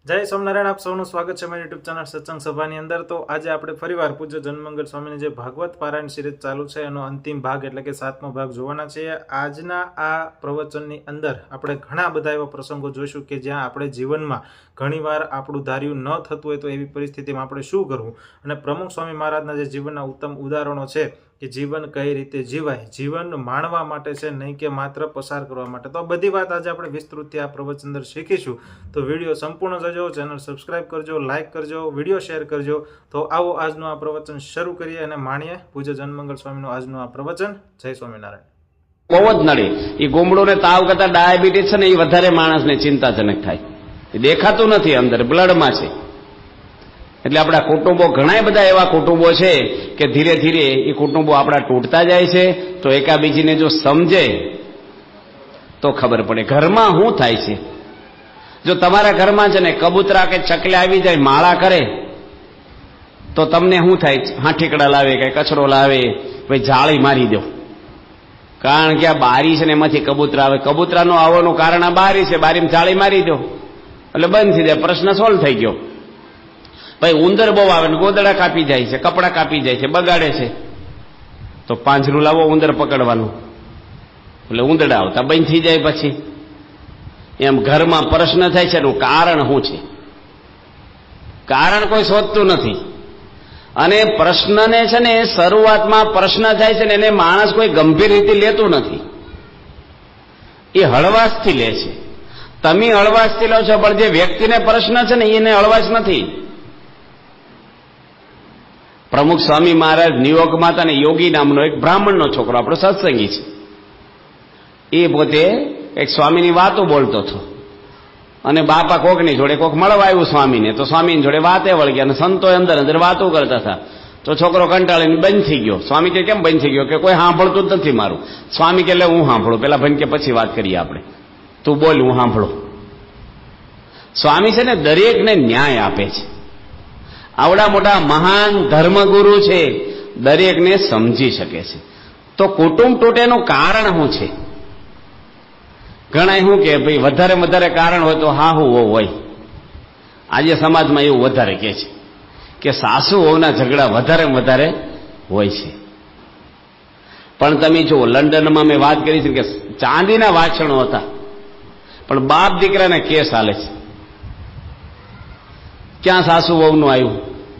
જય સ્વામિનારાયણ, આપ સૌનું સ્વાગત છે મારી યુટ્યુબ ચેનલ સત્સંગ સભાની અંદર। તો આજે આપણે ફરીવાર પૂજ્ય જનમંગલ સ્વામીની જે ભાગવત પારાયણ સિરીઝ ચાલુ છે એનો અંતિમ ભાગ એટલે કે 7મો ભાગ જોવાના છીએ। આજના આ પ્રવચનની અંદર આપણે ઘણા બધા એવા પ્રસંગો જોઈશું કે જ્યાં આપણે જીવનમાં ઘણીવાર આપણું ધાર્યું ન થતું હોય તો એવી પરિસ્થિતિમાં આપણે શું કરવું, અને પ્રમુખ સ્વામી મહારાજના જે જીવનના ઉત્તમ ઉદાહરણો છે કે જીવન કઈ રીતે જીવાય, જીવન માણવા માટે છે, નહીં કે માત્ર પસાર કરવા માટે। તો આ બધી વાત આજે આપણે વિસ્તૃતથી આ પ્રવચન અંદર શીખીશું। તો વિડીયો સંપૂર્ણ જોજો, ચેનલ સબસ્ક્રાઇબ કરજો, લાઇક કરજો, વિડીયો શેર કરજો। તો આવો આજનું આ પ્રવચન શરૂ કરીએ અને માણીએ પૂજ્ય જનમંગલ સ્વામીનું આજનું આ પ્રવચન। જય સ્વામિનારાયણ। બહુ જ નડે એ ગોમડોને તાવ કરતા ડાયાબિટીસ છે ને એ વધારે માણસને ચિંતાજનક થાય, એ દેખાતું નથી, અંદર બ્લડમાં છે। એટલે આપણા કુટુંબો, ઘણા બધા એવા કુટુંબો છે કે ધીરે ધીરે એ કુટુંબો આપણા તૂટતા જાય છે। તો એકાબીજીને જો સમજે તો ખબર પડે ઘરમાં શું થાય છે। જો તમારા ઘરમાં છે ને કબૂતરા કે ચકલા આવી જાય, માળા કરે, તો તમને શું થાય? હાંઠીકડા લાવે કે કચરો લાવે, ભાઈ જાળી મારી દો, કારણ કે આ બારી છે ને એમાંથી કબૂતરા આવે। કબૂતરાનું આવવાનું કારણ આ બારી છે, બારીમાં જાળી મારી દો એટલે બંધ થઈ જાય, પ્રશ્ન સોલ્વ થઈ ગયો। ભાઈ ઉંદર બહુ આવે ને ગોદડા કાપી જાય છે, કપડા કાપી જાય છે, બગાડે છે, તો પાંજરું લાવો ઉંદર પકડવાનું, એટલે ઉંદરડા આવતા બંધ થઈ જાય। પછી એમ ઘરમાં પ્રશ્ન થાય છે એનું કારણ શું છે? કારણ કોઈ શોધતું નથી। અને પ્રશ્નને છે ને શરૂઆતમાં પ્રશ્ન થાય છે ને એને માણસ કોઈ ગંભીર રીતે લેતું નથી, એ હળવાશથી લે છે। તમે હળવાશથી લો છો, પણ જે વ્યક્તિને પ્રશ્ન છે ને એને હળવાશ નથી। પ્રમુખ સ્વામી મહારાજ ન્યુયોર્કમાં હતા ને યોગી નામનો એક બ્રાહ્મણનો છોકરો, આપણો સત્સંગી છે, એ પોતે એક સ્વામીની વાતો બોલતો હતો અને બાપા કોકની જોડે કોક મળવા આવ્યું સ્વામીને, તો સ્વામીની જોડે વાતે વળગ્યા અને સંતો અંદર અંદર વાતો કરતા હતા। તો છોકરો કંટાળીને બંધ થઈ ગયો। સ્વામી કે કેમ બંધ થઈ ગયો? કે કોઈ સાંભળતું જ નથી મારું। સ્વામી કે હું સાંભળું, પેલા ભાઈ કે પછી વાત કરીએ આપણે, તું બોલ હું સાંભળું। સ્વામી છે ને દરેકને ન્યાય આપે છે, આવડા મોટા મહાન ધર્મગુરુ છે, દરેકને સમજી શકે છે। તો કુટુંબ તૂટેનું કારણ શું છે? ઘણા શું કે ભાઈ વધારે વધારે કારણ હોય તો હા હું હોય, આજે સમાજમાં એવું વધારે કે છે કે સાસુ વહુના ઝઘડા વધારે હોય છે। પણ તમે જુઓ, લંડનમાં મેં વાત કરી છે કે ચાંદીના વાસણો હતા, પણ બાપ દીકરાને કેસ હાલે છે। ક્યાં સાસુ વહુનું આવ્યું?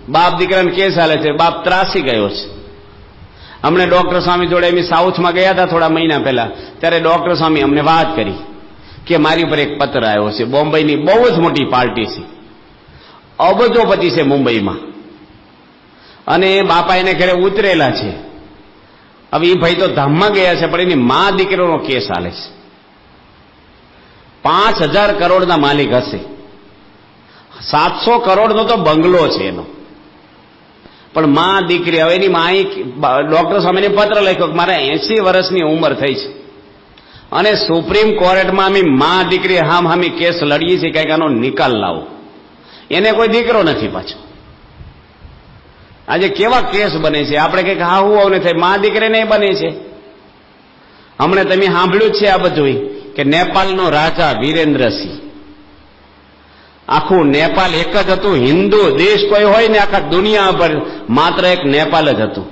બાપ દીકરાને કેસ હાલે છે, બાપ ત્રાસી ગયો છે। અમને ડોક્ટર સ્વામી જોડે એમ સાઉથમાં ગયા હતા થોડા મહિના પહેલા, ત્યારે ડોક્ટર સ્વામી અમને વાત કરી કે મારી ઉપર એક પત્ર આવ્યો છે, બોમ્બેની બહુ જ મોટી પાર્ટી છે, અબજોપતિ છે મુંબઈમાં, અને બાપા એને ઘરે ઉતરેલા છે। હવે એ ભાઈ તો ધામમાં ગયા છે, પણ એની મા દીકરીનો કેસ હાલે છે। 5,000 કરોડના માલિક હશે, 700 કરોડનો તો બંગલો છે એનો, પણ મા દીકરી, હવે એની મા ડોક્ટર સ્વામીને પત્ર લખ્યો કે મારે 80 વર્ષની ઉંમર થઈ છે અને સુપ્રીમ કોર્ટમાં અમે મા દીકરી હામી કેસ લડીએ છીએ, કંઈક આનો નિકાલ લાવો। એને કોઈ દીકરો નથી પાછો। આજે કેવા કેસ બને છે, આપણે કંઈક હા હું ને થાય, મા દીકરીને બને છે। હમણાં તમે સાંભળ્યું જ છે આ બધું કે નેપાળનો રાજા વીરેન્દ્રસિંહ, આખું નેપાળ એક જ હતું, હિન્દુ દેશ કોઈ હોય ને આખા દુનિયા પર માત્ર એક નેપાળ જ હતું।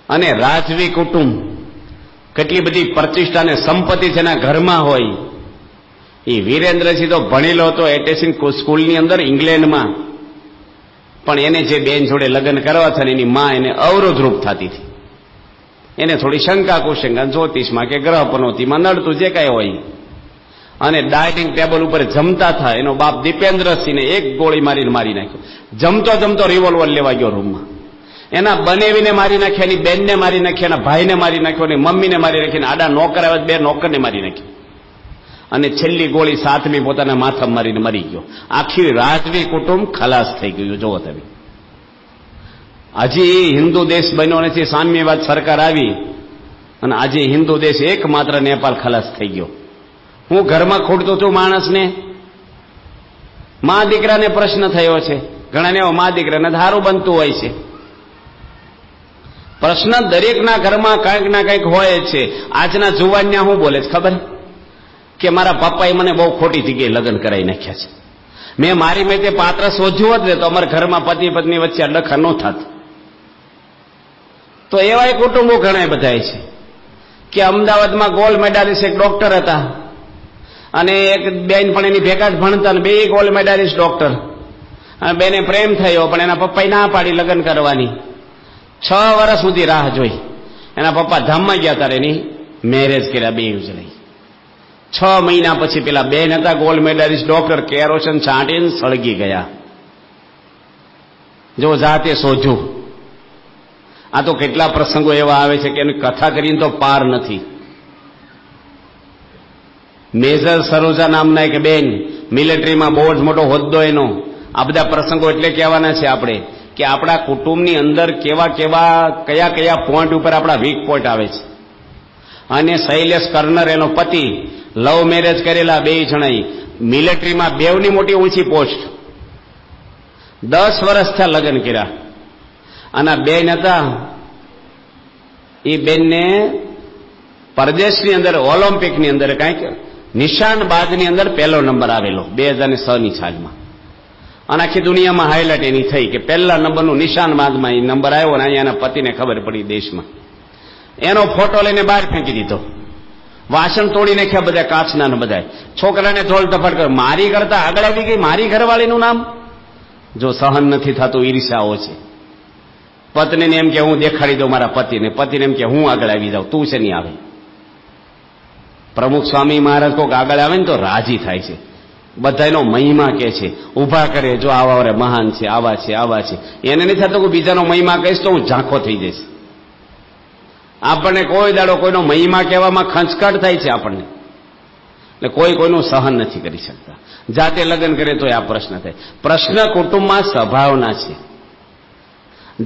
અને રાજવી કુટુંબ, કેટલી બધી પ્રતિષ્ઠા ને સંપત્તિ છે એના ઘરમાં હોય। એ વીરેન્દ્રસિંહ તો ભણેલો હતો એટેસિન સ્કૂલની અંદર ઇંગ્લેન્ડમાં, પણ એને જે બેન જોડે લગ્ન કરવા છે એની માં એને અવરોધરૂપ થતી હતી, એને થોડી શંકા કુશંકા જ્યોતિષમાં કે ગ્રહ પનોતીમાં નડતું જે કાંઈ હોય, અને ડાઇનિંગ ટેબલ ઉપર જમતા થાય, એનો બાપ દીપેન્દ્રસિંહને એક ગોળી મારીને મારી નાખ્યો। જમતો જમતો રિવોલ્વર લેવા ગયો રૂમમાં, એના બનેવીને મારી નાખ્યા, એની બેનને મારી નાખ્યા, એના ભાઈને મારી નાખ્યો, એની મમ્મીને મારી નાખીને આડા નોકર આવ્યા, 2 નોકરને મારી નાખ્યો, અને છેલ્લી ગોળી 7મી પોતાના માથા મારીને મરી ગયો। આખી રાજવી કુટુંબ ખલાસ થઈ ગયું। જોવો તમે, હજી હિન્દુ દેશ બન્યો નથી, 5મી વાત સરકાર આવી અને આજે હિન્દુ દેશ એકમાત્ર નેપાળ ખલાસ થઈ ગયો। હું ઘરમાં ખૂટતું હતું માણસને, મા દીકરાને પ્રશ્ન થયો છે, ઘણાને મા દીકરાને ધારું બનતું હોય છે। પ્રશ્ન દરેકના ઘરમાં કંઈક ના કંઈક હોય છે। આજના જુવાનિયા શું બોલે છે ખબર? કે મારા પપ્પાએ મને બહુ ખોટી જગ્યાએ લગ્ન કરાવી નાખ્યા છે, મેં મારી મેં તે પાત્ર શોધ્યું હોત ને તો અમારા ઘરમાં પતિ પત્ની વચ્ચે ડખા ન થાત. તો એવા કુટુંબો ઘણા બધા છે કે અમદાવાદમાં ગોલ્ડ મેડાલિસ્ટ એક ડોક્ટર હતા અને એક બેન પણ એની ભેગા જ ભણતા, બે ગોલ્ડ મેડાલિસ્ટ ડોક્ટર, અને બેને પ્રેમ થયો પણ એના પપ્પાએ ના પાડી લગ્ન કરવાની. 6 વર્ષ સુધી રાહ જોઈ. એના પપ્પા ધામમાં ગયા ત્યારે એની મેરેજ કર્યા, બે લઈ. 6 મહિના પછી પેલા બેન હતા ગોલ્ડ મેડાલિસ્ટ ડોક્ટર કેરોસીન છાંટીને સળગી ગયા. જો જાતે શોધ્યું. આ તો કેટલા પ્રસંગો એવા આવે છે કે એની કથા કરીને તો પાર નથી. મેજર સરોજા નામના એક બેન, મિલિટરીમાં બહુ જ મોટો હોદ્દો એનો. આ બધા પ્રસંગો એટલે કહેવાના છે આપણે કે આપણા કુટુંબની અંદર કયા કયા પોઈન્ટ ઉપર આપણા વીક પોઈન્ટ આવે છે. અને શૈલેષ કર્નર એનો પતિ, લવ મેરેજ કરેલા, બે જણાઈ મિલિટરીમાં, બેવની મોટી ઊંચી પોસ્ટ. 10 વર્ષ થયા લગ્ન કર્યા. અને બેન હતા, એ બેનને પરદેશની અંદર ઓલિમ્પિકની અંદર કાંઈક નિશાનબાજની અંદર પહેલો નંબર આવેલો 2006ની સાલમાં. અને આખી દુનિયામાં હાઇલાઇટ એની થઈ કે પહેલા નંબરનું નિશાનબાજમાં એ નંબર આવ્યો ને અહીંયા એના પતિને ખબર પડી દેશમાં. એનો ફોટો લઈને બહાર ફેંકી દીધો. વાસણ તોડી નાખ્યા બધા, કાચના ને બધા. છોકરાને ધોળ ધફાટ કર્યો. મારી કરતા આગળ આવી ગઈ મારી ઘરવાળીનું નામ. જો સહન નથી થતું, ઈર્ષાઓ છે. પત્નીને એમ કે હું દેખાડી દઉં મારા પતિને, પતિને એમ કે હું આગળ આવી જાઉં, તું છે નહીં આવે. પ્રમુખ સ્વામી મહારાજ કોઈક આગળ આવે ને તો રાજી થાય છે, બધાનો મહિમા કે છે, ઉભા કરે, જો આવા મહાન છે, આવા છે, આવા છે. એને નથી થતું કે બીજાનો મહિમા કહીશ તો હું ઝાંખો થઈ જઈશ. આપણને કોઈ દાડો કોઈનો મહિમા કહેવામાં ખંચકાટ થાય છે આપણને, એટલે કોઈ કોઈનું સહન નથી કરી શકતા. જાતે લગ્ન કરે તો આ પ્રશ્ન થાય. પ્રશ્ન કુટુંબમાં સ્વભાવના છે.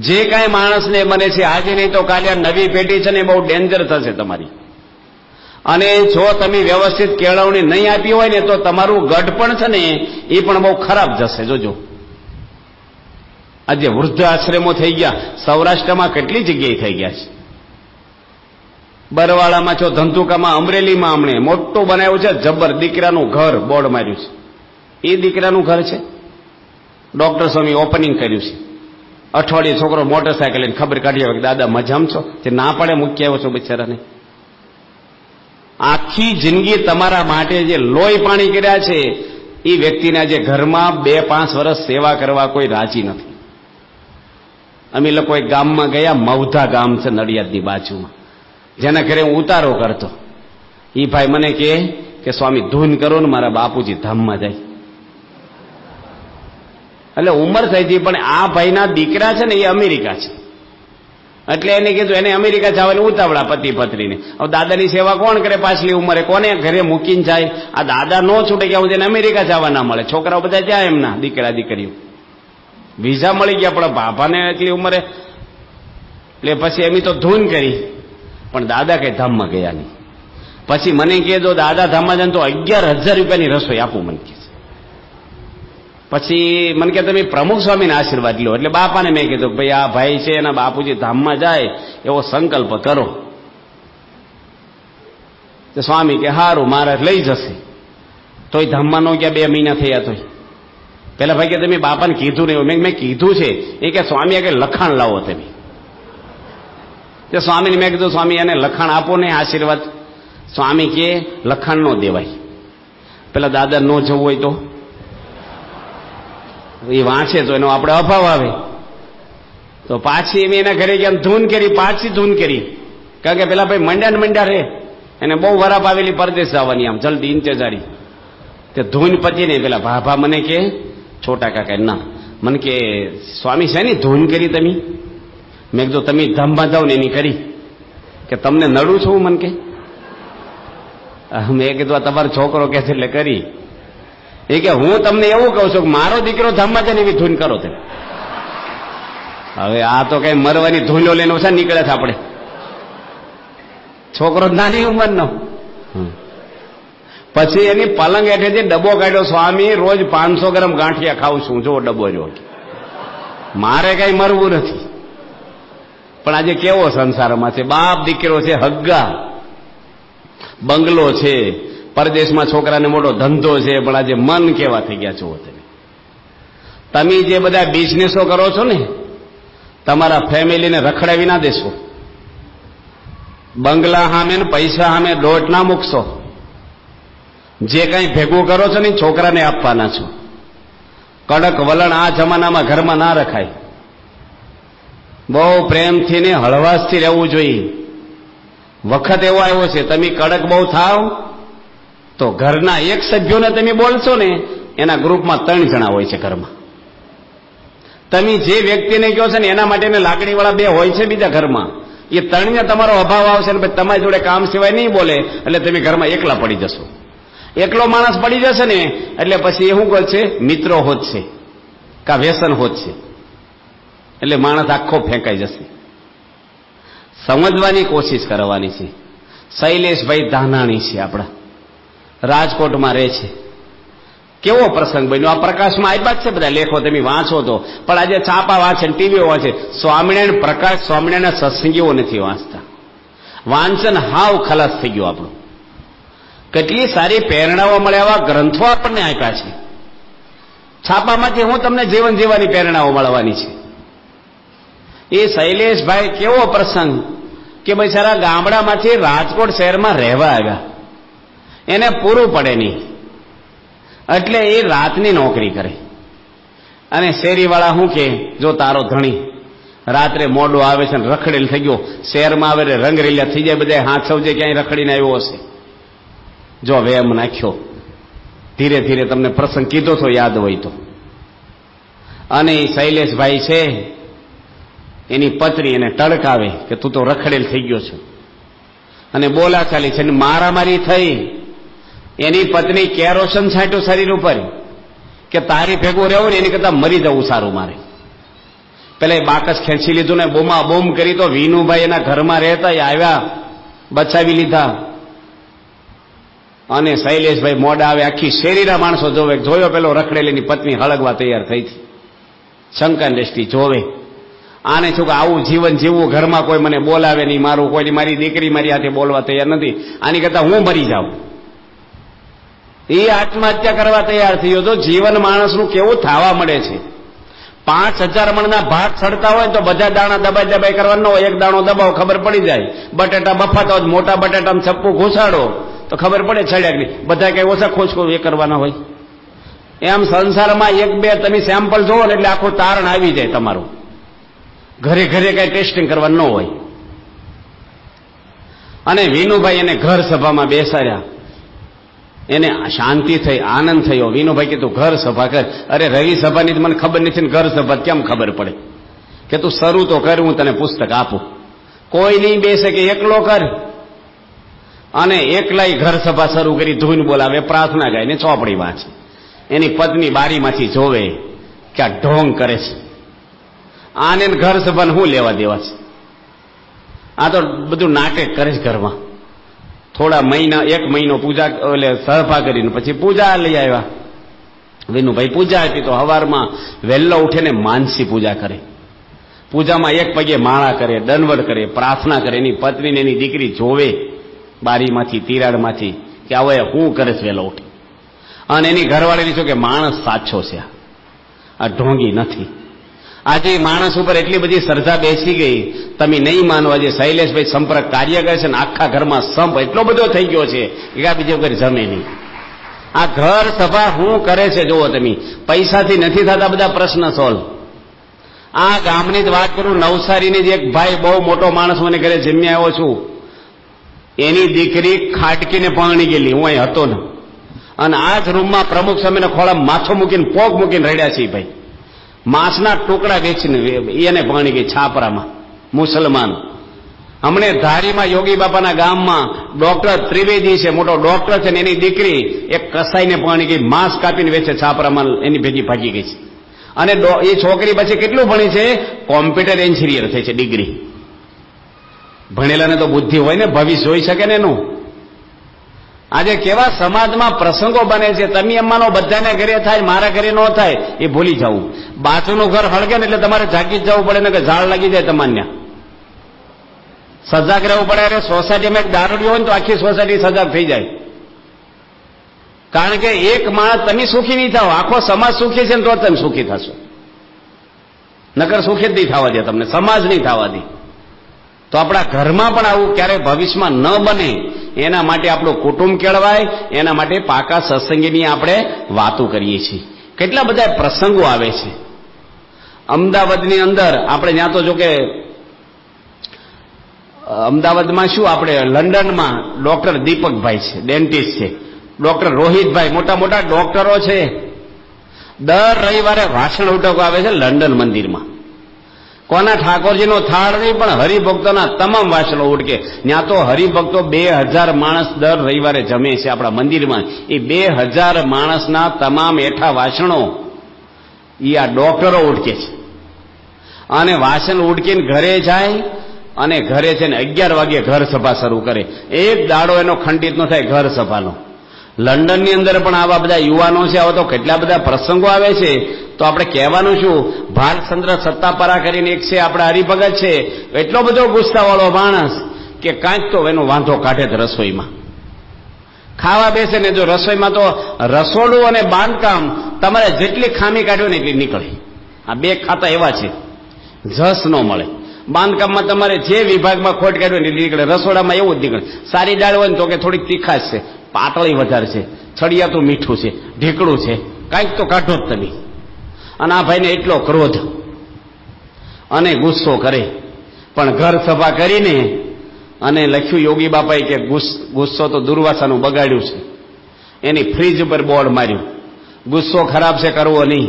જે કાંઈ માણસને બને છે આજે નહીં તો કાલે, આ નવી પેઢી છે ને બહુ ડેન્જર થશે તમારી. અને જો તમે વ્યવસ્થિત કેળવણી નહીં આપી હોય ને તો તમારું ગઢ પણ છે ને એ પણ બહુ ખરાબ જશે. જોજો આજે વૃદ્ધ આશ્રમો થઈ ગયા, સૌરાષ્ટ્રમાં કેટલી જગ્યાએ થઈ ગયા છે. બરવાળામાં છો, ધંધુકામાં, અમરેલીમાં હમણે મોટું બનાવ્યું છે જબર, દીકરાનું ઘર બોર્ડ માર્યું છે. એ દીકરાનું ઘર છે. ડોક્ટર સ્વામી ઓપનિંગ કર્યું છે. અઠવાડિયે છોકરો મોટરસાયકલ લઈને ખબર કાઢી આવે કે દાદા મજામાં છો, જે ના પડે મૂકી આવ્યો છો બિચારાને. આખી જિંદગી તમારા માટે જે લોહી પાણી કર્યા છે એ વ્યક્તિના જે ઘરમાં 2-5 વર્ષ સેવા કરવા કોઈ રાજી નથી. અમે લોકો એક ગામમાં ગયા, મવધા ગામ છે નડિયાદની બાજુમાં, જેના ઘરે હું ઉતારો કરતો. એ ભાઈ મને કે સ્વામી ધૂન કરો ને મારા બાપુજી ધામમાં જાય. એટલે ઉંમર થઈ હતી, પણ આ ભાઈના દીકરા છે ને એ અમેરિકા છે, એટલે એને કીધું એને અમેરિકા જવાની ઉતાવળા પતિ પત્નીને. હવે દાદાની સેવા કોણ કરે પાછલી ઉંમરે, કોને ઘરે મૂકીને જાય? આ દાદા નો છૂટે કે હું તેને અમેરિકા જવા ના મળે. છોકરાઓ બધા જાય એમના, દીકરા દીકરીઓ વિઝા મળી ગયા, પણ બાપાને એટલી ઉંમરે. એટલે પછી એમ તો ધૂન કરી, પણ દાદા કઈ ધામમાં ગયા નહીં. પછી મને કહેજો દાદા ધામમાં જાય તો 11,000 રૂપિયાની રસોઈ આપું મને કે. પછી મને કે તમે પ્રમુખ સ્વામીને આશીર્વાદ લો. એટલે બાપાને મેં કીધું ભાઈ આ ભાઈ છે એના બાપુજી ધામમાં જાય એવો સંકલ્પ કરો. તો સ્વામી કે હારું મહારાજ લઈ જશે. તોય ધામમાં નો ગયા, 2 મહિના થયા. તોય પેલા ભાઈ કે તમે બાપાને કીધું નહીં. મેં કીધું છે. એ કે સ્વામી કે લખાણ લાવો તમે. તે સ્વામીને મેં કીધું સ્વામી એને લખાણ આપો ને આશીર્વાદ. સ્વામી કે લખાણ નો દેવાય. પેલા દાદા નો જવું હોય તો એ વાંચે તો એનો આપણે અભાવ આવે. તો પાછી એમ એના ઘરે ગયા, ધૂન કરી, પાછી ધૂન કરી. કારણ કે પેલા ભાઈ મંડ્યા રે, એને બહુ વરાપ આવેલી પરદેશ જવાની, આમ જલ્દી ઇંતજારી. તે ધૂન પતી ને પેલા ભાભા મને કે છોટા કાકા ના, મને કે સ્વામી છે ને ધૂન કરી તમે? મેં કીધું તમે ધામમાં જાઓ ને એની કરી. કે તમને નડું છું? મને કે મેં કીધું તમારો છોકરો કે છે એટલે કરી. એ કે હું તમને એવું કહું છું કે મારો દીકરો ધામમાં જાય ને એવી ધૂન કરો તમે. હવે આ તો કઈ મરવાની ધૂનો લઈને ઓછા નીકળે છે આપણે. છોકરો નાની ઉંમરનો. પછી એની પલંગ હેઠેથી ડબ્બો કાઢ્યો. સ્વામી રોજ 500 ગ્રામ ગાંઠિયા ખાઉં છું, જો ડબ્બો રહ્યો. મારે કઈ મરવું નથી. પણ આજે કેવો સંસારમાં છે, બાપ દીકરો છે, હગ્ગા બંગલો છે, પરદેશમાં છોકરાને મોટો ધંધો છે, પણ આજે મન કેવા થઈ ગયા છો તમે. તમે જે બધા બિઝનેસો કરો છો ને, તમારા ફેમિલીને રખડાવી ના દેશો. બંગલા સામે ને પૈસા સામે દોટ ના મૂકશો. જે કંઈ ભેગું કરો છો ને છોકરાને આપવાના છો. કડક વલણ આ જમાનામાં ઘરમાં ના રખાય. બહુ પ્રેમથી ને હળવાશથી રહેવું જોઈએ. વખત એવો આવ્યો છે, તમે કડક બહુ થાવ તો ઘરના એક સભ્યોને તમે બોલશો ને, એના ગ્રુપમાં 3 જણા હોય છે ઘરમાં. તમે જે વ્યક્તિને કહો છો ને એના માટે લાગણીવાળા 2 હોય છે બીજા ઘરમાં. એ 3ને તમારો અભાવ આવશે ને તમારી જોડે કામ સિવાય નહીં બોલે, એટલે તમે ઘરમાં એકલા પડી જશો. એકલો માણસ પડી જશે ને એટલે પછી એ શું કરશે? મિત્રો હોતશે કા વ્યસન હોતશે. એટલે માણસ આખો ફેંકાઈ જશે. સમજવાની કોશિશ કરવાની છે. શૈલેષભાઈ ધાનાણી છે, આપણા રાજકોટમાં રહે છે. કેવો પ્રસંગ બન્યો? આ પ્રકાશમાં આપ્યા જ છે બધા લેખો, તમે વાંચો તો. પણ આજે છાપા વાંચે, ટીવીઓ વાંચે, સ્વામિનારાયણ પ્રકાશ, સ્વામિનારાયણ સત્સંગીઓ નથી વાંચતા. વાંચન હાવ ખલાસ થઈ ગયું આપણું. કેટલી સારી પ્રેરણાઓ મળે એવા ગ્રંથો આપણને આપ્યા છે. છાપામાંથી હું તમને જીવન જીવવાની પ્રેરણાઓ મળવાની છે. એ શૈલેષભાઈ કેવો પ્રસંગ કે બિચારા ગામડામાંથી રાજકોટ શહેરમાં રહેવા આવ્યા. એને પૂરું પડે નહીં એટલે એ રાતની નોકરી કરે. અને શેરીવાળા શું કે, જો તારો ધણી રાત્રે મોડો આવે છે ને રખડેલ થઈ ગયો, શહેરમાં આવે રંગરેલિયા થઈ જાય, બધા હાથ સૌજે ક્યાંય રખડીને આવ્યો હશે. જો હવે એમ નાખ્યો, ધીરે ધીરે તમને પ્રસંગ કીધો તો યાદ હોય તો. અને શૈલેષભાઈ છે, એની પત્ની એને ટળકાવે કે તું તો રખડેલ થઈ ગયો છે. અને બોલાચાલી છે, મારામારી થઈ. એની પત્ની કેરોસન છાંટ્યું શરીર ઉપર કે તારી ભેગું રહેવું ને એની કરતા મરી જવું સારું મારે. પેલા બાકસ ખેંચી લીધું ને બૂમા બૂમ કરી તો વિનુભાઈ એના ઘરમાં રહેતા આવ્યા, બચાવી લીધા. અને શૈલેષભાઈ મોડા આવે, આખી શેરીના માણસો જોવે, જોયો પેલો રખડેલીની પત્ની હળગવા તૈયાર થઈ હતી. શંકા દ્રષ્ટિ જોવે, આને શું કે આવું જીવન જીવવું, ઘરમાં કોઈ મને બોલાવે નહીં, મારું કોઈ, મારી દીકરી મારી હાથે બોલવા તૈયાર નથી, આની કરતા હું મરી જાઉં. એ આત્મહત્યા કરવા તૈયાર થયો. તો જીવન માણસનું કેવું થવા મળે છે. 5000 મણના ભાત સડતા હોય તો બધા દાણા દબાઈ દબાઈ કરવાનો હોય. એક દાણો દબાવો ખબર પડી જાય. બટાટા બફાતા હોય, મોટા બટાટામાં ચપ્પુ ઘૂસાડો તો ખબર પડે છડ્યા કે નહીં. બધા કઈ ઓછા ખોજ એ કરવાના હોય. એમ સંસારમાં 1-2 તમે સેમ્પલ જોવો ને એટલે આખું તારણ આવી જાય તમારું. ઘરે ઘરે કઈ ટેસ્ટિંગ કરવા ન હોય. અને વિનુભાઈ એને ઘર સભામાં બેસાડ્યા. એને શાંતિ થઈ, આનંદ થયો. વિનુભાઈ કે તું ઘર સભા કર. અરે રવિ સભાની મને ખબર નથી ને ઘર સભા કેમ ખબર પડે? કે તું શરૂ તો કર, હું તને પુસ્તક આપું. કોઈ નહીં બેસે કે એકલો કર. અને એકલાય ઘર સભા શરૂ કરી, ધૂન બોલાવે, પ્રાર્થના ગાય ને ચોપડી વાંચે. એની પત્ની બારીમાંથી જોવે કે આ ઢોંગ કરે છે. આને ઘર સભાને શું લેવા દેવા છે? આ તો બધું નાટક કરે છે ઘરમાં. થોડા મહિના, 1 મહિનો પૂજા એટલે સભા કરીને પછી પૂજા લઈ આવ્યા. વિનુભાઈ પૂજા આપી તો હવારમાં વહેલો ઉઠીને માનસી પૂજા કરે. પૂજામાં એક પગે માળા કરે, દંડવત કરે, પ્રાર્થના કરે. એની પત્નીને એની દીકરી જોવે બારીમાંથી, તિરાડમાંથી કે હવે હું કરે છે વહેલો ઉઠી. અને એની ઘરવાળીની શું કે માણસ સાચો છે, આ ઢોંગી નથી. આજે માણસ ઉપર એટલી બધી શ્રદ્ધા બેસી ગઈ, તમે નહીં માનો. આજે શૈલેષભાઈ સંપર્ક કાર્ય કરે છે ને આખા ઘરમાં સંપ એટલો બધો થઈ ગયો છે કે આ બીજે વગર જમે નહીં. આ ઘર સભા શું કરે છે જુઓ તમે. પૈસાથી નથી થતા બધા પ્રશ્ન સોલ્વ. આ ગામની જ વાત કરું, નવસારીની જ એક ભાઈ, બહુ મોટો માણસ, મને ઘરે જમ્યા આવ્યો છું. એની દીકરી ખાટકીને પરણી ગયેલી, હું અહીં હતો ને. અને આ જ રૂમમાં પ્રમુખ સ્વામીને ખોળામાં માથું મૂકીને પોક મૂકીને રડ્યા છે ભાઈ. માંસના ટુકડા વેચીને એને પરણી ગઈ છાપરામાં, મુસલમાન. હમણે ધારીમાં યોગી બાપાના ગામમાં ડોક્ટર ત્રિવેદી છે, મોટો ડોક્ટર છે, ને એની દીકરી એક કસાઈને પરણી ગઈ, માંસ કાપીને વેચે છાપરામાં, એની ભેગી ભાગી ગઈ છે. અને એ છોકરી પછી કેટલું ભણી છે? કોમ્પ્યુટર એન્જિનિયર થઈ છે, ડિગ્રી. ભણેલાને તો બુદ્ધિ હોય ને, ભવિષ્ય જોઈ શકે ને એનું. આજે કેવા સમાજમાં પ્રસંગો બને છે. તમે એમ માનો બધાને ઘરે થાય, મારા ઘરે ન થાય, એ ભૂલી જવું. બાજુનું ઘર હળગે ને એટલે તમારે જાગી જ જવું પડે ને કે ઝાડ લાગી જાય તમારે. સજાગ રહેવું પડે. અરે સોસાયટીમાં એક દારૂડિયો હોય ને તો આખી સોસાયટી સજાગ થઈ જાય. કારણ કે એક માણસ તમે સુખી નહીં થાવ, આખો સમાજ સુખી છે ને તો તમે સુખી થશો, નકર સુખી જ નહીં થવા દે તમને, સમાજ નહીં થવા દે. તો આપણા ઘરમાં પણ આવું ક્યારેય ભવિષ્યમાં ન બને એના માટે આપણું કુટુંબ કેળવાય, એના માટે પાકા સત્સંગીની આપણે વાતો કરીએ છીએ. કેટલા બધા પ્રસંગો આવે છે. અમદાવાદની અંદર આપણે ત્યાં તો જો કે અમદાવાદમાં શું, આપણે લંડનમાં ડોક્ટર દીપકભાઈ છે, ડેન્ટિસ્ટ છે, ડોક્ટર રોહિતભાઈ, મોટા મોટા ડોક્ટરો છે. દર રવિવારે ભાષણ ઉટકો આવે છે લંડન મંદિરમાં. કોના ઠાકોરજીનો થાળ નહીં પણ હરિભક્તોના તમામ વાસણો ઉડકે. ત્યાં તો હરિભક્તો 2000 માણસ દર રવિવારે જમે છે આપણા મંદિરમાં. એ 2000 માણસના તમામ એઠા વાસણો એ આ ડોક્ટરો ઉડકે છે. અને વાસણ ઉડકીને ઘરે જાય અને ઘરે છે ને 11 વાગે ઘર સભા શરૂ કરે. એક દાડો એનો ખંડિત ન થાય ઘર સભાનો. લંડનની અંદર પણ આવા બધા યુવાનો છે, આવા તો કેટલા બધા પ્રસંગો આવે છે. તો આપણે કહેવાનું શું, ભાલચંદ્ર સત્તાપરા કરીને એક છે આપણા હરિભગત છે, એટલો બધો ગુસ્સાવાળો માણસ કે કાંઈક તો એનો વાંધો કાઢે જ રસોઈમાં. ખાવા બેસે ને જો રસોઈમાં તો રસોડું અને બાંધકામ તમારે જેટલી ખામી કાઢ્યો ને એટલી નીકળે. આ બે ખાતા એવા છે, જસ ન મળે. બાંધકામમાં તમારે જે વિભાગમાં ખોટ કાઢ્યો ને એટલી નીકળે, રસોડામાં એવું જ નીકળે. સારી દાળ હોય ને તો કે થોડીક તીખાશ છે, પાતળી વધારે છે, છડિયાતું મીઠું છે, ઢીકડું છે, કાંઈક તો કાઢો જ તમે. અને આ ભાઈને એટલો ક્રોધ અને ગુસ્સો કરે. પણ ઘર સભા કરીને અને લખ્યું યોગી બાપાએ કે ગુસ્સો તો દુર્વાસાનું બગાડ્યું છે. એની ફ્રીજ ઉપર બોર્ડ માર્યું, ગુસ્સો ખરાબ છે, કરવો નહીં.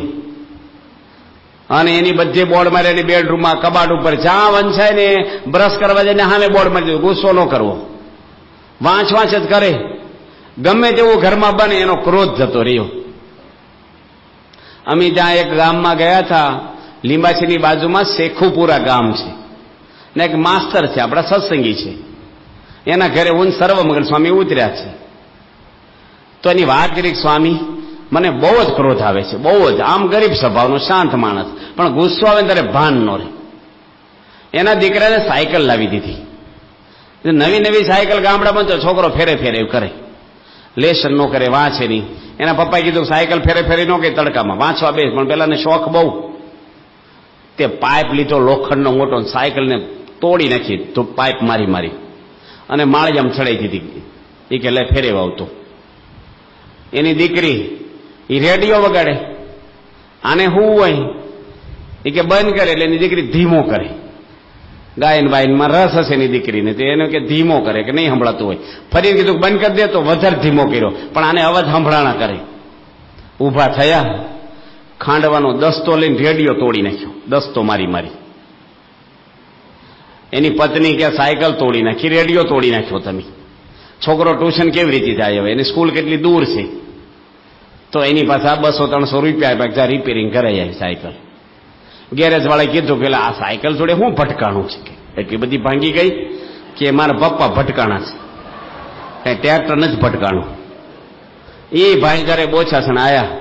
અને એની બધે બોર્ડ મારે, એની બેડરૂમમાં કબાટ ઉપર જ્યાં વંચાય ને બ્રશ કરવા જઈને સામે બોર્ડ મારી દીધું, ગુસ્સો ન કરવો. વાંચ જ કરે, ગમે તેવું ઘરમાં બને એનો ક્રોધ જતો રહ્યો. અમે જ્યાં એક ગામમાં ગયા હતા, લીંબાછીની બાજુમાં શેખુપુરા ગામ છે, ને એક માસ્તર છે આપણા સત્સંગી છે, એના ઘરે હું સર્વમંગલ સ્વામી ઉતર્યા છે. તો એની વાત કરી, સ્વામી મને બહુ જ ક્રોધ આવે છે, બહુ જ. આમ ગરીબ સ્વભાવનો શાંત માણસ, પણ ગુસ્સો આવે ત્યારે ભાન ન રહે. એના દીકરાને સાયકલ લાવી દીધી. નવી નવી સાયકલ ગામડામાં તો છોકરો ફેરે કરે, લેશન ન કરે, વાંચે નહીં. એના પપ્પાએ કીધું સાયકલ ફેરે ન કે તડકામાં વાંચવા બેસ, પણ પેલાને શોખ બહુ. તે પાઇપ લીધો લોખંડનો મોટો, સાયકલને તોડી નાખી, તો પાઇપ મારી અને માળિયામાં ચડાઈ દીધી. એ કે લે ફેરે આવતો. એની દીકરી એ રેડિયો વગાડે, આને શું હોય એ કે બંધ કરે, એટલે એની દીકરી ધીમો કરે. ગાયન બાયનમાં રસ હશે એની દીકરીને, તો એને કે ધીમો કરે કે નહીં સંભળાતું હોય. ફરી કીધું બંધ કરી દે, તો વધારે ધીમો કર્યો, પણ આને અવાજ સંભળાણા કરે. ઊભા થયા, ખાંડવાનો દસ્તો લઈને રેડિયો તોડી નાખ્યો, દસ્તો મારી. એની પત્ની કે સાયકલ તોડી નાખી, રેડિયો તોડી નાખ્યો તમે. છોકરો ટ્યુશન કેવી રીતે જાય હવે, એની સ્કૂલ કેટલી દૂર છે. તો એની પાસે 200-300 રૂપિયા આપ્યા, રિપેરિંગ કરાઈ આવી સાયકલ. ગેરેજ વાળાએ કીધું કે આ સાયકલ જોડે શું ભટકાણું છે, કે એટલી બધી ભાંગી ગઈ કે મારા પપ્પા ભટકાણા છે, કઈ ટ્રેક્ટર નથી ભટકાણું. એ ભાઈ જયારે બોચાસણ આયા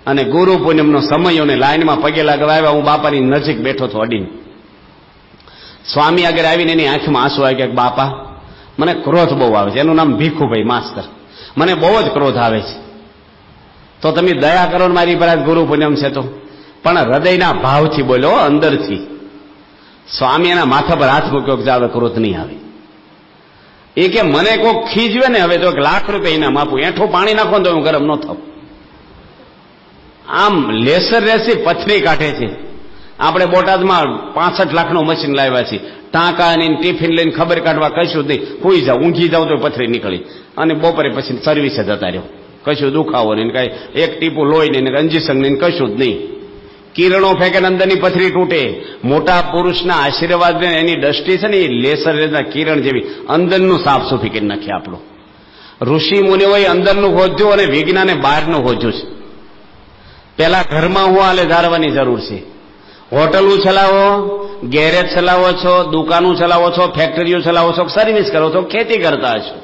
અને ગુરુ પૂનમનો સમયોને લાઈનમાં પગે લાગવા આવ્યા, હું બાપાની નજીક બેઠો હતો અડીને. સ્વામી આગળ આવીને એની આંખમાં આંસુ આવી ગયા, બાપા મને ક્રોધ બહુ આવે છે. એનું નામ ભીખુભાઈ માસ્તર. મને બહુ જ ક્રોધ આવે છે, તો તમે દયા કરો ને મારી પર, ગુરુ પૂનમ છે તો. પણ હૃદયના ભાવથી બોલ્યો, અંદરથી. સ્વામી એના માથા પર હાથ મૂક્યો કે હવે ક્રોધ નહીં આવે. એ કે મને કોઈક ખીજવે ને હવે તો 1 લાખ રૂપિયા ઇનામ આપું, એઠું પાણી નાખો તો હું ગરમ ન થાઉં. આમ લેસર રેસી પથરી કાઢે છે. આપણે બોટાદમાં 65 લાખનું મશીન લાવ્યા છે, ટાંકા અને ટિફિન લઈને ખબર કાઢવા કશું જ નહીં. હોઈ જાવ, ઊંઘી જાવ તો પથરી નીકળી, અને બપોરે પછી સર્વિસે જતા રહ્યો, કશું દુખાવો નહીં, કઈ એક ટીપું લોહી નહીં, અંજીસંગ નહીં, કશું જ નહીં. કિરણો ફેંકે અંદરની પથરી તૂટે. મોટા પુરુષના આશીર્વાદ એની દ્રષ્ટિ છે ને, એ લેસરના કિરણ જેવી અંદરનું સાફ સુફી કરી નાખે આપણું. ઋષિ મુનિઓએ અંદરનું હોજ્યું અને વિજ્ઞાને બહારનું હોજ્યું છે. પેલા ઘરમાં હું હાલે ધારવાની જરૂર છે. હોટલું ચલાવો, ગેરેજ ચલાવો છો, દુકાનો ચલાવો છો, ફેક્ટરીઓ ચલાવો છો, સર્વિસ કરો છો, ખેતી કરતા હશો,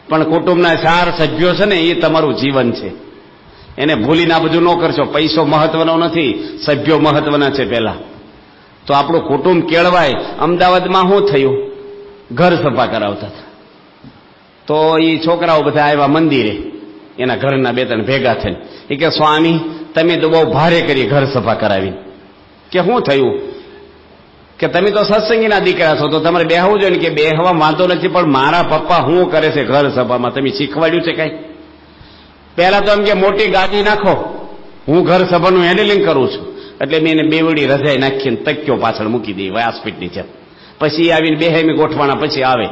પણ કુટુંબના 4 સભ્યો છે ને, એ તમારું જીવન છે. એને ભૂલીને આ બધું ન કરશો. પૈસો મહત્વનો નથી, સભ્યો મહત્વના છે પહેલા. તો આપણું કુટુંબ કેળવાય. અમદાવાદમાં શું થયું, ઘર સભા કરાવતા હતા, તો એ છોકરાઓ બધા આવ્યા મંદિરે, એના ઘરના બે ત્રણ ભેગા થઈને. એ કે સ્વામી તમે તો બહુ ભારે કરી ઘર સભા કરાવી. કે શું થયું? કે તમે તો સત્સંગીના દીકરા છો તો તમારે બેહવું જોઈએ ને. કે બેહવા વાંધો નથી, પણ મારા પપ્પા શું કરે છે ઘર સભામાં તમે શીખવાડ્યું છે કઈ? પહેલા તો એમ કે મોટી ગાડી નાખો, હું ઘર સભાનું હેન્ડલિંગ કરું છું. એટલે મેં એને બેવડી રજાઈ નાખીને તક્યો પાછળ મૂકી દઈ વ્યાસપીઠની જેમ. પછી આવીને બેહેમી ગોઠવાના પછી આવે.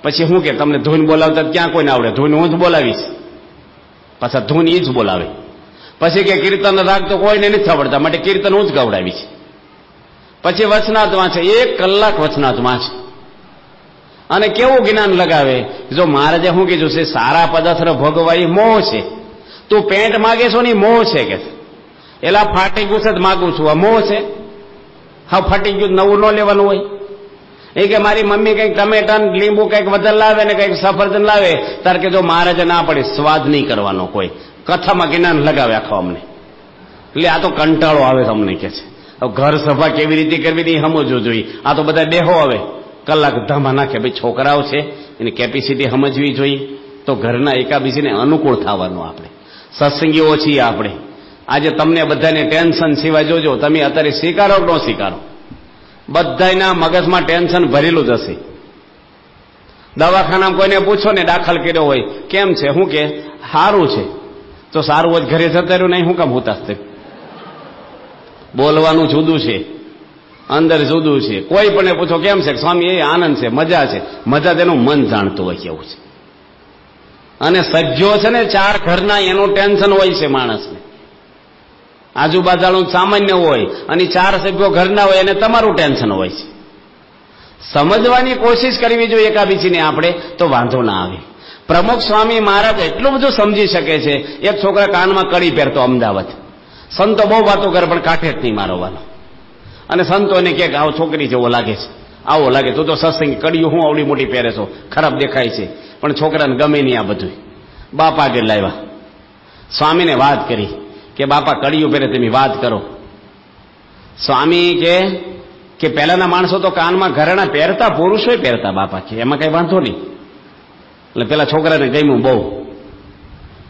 પછી શું કે તમને ધૂન બોલાવતા ક્યાં કોઈને આવડે? ધૂન હું જ બોલાવીશ. પાછા ધૂન એ જ બોલાવે. પછી કે કીર્તન રાગ તો કોઈને નથી આવડતા, માટે કીર્તન હું જ ગવડાવીશ. પછી વચનાથ વાંચે, 1 કલાક વચનાથ વાંચે અને કેવું જ્ઞાન લગાવે. જો મહારાજે શું કીધું છે? સારા પદાર્થ ભોગવા એ મોહ છે. તું પેન્ટ માગે છો ને મોહ છે. કે એલા ફાટી ગયું છે માગું છું, આ મોહ છે? હા ફાટી ગયું નવું ન લેવાનું હોય. એ કે મારી મમ્મી કંઈક ટમેટા લીંબુ કંઈક વધારે લાવે ને કંઈક સફરજન લાવે, તાર કે જો મહારાજે ના પડે સ્વાદ નહીં કરવાનો કોઈ. કથામાં જ્ઞાન લગાવે આખો અમને. એટલે આ તો કંટાળો આવે તમને કે છે. ઘર સભા કેવી રીતે કરવી એ સમજવું જોઈએ. આ તો બધા દેહો આવે કલાક ધામા નાખે. ભાઈ છોકરાઓ છે એની કેપેસિટી સમજવી જોઈએ. તો ઘરના એકાબીજીને અનુકૂળ થવાનું. આપણે સત્સંગીઓ છીએ. આપણે આજે તમને બધાને ટેન્શન સિવાય જોજો તમે અત્યારે સ્વીકારો કે ન સ્વીકારો, બધાના મગજમાં ટેન્શન ભરેલું જ હશે. દવાખાનામાં કોઈને પૂછો ને દાખલ કર્યો હોય કેમ છે, શું કે સારું છે. તો સારું હોય ઘરે જતા રહ્યું નહીં, શું કામ હોતા? બોલવાનું જુદું છે, અંદર જુદું છે. કોઈ પણ પૂછો કેમ છે, સ્વામી એ આનંદ છે, મજા છે. મજા તેનું મન જાણતું હોય કેવું છે. અને સજ્જો છે ને 4 ઘરના એનું ટેન્શન હોય છે માણસને. આજુબાજુ સામાન્ય હોય અને 4 સભ્યો ઘરના હોય અને તમારું ટેન્શન હોય છે. સમજવાની કોશિશ કરવી જોઈએ એકાબીજીને આપણે, તો વાંધો ના આવે. પ્રમુખ સ્વામી મહારાજ એટલું બધું સમજી શકે છે. એક છોકરા કાનમાં કડી પહેરતો અમદાવાદ, સંતો બહુ વાતો કરે પણ કાંઠે જ નહીં મારવાનો. અને સંતોને કે આવો છોકરી જેવો લાગે છે, આવો લાગે. તું તો સત્સંગ કડિયું હું આવડી મોટી પહેરે છો, ખરાબ દેખાય છે. પણ છોકરાને ગમે નહીં આ બધું. બાપા આગળ લાવ્યા, સ્વામીને વાત કરી કે બાપા કડિયું પહેરે તમે વાત કરો. સ્વામી કે પહેલાના માણસો તો કાનમાં ઘરેણા પહેરતા, પુરુષોય પહેરતા બાપા, કે એમાં કઈ વાંધો નહીં. એટલે પેલા છોકરાને ગમ્યું બહુ.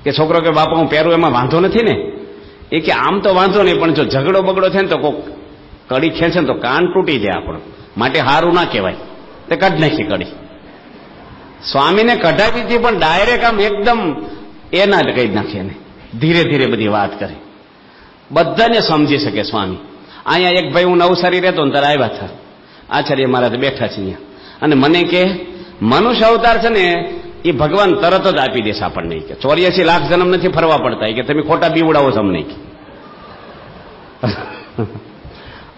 કે છોકરો કે બાપા હું પહેરું એમાં વાંધો નથી ને? એ કે આમ તો વાંધો નહીં, પણ જો ઝઘડો બગડો થાય ને તો કોક કડી ખેંચે ને તો કાન તૂટી જાય આપણો, માટે સારું ના કહેવાય. તે કાઢ નાખી કડી. સ્વામીને કઢાવી હતી પણ ડાયરેક્ટ આમ એકદમ એના જ કહી નાખે ને. ધીરે ધીરે બધી વાત કરે, બધાને સમજી શકે સ્વામી. અહીંયા એક ભાઈ હું નવસારી રહેતો ને ત્યારે આવ્યા હતા, આચાર્ય મહારાજ બેઠા છે અહીંયા. અને મને કે મનુષ્ય અવતાર છે ને એ ભગવાન તરત જ આપી દેશે આપણને. કે 84 લાખ જન્મ નથી ફરવા પડતા, કે તમે ખોટા બીવડાવો છો અમને.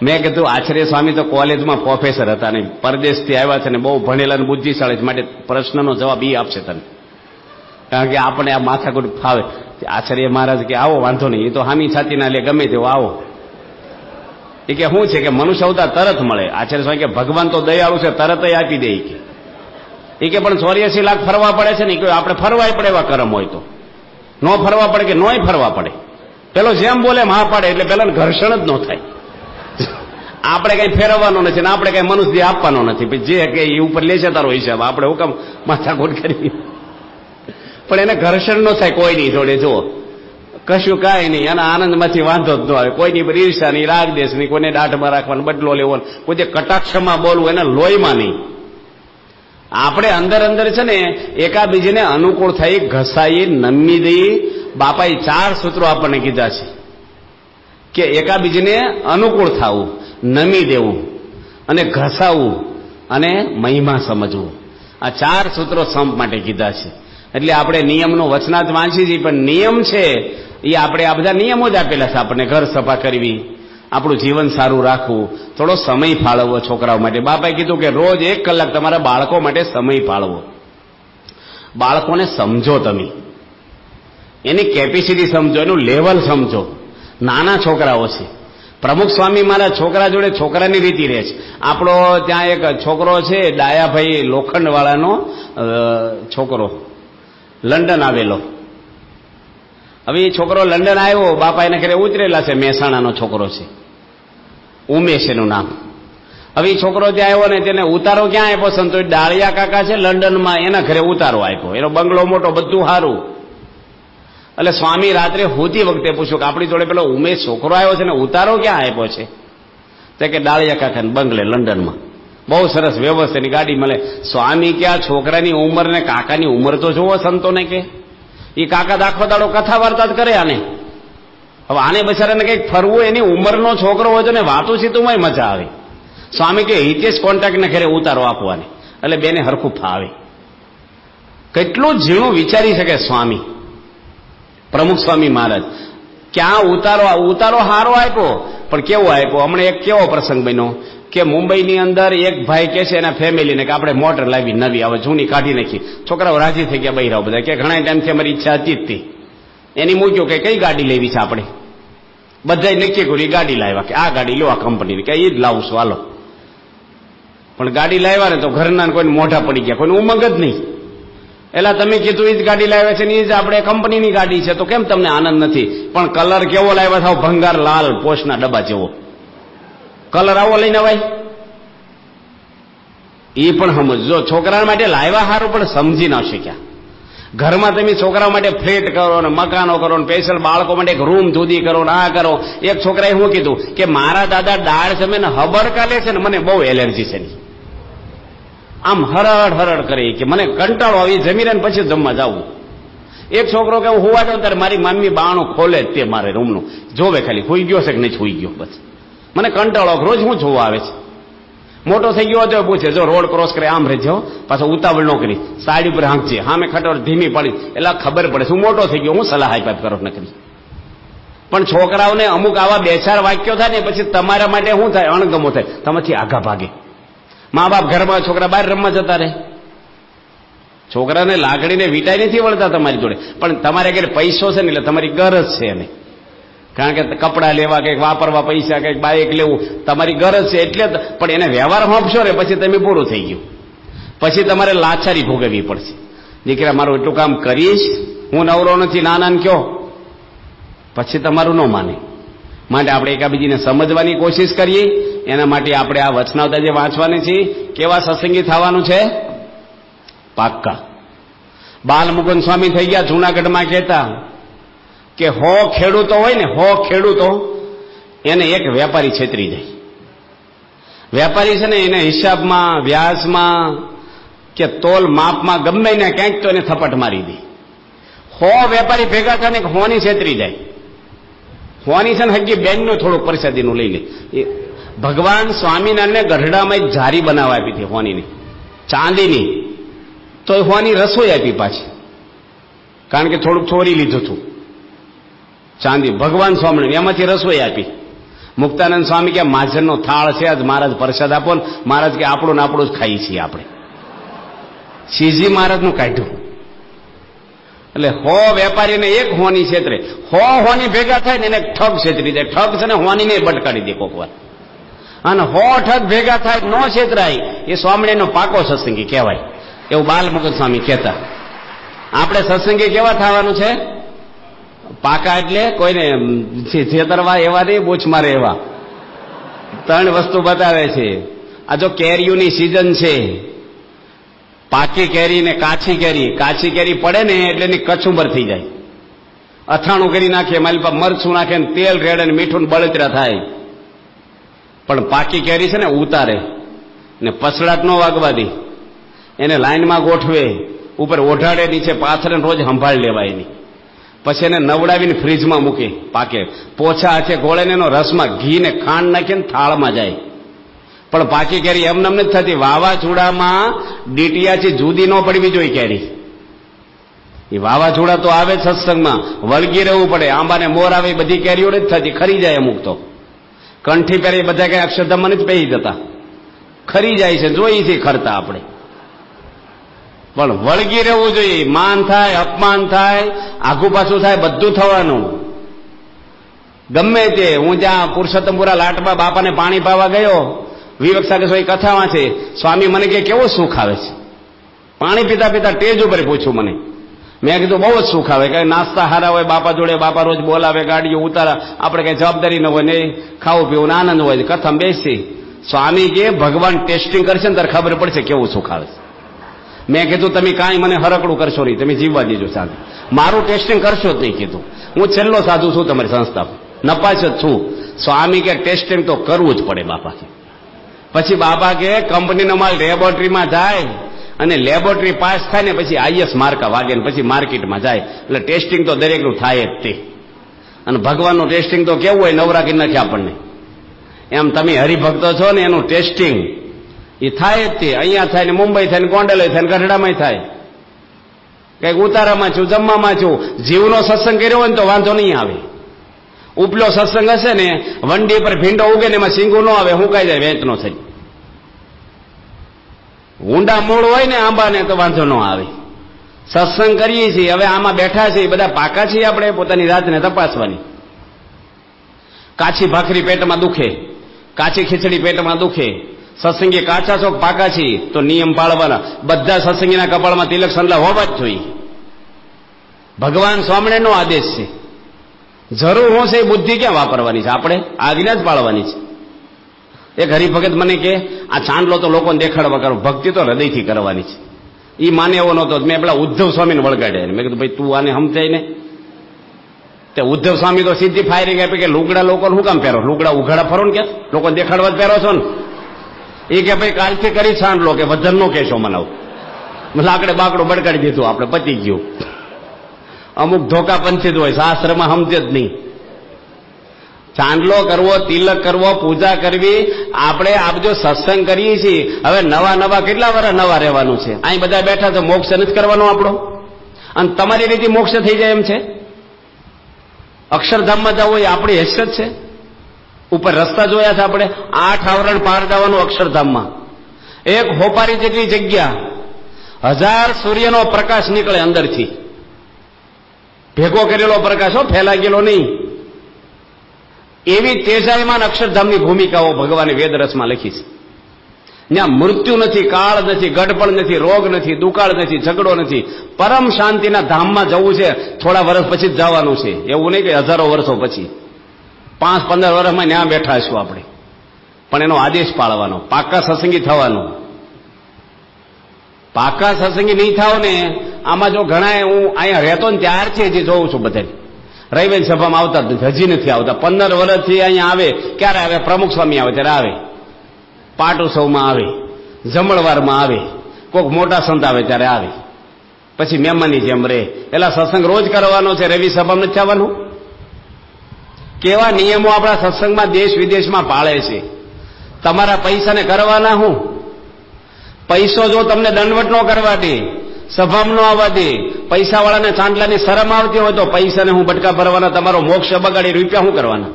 મેં કીધું આચાર્ય સ્વામી તો કોલેજમાં પ્રોફેસર હતા ને પરદેશથી આવ્યા છે ને બહુ ભણેલા અને બુદ્ધિશાળી છે, માટે પ્રશ્નનો જવાબ એ આપશે તને. કારણ કે આપણે આ માથાકૂટ ફાવે. આચાર્ય મહારાજ કે આવો વાંધો નહીં, એ તો હામી છાતી ના લે ગમે તેવો આવો. એ કે શું છે કે મનુષ્ય અવતાર તરત મળે. આચાર્ય સ્વામી કે ભગવાન તો દયાળુ છે, તરત આપી દે. એ કે પણ 84 લાખ ફરવા પડે છે ને, કે આપણે ફરવાય પડે એવા કર્મ હોય તો. ન ફરવા પડે કે નોય ફરવા પડે. પેલો જેમ બોલે હા પાડે, એટલે પેલા ઘર્ષણ જ ન થાય. આપણે કઈ ફેરવવાનો નથી ને આપણે કઈ મનુષ્ય આપવાનો નથી. જે કે એ ઉપર લે છે તારો હિસાબ, આપણે હુકમ માથાકૂટ કરી. પણ એને ઘર્ષણ ન થાય કોઈની જોડે. જુઓ કશું કાંઈ નહીં, એના આનંદમાંથી વાંધો જ ન આવે. કોઈની પર ઈર્ષા નહીં, રાગ દેશ નહીં, કોઈને દાઢમાં રાખવાનો, બદલો લેવો, કોઈ કટાક્ષમાં બોલવું, એના લોહીમાં નહીં. આપણે અંદર અંદર છે ને એકાબીજીને અનુકૂળ થઈ ઘસાઈ નમી દઈ. બાપાએ 4 સૂત્રો આપણને કીધા છે કે એકાબીજીને અનુકૂળ થવું, નમી દેવું અને ઘસાવવું અને મહિમા સમજવું. આ 4 સૂત્રો સંપ માટે કીધા છે. એટલે આપણે નિયમનો વચનાથ વાંચી છીએ, પણ નિયમ છે એ આપણે આ બધા નિયમો જ આપેલા છે આપણને. ઘર સફા કરવી, આપણું જીવન સારું રાખવું, થોડો સમય ફાળવવો છોકરાઓ માટે. બાપાએ કીધું કે રોજ 1 કલાક તમારા બાળકો માટે સમય ફાળવો. બાળકોને સમજો, તમે એની કેપેસિટી સમજો, એનું લેવલ સમજો. નાના છોકરાઓ છે. પ્રમુખ સ્વામી મારા છોકરા જોડે છોકરાની રીતિ રહે છે. આપણો ત્યાં એક છોકરો છે ડાયાભાઈ લોખંડવાળાનો છોકરો, લંડન આવેલો. હવે એ છોકરો લંડન આવ્યો, બાપા એને ઘરે ઉતરેલા છે. મહેસાણાનો છોકરો છે, ઉમેશ એનું નામ. હવે એ છોકરો ત્યાં આવ્યો ને તેને ઉતારો ક્યાં આપ્યો છે? તો ડાળિયા કાકા છે લંડનમાં, એના ઘરે ઉતારો આપ્યો. એનો બંગલો મોટો, બધું સારું. એટલે સ્વામી રાત્રે હોતી વખતે પૂછ્યું કે આપણી જોડે પેલો ઉમેશ છોકરો આવ્યો છે ને ઉતારો ક્યાં આપ્યો છે? તે કે ડાળિયા કાકાને બંગલે લંડનમાં બહુ સરસ વ્યવસ્થાની ગાડી મળે. સ્વામી કે આ છોકરાની ઉંમર ને કાકાની ઉંમર તો જોવો સંતોને કે એ કાકા દાખલો દાડો કથા વાર્તા જ કરે આને. હવે આને બચારાને કંઈક ફરવું એની ઉંમરનો છોકરો હોય તો ને વાતો સીતુંમાં મજા આવે. સ્વામી કે હિતેશ કોન્ટ્રાક્ટને ઘરે ઉતારો આપવાની એટલે બેને હરખું ફાવે. કેટલું ઝીણું વિચારી શકે સ્વામી પ્રમુખ સ્વામી મહારાજ. ક્યાં ઉતારો હારો આપ્યો, પણ કેવો આપ્યો? હમણાં એક કેવો પ્રસંગ બન્યો કે મુંબઈની અંદર એક ભાઈ કે છે એના ફેમિલીને કે આપણે મોટર લાવી નવી, હવે જૂની કાઢી નાખી. છોકરાઓ રાજી થઈ ગયા બૈરાઓ બધા કે ઘણા ટાઈમથી અમારી ઈચ્છા હતી જ હતી. એની મૂક્યો કે કઈ ગાડી લેવી છે આપણે, બધાય નક્કી કર્યું ગાડી લાવ્યા કે આ ગાડી લો આ કંપનીની, કે એ જ લાવું છું હાલો. પણ ગાડી લાવ્યા ને તો ઘરના કોઈને મોઢા પડી ગયા, કોઈને ઉમંગ જ નહીં. એલા તમે કીધું એ જ ગાડી લાવ્યા છે ને એ જ આપણે કંપનીની ગાડી છે તો કેમ તમને આનંદ નથી? પણ કલર કેવો લાવ્યા થાવ? ભંગાર લાલ પોષના ડબ્બા જેવો કલર આવો લઈને અવાય? એ પણ સમજો છોકરા માટે લાવ્યા સારું પણ સમજી ન શક્યા. ઘરમાં તમે છોકરા માટે ફ્લેટ કરો ને મકાનો કરો ને સ્પેશિયલ બાળકો માટે એક રૂમ જુદી કરો ને આ કરો. એક છોકરાએ શું કીધું કે મારા દાદા દાળ જમે ને હબર કાલે છે ને મને બહુ એલર્જી છે. આમ હરડ હરડ કરે કે મને કંટાળો આવી જમીને પછી જમવા જવું. એક છોકરો કે હું હોવા જાઉં ત્યારે મારી મમ્મી બાણું ખોલે જ તે મારે રૂમનું જોવે ખાલી હુઈ ગયો છે કે નહીં હુઈ ગયો, બસ મને કંટાળો રોજ હું જોવા આવે છે. મોટો થઈ ગયો હતો પૂછે જો રોડ ક્રોસ કરે આમ રહેજો, પાછો ઉતાવળ ન કરી, સાઈડ ઉપર હાંકજે, હામે ખટોર ધીમી પડી એટલે ખબર પડે હું મોટો થઈ ગયો, હું સલાહ આપ્યા કરો ન કરી. પણ છોકરાઓને અમુક આવા બે ચાર વાક્યો થાય ને પછી તમારા માટે શું થાય? અણગમો થાય, તમારથી આગા ભાગે. મા બાપ ઘરમાં, છોકરા બહાર રમવા જતા રહે. છોકરાને લાગણીને વીટાઈ નથી વળતા તમારી જોડે, પણ તમારે ઘરે પૈસો છે ને એટલે તમારી ગરજ છે એને, કારણ કે કપડાં લેવા કંઈક વાપરવા પૈસા કંઈક બાઇક લેવું તમારી ગરજ છે એટલે. પણ એને વ્યવહાર આપશો ને પછી તમે પૂરું થઈ ગયું. પછી તમારે લાચારી ભોગવવી પડશે. દીકરા મારું એટલું કામ કરીશ, હું નવરો નથી નાના કયો, પછી તમારું ન માને. માટે આપણે એકાબીજીને સમજવાની કોશિશ કરીએ. એના માટે આપણે આ વચનાવતા જે વાંચવાની છે કેવા સત્સંગી થવાનું છે? પાક્કા. બાલમુકુંદ સ્વામી થઈ ગયા જૂનાગઢમાં કહેતા કે 100 ખેડૂતો હોય ને 100 ખેડૂતો એને એક વેપારી છેતરી જાય. વેપારી છે ને એને હિસાબમાં વ્યાજમાં કે તોલ માપમાં ગમે ને ક્યાંક તો એને થપટ મારી દે. 100 વેપારી ભેગા થાય ને 100 ની છેતરી જાય. 100 ની છે ને હજી બેનનું થોડુંક પ્રસાદીનું લઈ લે. ભગવાન સ્વામિનારાયણને ગઢડામાં એક જારી બનાવવા આપી હતી 100 ની ચાંદીની, તો 100 ની રસોઈ આપી પાછી, કારણ કે થોડુંક ચોરી લીધું હતું ચાંદી. ભગવાન સ્વામી એમાંથી રસોઈ આપી. મુક્તાનંદ સ્વામી કે માજરનો થાળ છે આજ મહારાજ પ્રસાદ આપો ને. મહારાજ કે આપણું ને આપણું જ ખાઈ છીએ આપણે. શ્રીજી મહારાજનું કાઢ્યું. એટલે 100 વેપારીને એક 100 ની છેતરે, 100 ની ભેગા થાય ને એને ઠગ છેતરી જાય. ઠગ છે ને 100 ની બટકાડી દે કોક વાર. અને 100 ઠગ ભેગા થાય ન છેતરાય એ સ્વામિનારાયણનો પાકો સત્સંગી કહેવાય, એવું બાલમુકુંદ સ્વામી કહેતા. આપણે સત્સંગી કેવા થવાનું છે? પાકા એટલે કોઈને છેતરવા એવા નહીં, બૂચ મારે એવા. 3 વસ્તુ બતાવે છે. આ જો કેરીઓની સિઝન છે, પાકી કેરી ને કાચી કેરી. કાચી કેરી પડે ને એટલે એની કચુંબર થઈ જાય, અથાણું કરી નાખે, મારી પાસે મરચું નાખે ને તેલ રેડે ને મીઠું બળતરા થાય. પણ પાકી કેરી છે ને ઉતારે ને પસડાટ ન વાગવા દે, એને લાઈનમાં ગોઠવે, ઉપર ઓઢાડે, નીચે પાથરે, રોજ સંભાળ લેવાય એની. પછી એને નવડાવીને ફ્રીજમાં મૂકે, પાકે પોછા હાથે ગોળે ને એનો રસમાં ઘી ને ખાંડ નાખીને થાળમાં જાય. પણ પાકી કેરી એમને નથી થતી. વાવાઝોડામાં ડીટીયાથી જુદી ન પડવી જોઈએ કેરી. એ વાવાઝોડા તો આવે સત્સંગમાં, વળગી રહેવું પડે. આંબાને મોર આવે બધી કેરીઓ નથી થતી, ખરી જાય અમુક તો. કંઠી પહેરી બધા કઈ અક્ષરધામમાં જ પહેરી જતા, ખરી જાય છે, જોઈ છે ખરતા આપણે. પણ વળગી રહેવું જોઈએ. માન થાય, અપમાન થાય, આઘું પાછું થાય, બધું થવાનું. ગમે તે. હું જ્યાં પુરુષોત્તમપુરા લાટમાં બાપાને પાણી પાવા ગયો, વિવેક સાથે કથા વાંચે, સ્વામી મને કે કેવો સુખ આવે છે. પાણી પીતા પીતા ટેજ ઉપર પૂછ્યું મને. મેં કીધું બહુ જ સુખ આવે, કઈ નાસ્તા હારા હોય બાપા જોડે, બાપા રોજ બોલાવે, ગાડીઓ ઉતારા, આપણે કઈ જવાબદારી ન હોય ને ખાવું પીવું આનંદ હોય, કથા બેસી. સ્વામી કે ભગવાન ટેસ્ટિંગ કરશે ને ત્યારે ખબર પડશે કેવું સુખ આવે છે. મેં કીધું તમે કાંઈ મને હરકડું કરશો નહીં, તમે જીવવા દેજો શાંતિ. મારું ટેસ્ટિંગ કરશો જ નહીં કીધું. હું છેલ્લો સાધુ છું તમારી સંસ્થામાં, નપાસ જ છું. સ્વામી કે ટેસ્ટિંગ તો કરવું જ પડે બાપા કે. પછી બાપા કે કંપનીનો માલ લેબોરેટરીમાં જાય અને લેબોરેટરી પાસ થાય ને પછી આઈએસ માર્કા વાગે ને પછી માર્કેટમાં જાય. એટલે ટેસ્ટિંગ તો દરેકનું થાય જ તે. અને ભગવાનનું ટેસ્ટિંગ તો કેવું હોય, નવરા કરી નાખે આપણને. એમ તમે હરિભક્તો છો ને એનું ટેસ્ટિંગ એ થાય જ તે. અહીંયા થાય ને મુંબઈ થાય ને ગોંડલ થાય ને ગઢડામાં થાય. કઈક ઉતારામાં છું, જમવામાં છું. જીવનો સત્સંગ કર્યો હોય ને તો વાંધો નહીં આવે. ઉપલો સત્સંગ હશે ને વંડી પર ભીંડો ઉગે ને એમાં સિંગું ન આવે, હું કાઈ જાય વેચનો થઈ. ઊંડા મૂળ હોય ને આંબાને તો વાંધો ન આવે. સત્સંગ કરીએ છીએ, હવે આમાં બેઠા છીએ બધા પાકા છીએ, આપણે પોતાની જાતને તપાસવાની. કાચી ભાખરી પેટમાં દુખે, કાચી ખીચડી પેટમાં દુખે. સત્સંગી કાચા છો પાકા છીએ તો નિયમ પાળવાના. બધા સત્સંગીના કપાળમાં તિલક સંડલા હોવા જ જોઈએ. ભગવાન સ્વામિનારાયણનો આદેશ છે. જરૂર હું છે એ બુદ્ધિ ક્યાં વાપરવાની છે? આપણે આજ્ઞા જ પાળવાની છે. એક હરિભગત મને કે આ ચાંદલો તો લોકોને દેખાડવા કરો, ભક્તિ તો હૃદયથી કરવાની છે. એ માને એવો નહોતો. મેં પેલા ઉદ્ધવ સ્વામીને વળગાડ્યા. મેં કીધું ભાઈ તું આને સમજાય ને. તે ઉદ્ધવ સ્વામી તો સીધી ફાયરિંગ આપી કે લુગડા લોકોને શું કામ પહેરો? લુગડા ઉઘાડા ફરો ને કે લોકોને દેખાડવા જ પહેરો છો ને. એ કે ભાઈ કાલથી કરી ચાંદલો કે વજન નો કેશો મનાવ. લાકડે બાકડું બડકાડી દીધું, આપણે પતી ગયું. અમુક ધોકા પંચિત હોય, શાસ્ત્રમાં સમજે જ નહીં. ચાંદલો કરવો, તિલક કરવો, પૂજા કરવી. આપણે આપ જો સત્સંગ કરીએ છીએ, હવે નવા નવા કેટલા વર્ષ નવા રહેવાનું છે. અહીં બધા બેઠા તો મોક્ષ નથી કરવાનો આપણો. અને તમારી રીતે મોક્ષ થઈ જાય એમ છે? અક્ષરધામમાં જવું એ આપણી હેસિયત છે? ઉપર રસ્તા જોયા છે આપણે, 8 આવરણ પાર જવાનું અક્ષરધામમાં. એક હોપારી જેટલી જગ્યા, 1000 સૂર્યનો પ્રકાશ નીકળે અંદરથી. ભેગો કરેલો પ્રકાશ હો, ફેલાઈ ગયેલો નહીં. એવી તેજાયમાન અક્ષરધામની ભૂમિકાઓ ભગવાને વેદ રસમાં લખી છે. ત્યાં મૃત્યુ નથી, કાળ નથી, ગડપણ નથી, રોગ નથી, દુકાળ નથી, ઝઘડો નથી. પરમ શાંતિના ધામમાં જવું છે. થોડા વર્ષ પછી જ જવાનું છે, એવું નહીં કે હજારો વર્ષો પછી. 5-15 વર્ષમાં ત્યાં બેઠા છું આપણે. પણ એનો આદેશ પાળવાનો, પાકા સત્સંગી થવાનું. પાકા સત્સંગી નહીં થાવ ને, આમાં જો ઘણા, હું અહીંયા રહેતો ને ત્યારથી હજી જોઉં છું બધા રવિવારની સભામાં આવતા જ નથી, હજી નથી આવતા. 15 વર્ષથી અહીંયા આવે. ક્યારે આવે? પ્રમુખ સ્વામી આવે ત્યારે આવે, પાટોત્સવમાં આવે, જમણવારમાં આવે, કોઈક મોટા સંત આવે ત્યારે આવે. પછી મહેમાનની જેમ રહે. પેલા સત્સંગ રોજ કરવાનો છે, રવિ સભામાં નથી આવવાનું. કેવા નિયમો આપણા સત્સંગમાં દેશ વિદેશમાં પાળે છે. તમારા પૈસાને કરવાના હું? પૈસો જો તમને દંડવટ ન કરવા દે, સભામાં ન આવવા દે, પૈસાવાળાને ચાંદલાની શરમ આવતી હોય તો પૈસાને હું બટકા ભરવાના, તમારો મોક્ષ બગાડી રૂપિયા શું કરવાના?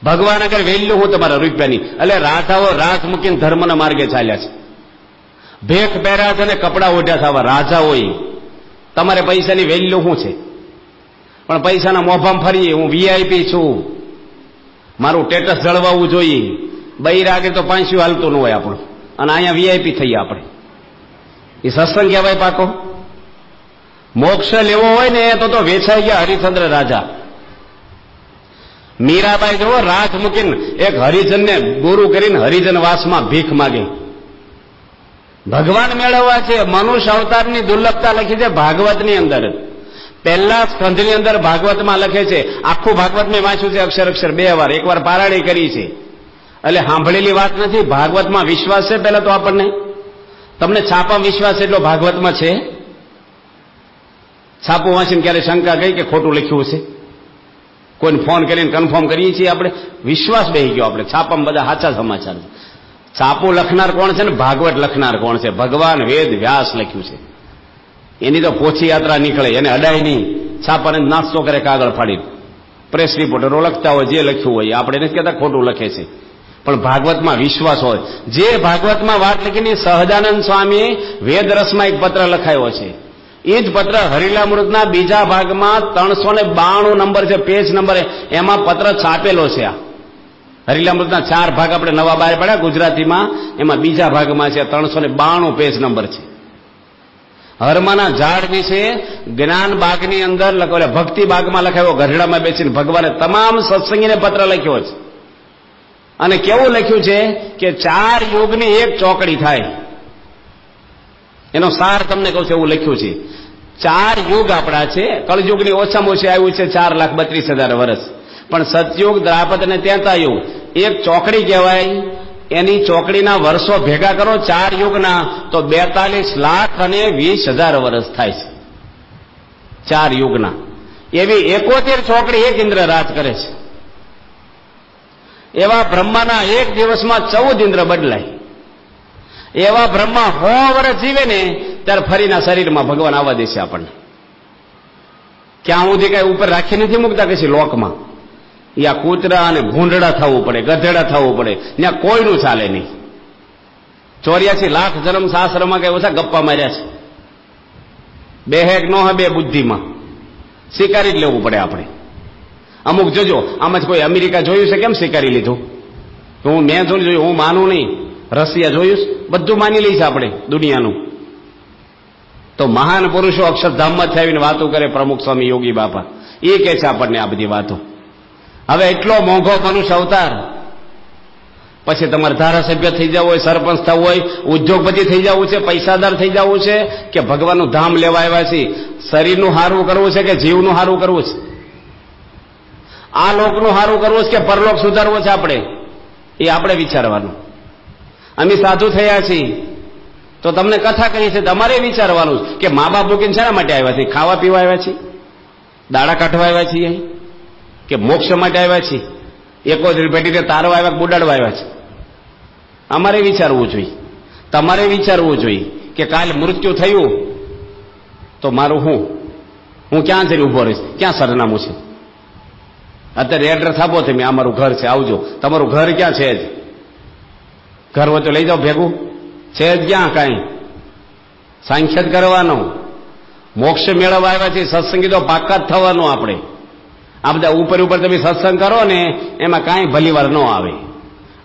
ભગવાન આગળ વેલ્યુ હું તમારા રૂપિયાની. એટલે રાજાઓ રાત મૂકીને ધર્મના માર્ગે ચાલ્યા છે. ભેખ પહેર્યા છે ને કપડા ઓઢ્યા છે આવા રાજાઓએ. તમારે પૈસાની વેલ્યુ શું છે? પણ પૈસાના મોભામાં ફરીએ, હું વીઆઈપી છું, મારું સ્ટેટસ જળવાવું જોઈએ. બૈરાગે તો પાંચું હાલતું ન હોય આપણું, અને અહીંયા વીઆઈપી થઈએ આપણે. એ સત્સંગ કહેવાય પાકો? મોક્ષ લેવો હોય ને તો વેચાઈ ગયા હરિશ્ચંદ્ર રાજા. મીરાબાઈ જો રાત મૂકીને એક હરિજનને ગુરુ કરીને હરિજન વાસમાં ભીખ માગે. ભગવાન મેળવવા છે. મનુષ્ય અવતારની દુર્લભતા લખી છે ભાગવતની અંદર. પહેલા સ્કંધની અંદર ભાગવતમાં લખે છે. આખું ભાગવત મેં વાંચ્યું છે અક્ષર અક્ષર 2 વાર, 1 વાર પારાયણ કરી છે. એટલે સાંભળેલી વાત નથી. ભાગવતમાં વિશ્વાસ છે પહેલા તો આપણને. તમને છાપા વિશ્વાસ એટલો ભાગવતમાં છે? છાપું વાંચીને ક્યારે શંકા ગઈ કે ખોટું લખ્યું છે? કોઈને ફોન કરીને કન્ફર્મ કરીએ છીએ આપણે, વિશ્વાસ બેસી ગયો આપણે. છાપામાં બધા સાચા સમાચાર છે. છાપું લખનાર કોણ છે ને ભાગવત લખનાર કોણ છે? ભગવાન વેદ વ્યાસ લખ્યું છે. એની તો પોછી યાત્રા નીકળે, એને અડાય નહીં. છાપાને નાસ્તો કરે કાગળ ફાડી. પ્રેસ રિપોર્ટરો લખતા હોય જે લખ્યું હોય, આપણે નથી કહેતા ખોટું લખે છે. પણ ભાગવતમાં વિશ્વાસ હોય. જે ભાગવતમાં વાત લખીને સહજાનંદ સ્વામી વેદ રસમાં એક પત્ર લખાયો છે. એ જ પત્ર હરિલામૃતના બીજા ભાગમાં 392 નંબર છે, પેજ નંબર, એમાં પત્ર છાપેલો છે. આ હરિલામૃતના 4 ભાગ આપણે નવા બહાર પડ્યા ગુજરાતીમાં, એમાં બીજા ભાગમાં છે 392 પેજ નંબર છે. હરમાના ઝાડ વિશે જ્ઞાન બાગની અંદર લખાયો, ભક્તિ બાગમાં લખાયો. ગઢડામાં બેસીને ભગવાને તમામ સત્સંગીને પત્ર લખ્યો છે. અને કેવું લખ્યું છે કે 4 યુગની એક ચોકડી થાય. એનો સાર તમને કહું છું, એવું લખ્યું છે. 4 યુગ આપણા છે. કળયુગની ઓછામાં ઓછી આવ્યું છે 4,32,000 વર્ષ. પણ સતયુગ, દ્રાપદ અને ત્રેતા યુગ એક ચોકડી કહેવાય. એની ચોકડીના વર્ષો ભેગા કરો 4 યુગના તો 42,20,000 વર્ષ થાય છે 4 યુગના. એવી 71 ચોકડી એક ઇન્દ્ર રાજ કરે છે. એવા બ્રહ્માના એક દિવસમાં 14 ઇન્દ્ર બદલાય. એવા બ્રહ્મા 100 વર્ષ જીવે ને ત્યારે ફરીના શરીરમાં ભગવાન આવવા દેશે આપણને. ક્યાં સુધી કઈ ઉપર રાખી નથી મૂકતા કશી લોકમાં. યા કૂતરા અને ભૂંડડા થવું પડે, ગધેડા થવું પડે, ત્યાં કોઈનું ચાલે નહીં. 84 લાખ જન્મ શાસ્ત્રમાં કઈ ઓછા ગપ્પા માર્યા છે. બે હેક નો હે બે બુદ્ધિમાં સ્વીકારી જ લેવું પડે આપણે. અમુક જોજો આમાં જ કોઈ અમેરિકા જોયું છે કેમ સ્વીકારી લીધું? મેં જોયું, હું માનું નહીં. રશિયા જોયું, બધું માની લઈશ આપણે દુનિયાનું. તો મહાન પુરુષો અક્ષરધામમાં થઈને વાતો કરે. પ્રમુખ સ્વામી યોગી બાપા એ કે છે આપણને આ બધી વાતો. હવે એટલો મોંઘો મનુષ્ય અવતાર, પછી તમારે ધારાસભ્ય થઈ જવું હોય, સરપંચ થવું હોય, ઉદ્યોગપતિ થઈ જવું છે, પૈસાદાર થઈ જવું છે, કે ભગવાનનું ધામ લેવા આવ્યા છે? શરીરનું હારું કરવું છે કે જીવનું હારું કરવું છે? આ લોકનું હારું કરવું છે કે પરલોક સુધારવો છે? એ આપણે વિચારવાનું. અમે સાધુ થયા છીએ તો તમને કથા કહી છે, તમારે વિચારવાનું કે મા બાપ મૂકીને શાના માટે આવ્યા છે? ખાવા પીવા આવ્યા છીએ? દાડા કાઢવા આવ્યા છીએ? કે મોક્ષ માટે આવ્યા છીએ? એકોતરી પેટીને તારવા આવ્યા કે બુડાડવા આવ્યા છે? અમારે વિચારવું જોઈએ, તમારે વિચારવું જોઈએ કે કાલ મૃત્યુ થયું તો મારું હું ક્યાં જઈને ઉભો રહીશ? ક્યાં સરનામું છે? અત્યારે એડ્રેસ આપો તમે, આ મારું ઘર છે, આવજો. તમારું ઘર ક્યાં છે? જ ઘર હોય તો લઈ જાઓ ભેગું. છે જ ક્યાં? કાંઈ સાંખ્ય જ કરવાનો. મોક્ષ મેળવવા આવ્યા છે, સત્સંગી તો પાકા જ થવાનું આપણે. આ બધા ઉપર ઉપર તમે સત્સંગ કરો ને એમાં કાંઈ ભલીવાર ન આવે.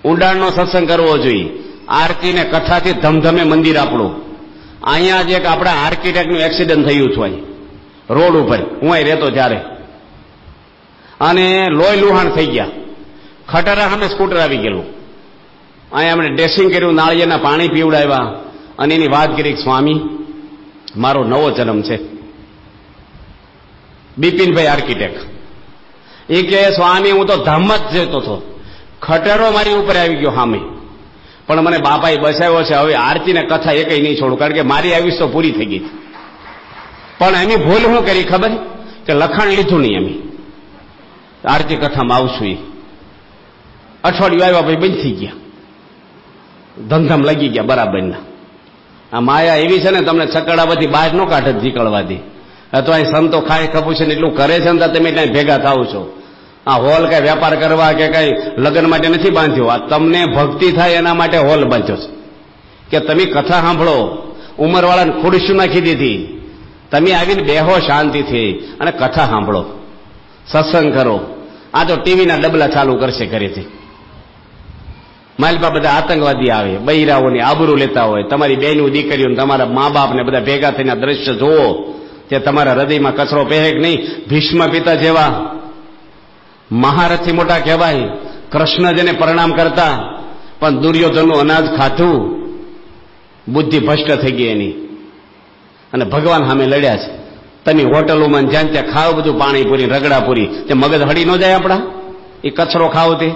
ઊંડાણનો સત્સંગ કરવો જોઈએ. આરતી ને કથાથી ધમધમે મંદિર આપણું. અહીંયા જ એક આપણા આર્કિટેક્ટનું એક્સિડન્ટ થયું છે રોડ ઉપર, હું અહીં રહેતો ત્યારે, અને લોહી લુહાણ થઈ ગયા. ખટારા સામે સ્કૂટર આવી ગયેલું. અહીંયા એમણે ડ્રેસિંગ કર્યું, નાળિયેરના પાણી પીવડાવ્યા અને એની વાત કરી, સ્વામી મારો નવો જન્મ છે. બિપિનભાઈ આર્કિટેક્ટ એ કે સ્વામી હું તો ધામ જ જતો હતો, ખટારો મારી ઉપર આવી ગયો સામે, પણ મને બાપાએ બચાવ્યો છે. હવે આરતી ને કથા એ કઈ નહીં છોડું, કારણ કે મારી આયુષ તો પૂરી થઈ ગઈ. પણ એની ભૂલ શું કરી ખબર? કે લખાણ લીધું નહીં. એમ આરતી કથામાં આવશું એ અઠવાડિયું આવ્યા પછી બંધ થઈ ગયા, ધમધમ લાગી ગયા બરાબરના. આ માયા એવી છે ને, તમને ચકડા બધી બહાર ન કાઢે નીકળવા દે. તો અહીં સંતો ખાય ખપું છે ને એટલું કરે છે ને, તમે ત્યાં ભેગા થાવ છો. આ હોલ કઈ વેપાર કરવા કે કઈ લગ્ન માટે નથી બાંધ્યો. આ તમને ભક્તિ થાય એના માટે હોલ બાંધ્યો છે, કે તમે કથા સાંભળો. ઉંમરવાળાને ખુરશી નાખી દીધી, તમે આવીને બેહો શાંતિથી અને કથા સાંભળો, સત્સંગ કરો. આ તો ટીવીના ડબલા ચાલુ કરશે ઘરેથી. માલપા બધા આતંકવાદી આવે, બૈરાઓની આબરૂ લેતા હોય. તમારી બહેનો દીકરીઓ તમારા મા બાપને બધા ભેગા થઈને દ્રશ્ય જોવો, તે તમારા હૃદયમાં કચરો પહેરે કે નહીં? ભીષ્મ પિતા જેવા મહારથી મોટા કહેવાય, કૃષ્ણ જેને પ્રણામ કરતા, પણ દુર્યોધનનું અનાજ ખાધું, બુદ્ધિ ભ્રષ્ટ થઈ ગઈ એની, અને ભગવાન સામે લડ્યા છે. તમે હોટલોમાં જ્યાં ત્યાં ખાવ બધું પાણીપુરી, રગડાપુરી, તે મગજ હળી ન જાય આપણા? એ કચરો ખાવ તે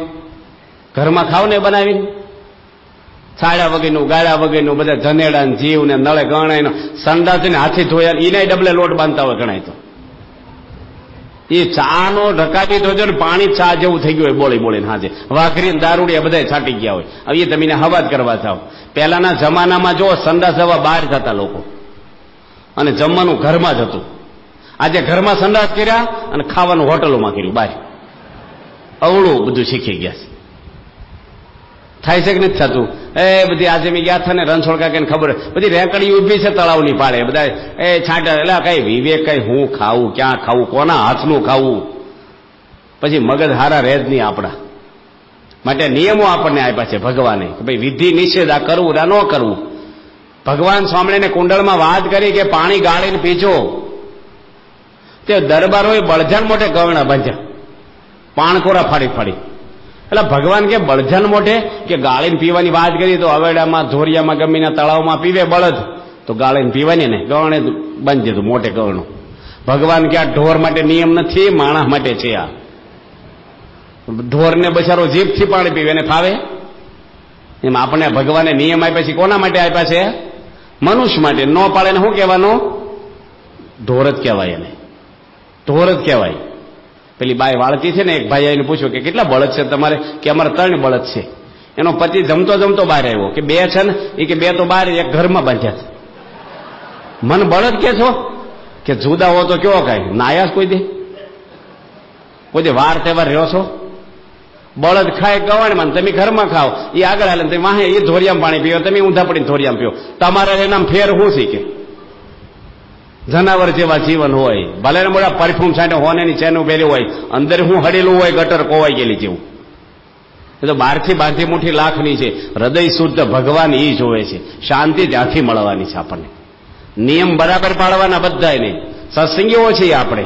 ઘરમાં ખાવ ને બનાવીને, છાળ્યા વગરનું, ગાળ્યા વગરનું, બધા જનેડા જીવ ને નળે ગણાય સંડાસને હાથી ધોયા, એને ડબલે લોટ બાંધતા હોય ગણાય. તો એ ચા નો ઢકાવી ધોજો ને પાણી ચા જેવું થઈ ગયું હોય બોળી બોળીને હાજે. વાઘરી દારૂડિયા બધા છાંટી ગયા હોય. હવે એ તમે હવા જ કરવા જાવ. પહેલાના જમાનામાં જો સંડાસ જવા બહાર જતા લોકો, અને જમવાનું ઘરમાં જ હતું. આજે ઘરમાં સંડાસ કર્યા અને ખાવાનું હોટલોમાં કર્યું બહાર. અવળું બધું શીખી ગયા છે. થાય છે કે નથી થતું? એ બધી આજે મેં ગયા હતા ને રણછોડ કાકાને ખબર, બધી રેકડી ઉભી છે તળાવની પાડે, બધા એ છાંટા. એટલે કઈ વિવેક, કઈ હું ખાવું, ક્યાં ખાવું, કોના હાથનું ખાવું? પછી મગજ હારા રહે જ નહીં આપણા. માટે નિયમો આપણને આપ્યા છે ભગવાને, કે ભાઈ વિધિ નિષેધ, આ કરવું આ ન કરવું. ભગવાન સ્વામિનારાયણે કુંડળમાં વાત કરી કે પાણી ગાળીને પીજો. તે દરબારોએ બળજાન મોઢે ગવણા બાંધ્યા, પાણકોરા ફાડી ફાડી. એટલે ભગવાન કે બળજાન મોઢે કે ગાળીને પીવાની વાત કરી, તો અવેડામાં, ધોરિયામાં, ગમીના તળાવમાં પીવે બળદ, તો ગાળીને પીવાની ને ગરણે બંધ દીધું મોટે ગરણું. ભગવાન કે આ ઢોર માટે નિયમ નથી, માણસ માટે છે. આ ઢોરને બચારો જીભથી પાણી પીવે એને ફાવે? એમ આપણે ભગવાને નિયમ આપ્યા છે, કોના માટે આપ્યા છે? મનુષ્ય માટે. ન પાડે ને શું કહેવાનું? ઢોર જ કહેવાય. એને ઢોર જ કહેવાય. પેલી બાઈ વાળતી છે ને, એક ભાઈ આવીને પૂછ્યું કે કેટલા બળદ છે તમારે? કે અમારે 3 બળદ છે. એનો પતિ જમતો જમતો બહાર આવ્યો કે 2 છે ને? એ કે 2 તો બહાર, એક ઘરમાં બાંધ્યા છે. મન બળદ કે છો? કે જુદા હો તો કેવો કાંઈ નાયા કોઈ દે વાર તહેવાર રહ્યો છો? બળદ ખાય ગવાણમાં, તમે ઘરમાં ખાઓ. એ આગળ હાલે તમે વાહે એ ધોરિયામાં પાણી પીવો, તમે ઊંધા પડીને ધોરિયામાં પીવો. તમારા એનામ ફેર શું છે? કે જનાવર જેવા જીવન હોય. ભલે ને મોટા પરફ્યુમ છાંટે હોનેની ચેનું પહેર્યું હોય, અંદર હું હડેલું હોય, ગટર કોવાઈ ગયેલી જેવું. એ તો બહારથી બાંધી મુઠ્ઠી લાખની છે. હૃદય શુદ્ધ ભગવાન એ જોવે છે. શાંતિ ત્યાંથી મળવાની છે આપણને. નિયમ બરાબર પાડવાના બધાય નહીં. સત્સંગીઓ છીએ આપણે.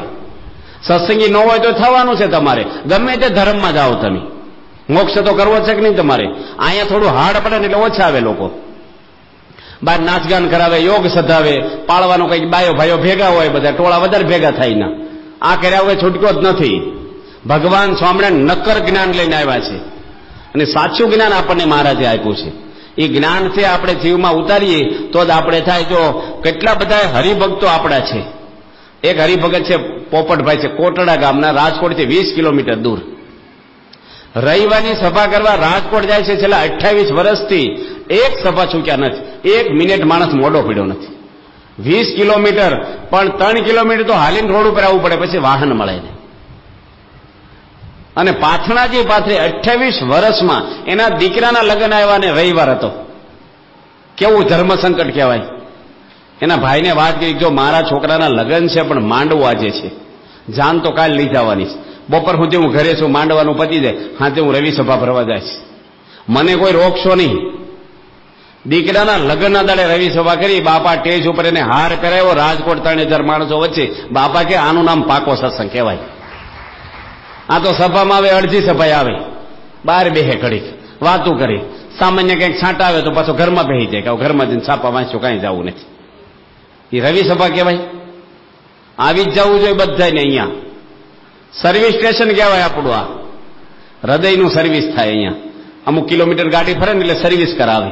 સત્સંગી ન હોય તો થવાનું છે તમારે. ગમે તે ધર્મમાં જાઓ તમે, મોક્ષ તો કરવો છે કે નહીં તમારે? અહીંયા થોડું હાર્ડ પડે ને એટલે ઓછા આવે લોકો. બહાર નાચગાન કરાવે, યોગ સધાવે, પાળવાનું કંઈક બાયો ભાઈઓ ભેગા હોય, બધા ટોળા વધારે ભેગા થાય ના. આ કર્યા વગર છૂટકો જ નથી. ભગવાન સ્વામિનારાયણ નક્કર જ્ઞાન લઈને આવ્યા છે અને સાચું જ્ઞાન આપણને મહારાજે આપ્યું છે. એ જ્ઞાનથી આપણે જીવમાં ઉતારીએ તો જ આપણે થાય. જો કેટલા બધા હરિભક્તો આપણા છે. એક હરિભગત છે પોપટભાઈ છે, કોટડા ગામના, રાજકોટથી 20 કિલોમીટર દૂર. રવિવારની સભા કરવા રાજકોટ જાય છે. છેલ્લા 28 વર્ષથી એક સભા ચૂક્યા નથી. 1 મિનિટ માણસ મોડો પડ્યો નથી. 20 કિલોમીટર, પણ 3 કિલોમીટર તો હાલીને રોડ ઉપર આવવું પડે, પછી વાહન મળે ને. અને પાથણાજી પાથરે 28 વર્ષમાં એના દીકરાના લગ્ન આવ્યા ને રવિવાર હતો. કેવું ધર્મ સંકટ કહેવાય. એના ભાઈને વાત કરી, જો મારા છોકરાના લગ્ન છે પણ માંડવું આજે છે, જાન તો કાલ લઈ જવાની છે. બપોર સુધી હું ઘરે છું, માંડવાનું પતી જાય, હાથે હું રવિ સભા ભરવા જાય છે. મને કોઈ રોકશો નહીં. દીકરાના લગ્નના દાડે રવિ સભા કરી. બાપા ટેજ ઉપર એને હાર પહેરાવ્યો. રાજકોટ 3000 માણસો વચ્ચે. બાપા કે આનું નામ પાકો સત્સંગ કહેવાય. આ તો સભામાં આવે, અડધી સભા આવે, બહાર બેહે ઘડીક વાતું કરી, સામાન્ય કંઈક છાંટા આવે તો પાછો ઘરમાં બેસી જાય કે ઘરમાં જઈને છાપા વાંચ્યો, કાંઈ જવું નથી. એ રવિ સભા કહેવાય? આવી જ જવું જોઈએ બધાને. અહીંયા સર્વિસ સ્ટેશન કહેવાય આપણું. આ હૃદયનું સર્વિસ થાય. અહીંયા અમુક કિલોમીટર ગાડી ફરે ને એટલે સર્વિસ કરાવે.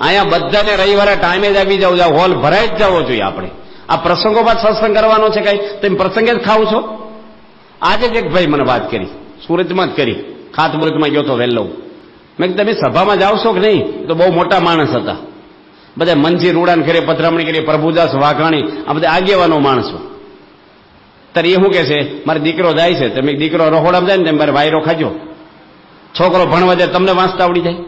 અહીંયા બધાને રવિવારે ટાઈમે જ આવી જવું, હોલ ભરાઈ જ જવો જોઈએ આપણે. આ પ્રસંગો બાદ સત્સંગ કરવાનો છે કઈ? તમે પ્રસંગે જ ખાવ છો? આજે જ એક ભાઈ મને વાત કરી, સુરતમાં જ કરી, ખાતમુહૂર્તમાં ગયો તો વહેલો. મેં તમે સભામાં જાવશો કે નહીં? તો બહુ મોટા માણસ હતા બધા. મંજી રૂડાન કરી, પધરામણી કરી, પ્રભુદાસ વાઘાણી, આ બધા આગેવાનો માણસો. ત્યારે એ શું કે છે, મારો દીકરો જાય છે. તમે દીકરો રહોડામાં જાય ને તમે મારે વાયરો ખાજો. છોકરો ભણવા જાય, તમને વાંચતા આવડી જાય?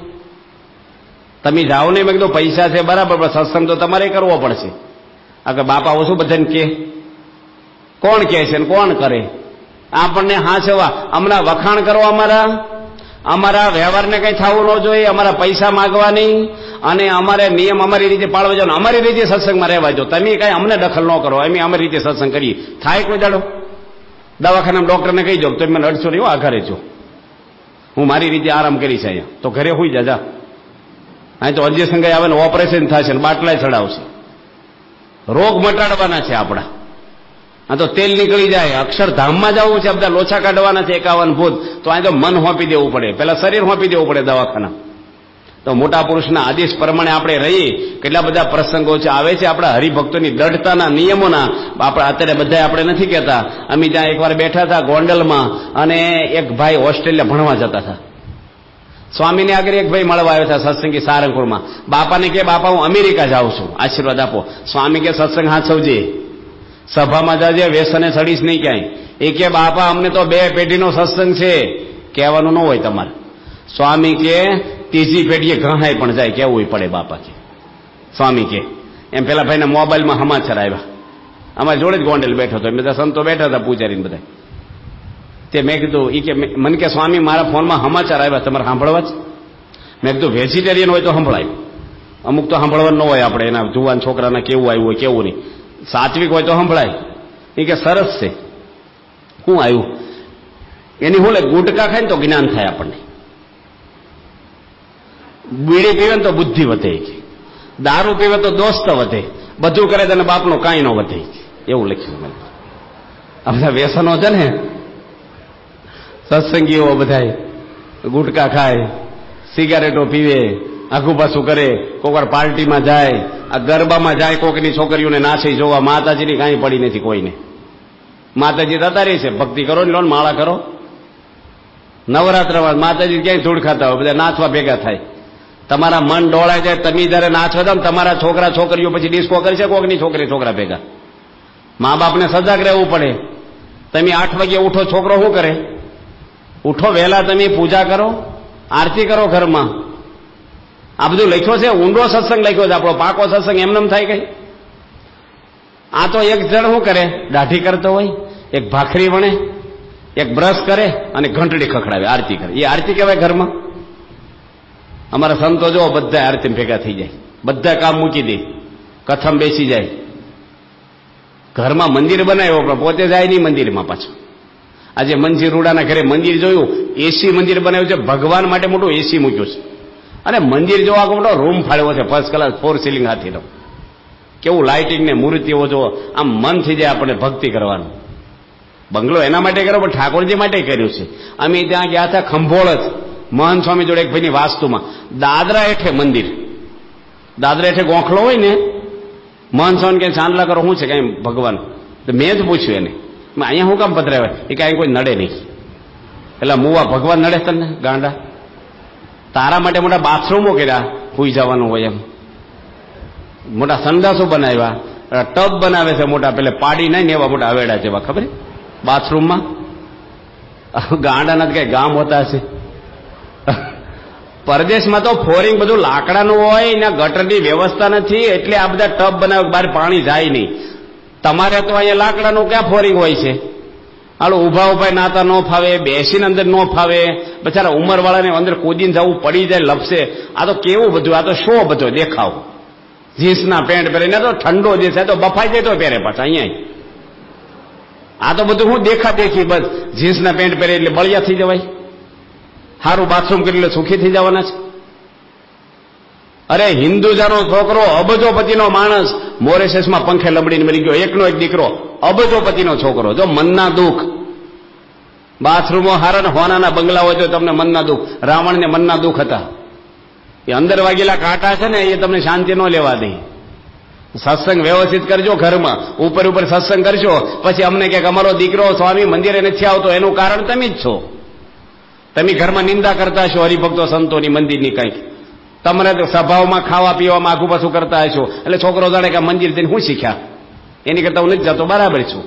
તમે જાઓ નહીં. મેં કીધું પૈસા છે બરાબર, પણ સત્સંગ તો તમારે કરવો પડશે. આગળ બાપા ઓછું બધાને કે, કોણ કે છે ને કોણ કરે? આપણને હાંસવા, હમણાં વખાણ કરો અમારા વ્યવહારને કંઈ થવું ન જોઈએ, અમારા પૈસા માગવાની, અને અમારે નિયમ અમારી રીતે પાળવા જાવ, અમારી રીતે સત્સંગમાં રહેવા જો. તમે કઈ અમને દખલ ન કરો, અમે અમારી રીતે સત્સંગ કરીએ. થાય કોઈ દાડો? દવાખાના ડોક્ટરને કહી જાવ, તમે મને અડશો નહીં, આ ઘરે જો, હું મારી રીતે આરામ કરીશ. અહીંયા તો ઘરે હોઈ જા. અહીં તો અજય સંઘાઈ આવે ને ઓપરેશન થશે ને બાટલા ચડાવશે. રોગ મટાડવાના છે આપણા. આ તો તેલ નીકળી જાય. અક્ષરધામમાં જવું છે, બધા લોચા કાઢવાના છે 51 ભૂત. તો અહીં તો મન હોંપી દેવું પડે, પેલા શરીર હોંપી દેવું પડે દવાખાના. તો મોટા પુરુષના આદેશ પ્રમાણે આપણે રહીએ. કેટલા બધા પ્રસંગો છે આવે છે આપણા હરિભક્તોની દ્રઢતાના નિયમોના. આપણે અત્યારે બધા આપણે નથી કહેતા. અમે ત્યાં એકવાર બેઠા હતા ગોંડલમાં, અને એક ભાઈ ઓસ્ટ્રેલિયા ભણવા જતા હતા. સ્વામીને આગળ એક ભાઈ મળવા આવ્યા હતા સત્સંગી સારંગપુરમાં. બાપાને કે બાપા હું અમેરિકા જાઉં છું, આશીર્વાદ આપો. સ્વામી કે સત્સંગ હાચવજે, સભામાં જાજે, વ્યસને ચડીશ નહીં ક્યાંય. એ કે બાપા અમને તો 2 પેઢીનો સત્સંગ છે, કહેવાનું ન હોય તમારે. સ્વામી કે 3જી પેઢીએ ઘણાય પણ જાય, કેવું પડે બાપા કે. સ્વામી કે એમ પેલા ભાઈને મોબાઈલમાં સમાચાર આવ્યા. અમારી જોડે જ ગોંડલ બેઠો હતો, બધા સંતો બેઠા હતા, પૂજારીને બધા. તે મેં કીધું, એ કે મને કે સ્વામી મારા ફોનમાં સમાચાર આવ્યા, તમારે સાંભળવા જ? મેં કીધું વેજીટેરિયન હોય તો સંભળાય, અમુક તો સાંભળવાનું ન હોય આપણે, એના જુવાન છોકરાના કેવું આવ્યું હોય કેવું નહીં. સાત્વિક હોય તો સંભળાય. એ કે સરસ છે. શું આવ્યું? એની હું લે ગુટકા ખાય ને તો જ્ઞાન થાય આપણને, બીડી પીવે ને તો બુદ્ધિ વધે. દારૂ પીવે તો દોસ્ત વધે, બધું કરે તેને બાપનો કાંઈ ન વધે, એવું લખ્યું મેં. આ બધા વ્યસનો છે ને, સત્સંગીઓ બધાય ગુટકા ખાય, સિગારેટો પીવે, આઘું પાછું કરે, કોઈક વાર પાર્ટીમાં જાય, આ ગરબામાં જાય, કોકની છોકરીઓને નાચી જોવા. માતાજીની કાંઈ પડી નથી કોઈને. માતાજી તારી છે, ભક્તિ કરો ને લો, માળા કરો. નવરાત્રમાં માતાજી ક્યાંય ધૂળ ખાતા હોય, બધા નાચવા ભેગા થાય. તમારા મન ડોળાય જાય, તમે જયારે નાચવા જાવ તમારા છોકરા છોકરીઓ પછી ડિસ્કો કરશે કોકની છોકરી છોકરા ભેગા. મા બાપને સજાગ રહેવું પડે. તમે 8 વાગે ઉઠો, છોકરો શું કરે? ઉઠો વહેલા, તમે પૂજા કરો, આરતી કરો ઘરમાં. આ બધું લખ્યો છે, ઊંડો સત્સંગ લખ્યો છે. આપણો પાકો સત્સંગ એમનેમ થાય કઈ? આ તો એક જણ શું કરે, દાઢી કરતો હોય, એક ભાખરી વણે, એક બ્રશ કરે અને ઘંટડી ખખડાવે, આરતી કરે. એ આરતી કહેવાય ઘરમાં? અમારા સંતો જો બધા આરતી ભેગા થઈ જાય, બધા કામ મૂકી દે, કથમ બેસી જાય. ઘરમાં મંદિર બનાવ્યો પણ પોતે જાય નહીં મંદિરમાં પાછું. આજે મંજીર રૂડાના ઘરે મંદિર જોયું, એસી મંદિર બનાવ્યું છે, ભગવાન માટે મોટું એસી મૂક્યું છે. અને મંદિર જોવા મોટો રૂમ ફાળ્યો છે, ફર્સ્ટ ક્લાસ 4 સીલિંગ હાથીનો. કેવું લાઇટિંગ ને મૂર્તિઓ જો, આમ મન થઈ જાય આપણે ભક્તિ કરવાનું. બંગલો એના માટે કર્યો પણ ઠાકોરજી માટે કર્યું છે. અમે ત્યાં ગયા હતા ખંભોળત, મહંત સ્વામી જોડે એક ભાઈની વાસ્તુમાં, દાદરા હેઠે મંદિર, દાદરા હેઠે ગોખલો હોય ને, મહંત સ્વામી કઈ ચાંદલા કરો શું છે કઈ ભગવાન? તો મેં જ પૂછ્યું એને, અહીંયા શું કામ પધરાવે? એ કાંઈ કોઈ નડે નહીં. એટલે મુવા ભગવાન નડે તને ગાંડા? તારા માટે મોટા બાથરૂમો કર્યા, સુઈ જવાનું હોય એમ. મોટા સંડાસો બનાવ્યા, ટબ બનાવે છે મોટા, પેલે પાડી નહીં ને એવા મોટા અવેડા જેવા, ખબર બાથરૂમમાં. ગાંડાના કઈ ગામ હોતા હશે. પરદેશમાં તો ફોરિંગ બધું લાકડાનું હોય, એના ગટરની વ્યવસ્થા નથી, એટલે આ બધા ટબ બનાવે, બહાર પાણી જાય નહીં. તમારે તો અહીંયા લાકડાનું ક્યાં ફોરિંગ હોય છે? હાલો ઉભા ઉભા નાતા ન ફાવે, બેસીને અંદર ન ફાવે, બચારા ઉંમરવાળાને અંદર કૂદીને જવું, પડી જાય, લપસે. આ તો કેવું બધું, આ તો શો બધો દેખાવ. જીન્સના પેન્ટ પહેરીને તો ઠંડો દેખાય તો બફાઈ જાય તો પહેરે પાછા અહીંયા. આ તો બધું હું દેખા દેખી, બસ જીન્સના પેન્ટ પહેરે એટલે બળિયા થઈ જવાય, સારું બાથરૂમ કરી એટલે સુખી થઈ જવાના છે. અરે હિન્દુજાનો છોકરો, અબજોપતિનો માણસ, મોરેશસમાં પંખે લબડીને મરી ગયો, એકનો એક દીકરો, અબજોપતિનો છોકરો. જો મનના દુઃખ, બાથરૂમો હારા ને હોનાના બંગલા હોય તો તમને મનના દુઃખ. રાવણને મનના દુઃખ હતા. એ અંદર વાગેલા કાંટા છે ને, એ તમને શાંતિ ન લેવા દે. સત્સંગ વ્યવસ્થિત કરજો ઘરમાં, ઉપર ઉપર સત્સંગ કરશો, પછી અમને કે અમારો દીકરો સ્વામી મંદિરે નથી આવતો, એનું કારણ તમે જ છો. તમે ઘરમાં નિંદા કરતા છો હરિભક્તો સંતોની, મંદિરની કંઈક. તમને તો સભાઓમાં ખાવા પીવામાં આઘું પાછું કરતા હશો, એટલે છોકરો જાણે કે મંદિર જઈને હું શીખ્યા, એની કરતા હું નથી જતો, બરાબર છું.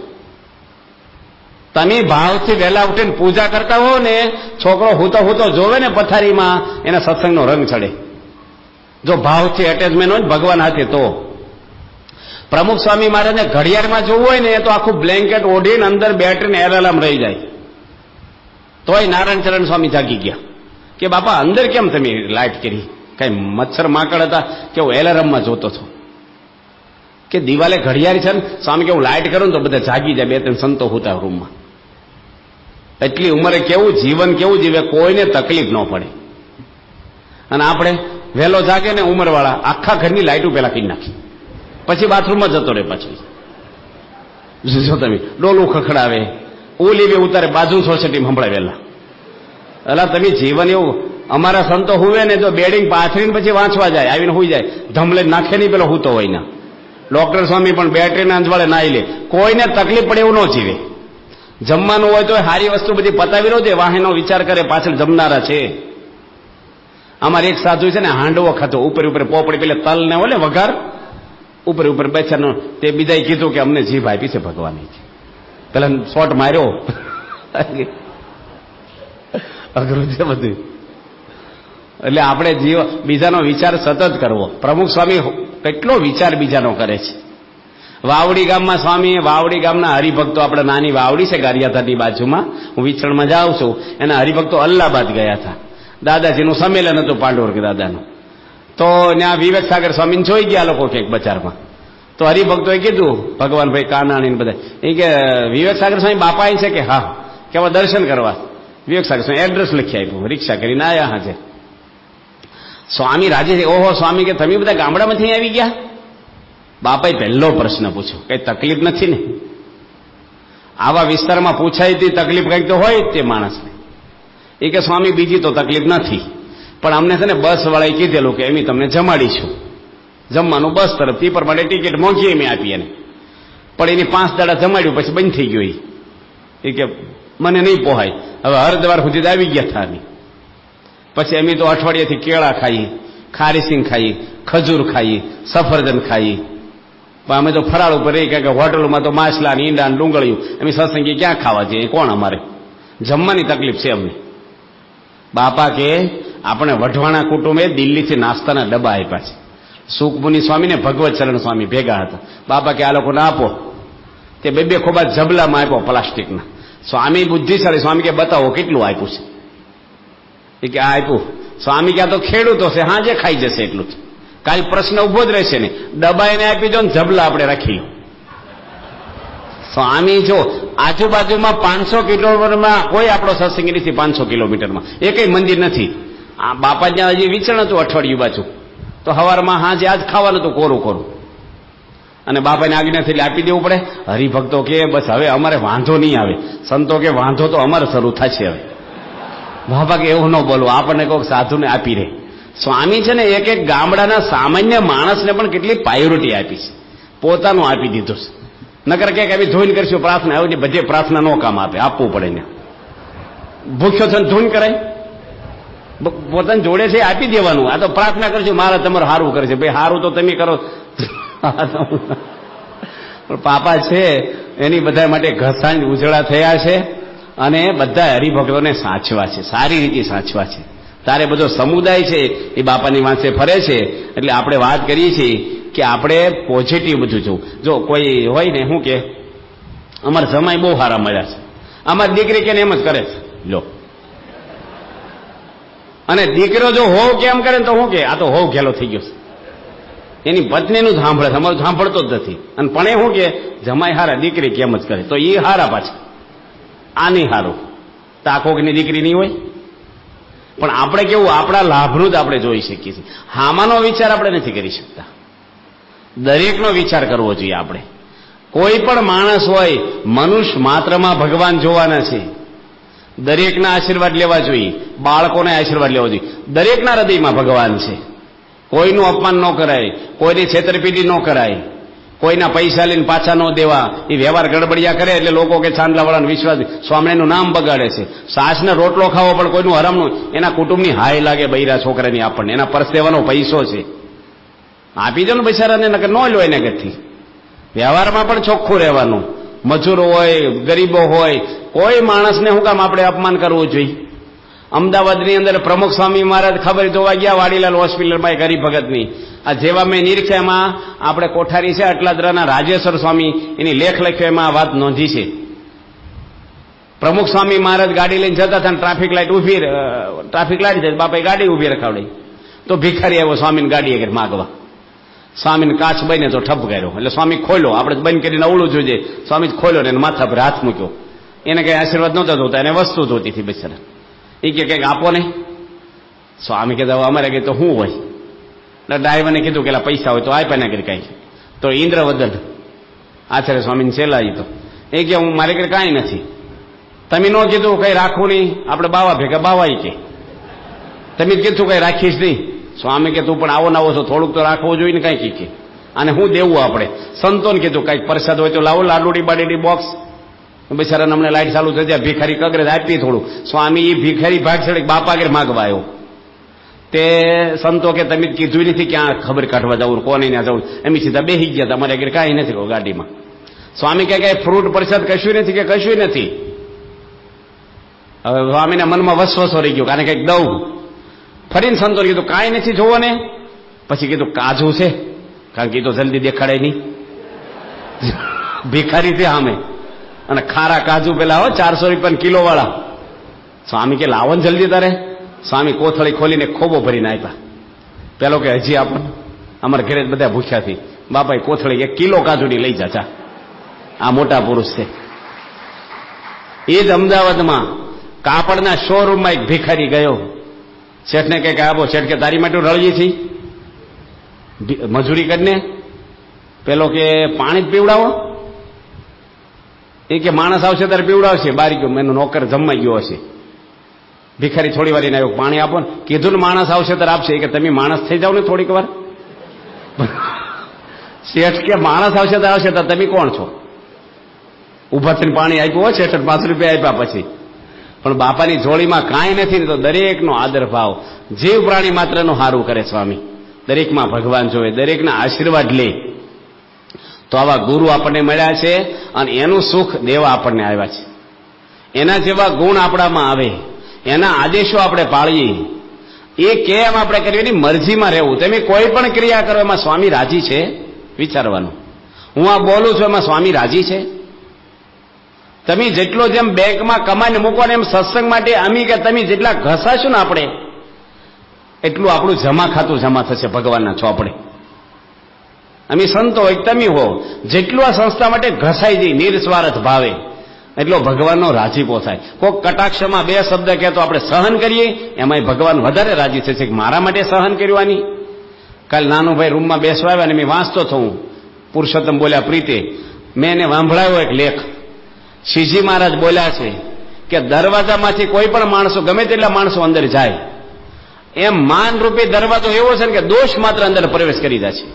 તમે ભાવથી વહેલા ઉઠીને પૂજા કરતા હો ને, છોકરો હુતો હુતો જોવે ને પથારીમાં, એના સત્સંગનો રંગ ચડે. જો ભાવથી એટેચમેન્ટ હોય ને ભગવાન હાથે તો. પ્રમુખ સ્વામી મહારાજને ઘડિયાળમાં જોવું હોય ને, તો આખું બ્લેન્કેટ ઓઢીને અંદર બેટરીને એલાર્મ રહી જાય. તોય નારાયણચરણ સ્વામી જાગી ગયા કે બાપા અંદર કેમ તમે લાઇટ કરી? કઈ મચ્છર માકડ હતા કે હું એલાર્મમાં જોતો હતો? કે દિવાલે ઘડિયાળ છે ને સ્વામી કે હું લાઇટ કરું ને તો બધા જાગી જાય, 2-3 સંતો હોતા રૂમમાં. એટલી ઉંમરે કેવું જીવન કેવું જીવે, કોઈને તકલીફ ન પડે. અને આપણે વહેલો જાગે ને ઉંમરવાળા, આખા ઘરની લાઇટો પેલા કરી નાખી, પછી બાથરૂમમાં જતો રહે. પછી જો તમે ડોલું ખખડાવે, ઓલી ઉતારે, બાજુ સોસાયટીમાં સંભળાવેલા. એટલે તમે જીવન એવું. અમારા સંતો હુવે ને જો બેડિંગ પાથરીને પછી વાંચવા જાય, આવીને હુઈ જાય, ધમલે નાખે નહીં પેલો હુતો હોય ના. ડોક્ટર સ્વામી પણ બેટરીના અંજવાળે નાઈ લે, કોઈને તકલીફ પડે એવું ન જીવે. જમવાનું હોય તો સારી વસ્તુ બધી પતાવી લો, વાહેનો વિચાર કરે, પાછળ જમનારા છે. અમારે એક સાધુ છે ને, હાંડવો ખાતો, ઉપર ઉપર પોપડી પેલે તલ ને હોય ને વઘાર, ઉપર ઉપર બેસાનો. તે બીજાએ કીધું કે અમને જીભ આપી છે ભગવાને, પેલા શોટ માર્યો. અઘરું છે બધું. એટલે આપણે બીજાનો વિચાર સતત કરવો. પ્રમુખ સ્વામી કેટલો વિચાર બીજાનો કરે છે. વાવડી ગામમાં સ્વામી, વાવડી ગામના હરિભક્તો, આપણે નાની વાવડી છે ગારિયાધારની બાજુમાં, હું વિચરણમાં જાઉં છું, એના હરિભક્તો અલ્હાબાદ ગયા હતા. દાદાજીનું સંમેલન હતું, પાંડવર્ગ દાદાનું. તો ત્યાં વિવેક સાગર સ્વામીને જોઈ ગયા લોકો ક્યાંક બજારમાં. તો હરિભક્તોએ કીધું, ભગવાનભાઈ કાનાણી બધા, એ કે વિવેક સાગર સ્વામી બાપા અહીં છે? કે હા. કે હવે દર્શન કરવા. વિવેક સાગર સ્વામી એડ્રેસ લખી આપ્યું, રિક્ષા કરીને આવ્યા. હાજે સ્વામી રાજી છે, ઓહો સ્વામી કે તમે બધા ગામડામાંથી આવી ગયા? બાપાએ પહેલો પ્રશ્ન પૂછ્યો, કઈ તકલીફ નથી ને? આવા વિસ્તારમાં પૂછાય તે તકલીફ કંઈક તો હોય જ તે માણસને. એ કે સ્વામી બીજી તો તકલીફ નથી, પણ અમને છે ને બસ વાળાએ કીધેલું કે એમ તમને જમાડીશું, જમવાનું બસ તરફથી પ્રમાણે ટિકિટ મોંઘી મેં આપી એને, પણ એની 5 દાડા જમાડ્યું પછી બંધ થઈ ગયું. એ કે મને નહીં પોહાય, હવે હરદ્વાર સુધી જ આવી ગયા હતા. પછી અમે તો અઠવાડિયાથી કેળા ખાઈએ, ખારીસિંગ ખાઈએ, ખજૂર ખાઈએ, સફરજન ખાઈએ. અમે તો ફરાળ ઉપર રહી, કારણ કે હોટલોમાં તો માછલા ઈંડા ડુંગળીયું અમે સત્સંગી ક્યાં ખાવા જઈએ? કોણ અમારે જમવાની તકલીફ છે અમને? બાપા કે આપણે વઢવાણા કુટુંબે દિલ્હીથી નાસ્તાના ડબ્બા આપ્યા છે. સુખમુનિ સ્વામી ને ભગવત ચરણ સ્વામી ભેગા હતા. બાપા કે આ લોકોને આપો. તે 2 ખોબા જબલામાં આપ્યો પ્લાસ્ટિકના. સ્વામી બુદ્ધિશાળી, સ્વામી કે બતાવો કેટલું આપ્યું છે? એ કે આ આપ્યું. સ્વામી કે આ તો ખેડૂતો છે, હા જે ખાઈ જશે એટલું જ, કાલ પ્રશ્ન ઉભો જ રહેશે ને. ડબ્બા એને આપી દો ને જબલા આપણે રાખી લો. સ્વામી જો આજુબાજુમાં 500 કિલોમીટરમાં કોઈ આપણો સત્સંગ નથી, 500 કિલોમીટરમાં એકય મંદિર નથી. આ બાપા જ્યાં હજી વિચરણ હતું અઠવાડિયું બાજુ, તો સવારમાં હાજે આજ ખાવાનું હતું કોરું કોરું, અને બાપાને આજ્ઞાથી આપી દેવું પડે. હરિભક્તો કે બસ હવે અમારે વાંધો નહીં આવે, સંતો કે વાંધો તો અમારે શરૂ થશે હવે. બાપા કે એવું ન બોલવું, આપણને કોઈક સાધુને આપી રહે. સ્વામી છે ને એક એક ગામડાના સામાન્ય માણસને પણ કેટલી પ્રાયોરિટી આપી છે, પોતાનું આપી દીધું છે. નકર કે અમે ધૂન કરશું પ્રાર્થના, આવી બધે પ્રાર્થના નો કામ આપે, આપવું પડે ને. ભૂખ્યો છે ધૂન કરાય? પોતાની જોડે છે આપી દેવાનું. આ તો પ્રાર્થના કરશું મારા તમારું સારું કરે છે, ભાઈ સારું તો તમે કરો. પણ પાપા છે એની બધા માટે ઘસાણ ઉજળા થયા છે, અને બધા હરિભક્તોને સાચવા છે, સારી રીતે સાચવા છે. તારે બધો સમુદાય છે એ બાપાની વાંચે ફરે છે. એટલે આપણે વાત કરીએ છીએ કે આપણે પોઝિટિવ બધું જોવું. જો કોઈ હોય ને શું કે અમારા જમાઈ બહુ સારા મળ્યા છે, અમારી દીકરી કે એમ જ કરે છે લો. અને દીકરો જો હોવ કેમ કરે ને તો શું કે આ તો હોવ ઘેલો થઈ ગયો છે, એની પત્નીનું જ સાંભળે છે, અમારું સાંભળતો જ નથી. અને પણ એ શું કે જમાઈ હારા દીકરી કેમ જ કરે, તો એ હારા પાછા, આ નહીં હારું. તો આ કોકની દીકરી નહીં હોય. પણ આપણે કેવું, આપણા લાભનું જ આપણે જોઈ શકીએ છીએ, હામાનો વિચાર આપણે નથી કરી શકતા. દરેકનો વિચાર કરવો જોઈએ આપણે. કોઈ પણ માણસ હોય, મનુષ્ય માત્રમાં ભગવાન જોવાના છે. દરેકના આશીર્વાદ લેવા જોઈએ, બાળકોને આશીર્વાદ લેવા જોઈએ. દરેકના હૃદયમાં ભગવાન છે. કોઈનું અપમાન ન કરાય, કોઈની છેતરપિંડી ન કરાય, કોઈના પૈસા લઈને પાછા ન દેવા. એ વ્યવહાર ગડબડિયા કરે એટલે લોકો કે ચાંદલાવાળાનો વિશ્વાસ, સ્વામિનારાયણનું નામ બગાડે છે. સાસને રોટલો ખાવો પણ કોઈનું હરામનું, એના કુટુંબની હાય લાગે બૈરા છોકરાની આપણને, એના પરસેવાનો પૈસો છે, આપી દો ને બિચારાને, નકર ન લો એને ગથી. વ્યવહારમાં પણ ચોખ્ખું રહેવાનું. મજૂરો હોય, ગરીબો હોય, કોઈ માણસને શું કામ આપણે અપમાન કરવું જોઈએ? અમદાવાદની અંદર પ્રમુખ સ્વામી મહારાજ ખબર જોવા ગયા વાડીલાલ હોસ્પિટલમાં એક હરિભગતની. આ જેવા મેં નિરીક્ષા, એમાં આપણે કોઠારી છે અટલાદરાના રાજેશ્વર સ્વામી, એની લેખ લખ્યો, એમાં આ વાત નોંધી છે. પ્રમુખ સ્વામી મહારાજ ગાડી લઈને જતા હતા, ટ્રાફિક લાઈટ છે, બાપાએ ગાડી ઉભી રખાવડી. તો ભિખારી આવ્યો સ્વામીને ગાડી આગળ માગવા. સ્વામીને કાચ બને તો ઠપ કર્યો, એટલે સ્વામી ખોલ્યો, આપણે બંધ કરીને અવળું જોઈએ. સ્વામી ખોલ્યો ને માથા પર હાથ મૂક્યો. એને કઈ આશીર્વાદ નહોતા જોતા, એને વસ્તુ જોતી હતી બિચારા. એ કે કંઈક આપો ને. સ્વામી કહેતા અમારે કઈ તો શું હોય? એટલે ડ્રાઈવરને કીધું કે પૈસા હોય તો આપ્યા ના કરી કાંઈ. તો ઇન્દ્રવદન આચાર્ય સ્વામીને ચેલાઈ તો એ કે હું મારે ઘરે કાંઈ નથી, તમે ન કીધું કઈ રાખવું નહીં, આપણે બાવા ભેગા બાવાઈ કે તમે કીધું કઈ રાખીશ નહીં. સ્વામી કે તું પણ આવો ના આવો છો, થોડુંક તો રાખવું જોઈએ ને કાંઈ કે. અને હું દેવું આપણે સંતોને કીધું કાંઈક પ્રસાદ હોય તો લાવો, લાડુડી બાડીડી બોક્સ. બિચારાને અમને લાઈટ ચાલુ થઈ જાય, ભિખારી કગરે આપી થોડું. સ્વામી એ ભિખારી ભાગ છેડે બાપા આગળ માગવા આવ્યો. તે સંતો કે તમે કીધું નથી ક્યાં ખબર કાઢવા જવું, કોને ના જવું. એમ સીધા બેસી ગયા, તમારે આગળ કાંઈ નથી ગાડીમાં. સ્વામી કે ફ્રૂટ પ્રસાદ કશું નથી, કે કશું નથી. હવે સ્વામીના મનમાં વસવસો રહી ગયો, કારણ કંઈક દઉં. ફરીને સંતો કીધું કાંઈ નથી જોવો ને. પછી કીધું કાજુ છે, કારણ કે એ તો જલ્દી દેખાડે નહીં, ભિખારી છે સામે. અને ખારા કાજુ પેલા 400 રૂપિયા કિલો વાળા. સ્વામી કે લાવો ને જલ્દી તારે. સ્વામી કોથળી ખોલીને ખોબો ભરીને આપ્યા. પેલો કે હજી આપણને, અમારા ઘરે બધા ભૂખ્યા થી. બાપાએ કોથળી 1 કિલો કાજુની લઈ જા. આ મોટા પુરુષ છે. એ જ અમદાવાદમાં કાપડના શોરૂમમાં એક ભિખારી ગયો. શેઠને કંઈક આપો. શેઠ કે તારી માટે રળીએ છીએ, મજૂરી કરીને. પેલો કે પાણી જ પીવડાવો. એ કે માણસ આવશે ત્યારે પીવડાવશે. બારી ગયો એનો નોકર જમવાઈ ગયો હશે. ભિખારી થોડી વાર એને આવ્યો, પાણી આપો ને. કીધું ને માણસ આવશે ત્યારે આપશે. કે તમે માણસ થઈ જાવ ને થોડીક વાર. શેઠ કે માણસ આવશે ત્યારે આવશે ત્યારે તમે કોણ છો? ઉભા થઈને પાણી આપ્યું હોય શેઠ, 5 રૂપિયા આપ્યા પછી. પણ બાપાની જોડીમાં કાંઈ નથી ને તો દરેકનો આદર ભાવ, જીવ પ્રાણી માત્રનું સારું કરે સ્વામી. દરેકમાં ભગવાન જોવે, દરેકના આશીર્વાદ લે. તો આવા ગુરુ આપણને મળ્યા છે અને એનું સુખ દેવા આપણને આવ્યા છે. એના જેવા ગુણ આપણામાં આવે, એના આદેશો આપણે પાળીએ. એ કેમ આપણે કરીએ? એની મરજીમાં રહેવું. તમે કોઈ પણ ક્રિયા કરો એમાં સ્વામી રાજી છે વિચારવાનું. હું આ બોલું છું એમાં સ્વામી રાજી છે? તમે જેટલો જેમ બેંકમાં કમાઈને મૂકવાનો એમ સત્સંગ માટે અમી કે તમે જેટલા ઘસાશું ને આપણે એટલું આપણું જમા ખાતું જમા થશે ભગવાનના ચોપડે. અમે સંતો હોય તમે હો, જેટલું આ સંસ્થા માટે ઘસાઈ જઈ નિર્સ્વાર્થ ભાવે એટલો ભગવાનનો રાજીપો થાય. કોઈક કટાક્ષમાં 2 શબ્દ કહેતો આપણે સહન કરીએ એમાં ભગવાન વધારે રાજી થશે કે મારા માટે સહન કર્યું. કાલે નાનું ભાઈ રૂમમાં બેસવા આવ્યા ને મેં વાંચતો થયું, પુરુષોત્તમ બોલ્યા પ્રીતે, મેં એને વાંભળાયો એક લેખ. શ્રીજી મહારાજ બોલ્યા છે કે દરવાજામાંથી કોઈ પણ માણસો, ગમે તેટલા માણસો અંદર જાય, એમ માનરૂપી દરવાજો એવો છે ને કે દોષ માત્ર અંદર પ્રવેશ કરી જાય છે.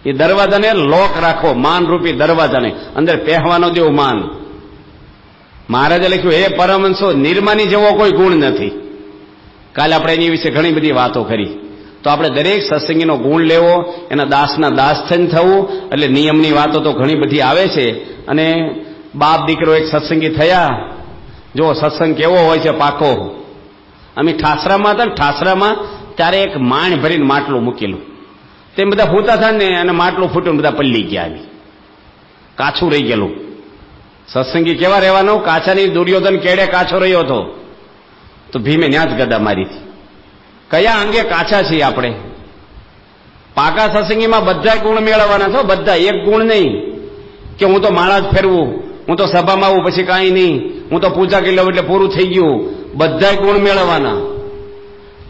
એ દરવાજાને લોક રાખો, માનરૂપી દરવાજાને અંદર પહેવાનો દેવો માન. મહારાજે લખ્યું, હે પરમહંસો, નિર્માની જેવો કોઈ ગુણ નથી. કાલે આપણે એની વિશે ઘણી બધી વાતો કરી. તો આપણે દરેક સત્સંગીનો ગુણ લેવો, એના દાસના દાસ થઈને થવું. એટલે નિયમની વાતો તો ઘણી બધી આવે છે. અને બાપ દીકરો એક સત્સંગી થયા. જો સત્સંગ કેવો હોય છે પાકો. અમે ઠાસરામાં હતા ને, ઠાસરામાં ત્યારે એક માણ ભરીને માટલું મૂકેલું. તેમ બધા ભૂતા થાય ને અને માટલું ફૂટ્યું, બધા પલ્લી ગયા. આવી કાછું રહી ગયેલું. સત્સંગી કેવા રહેવાનું? કાછાની દુર્યોધન કેડે કાછો રહ્યો હતો તો ભીમે ન્યા જ ગદા મારી હતી. કયા અંગે કાછા છીએ આપણે? પાકા સત્સંગીમાં બધા ગુણ મેળવવાના છો, બધા. એક ગુણ નહીં કે હું તો માળા જ ફેરવું, હું તો સભામાં આવું પછી કાંઈ નહીં, હું તો પૂજા કરી લઉં એટલે પૂરું થઈ ગયું. બધા ગુણ મેળવવાના.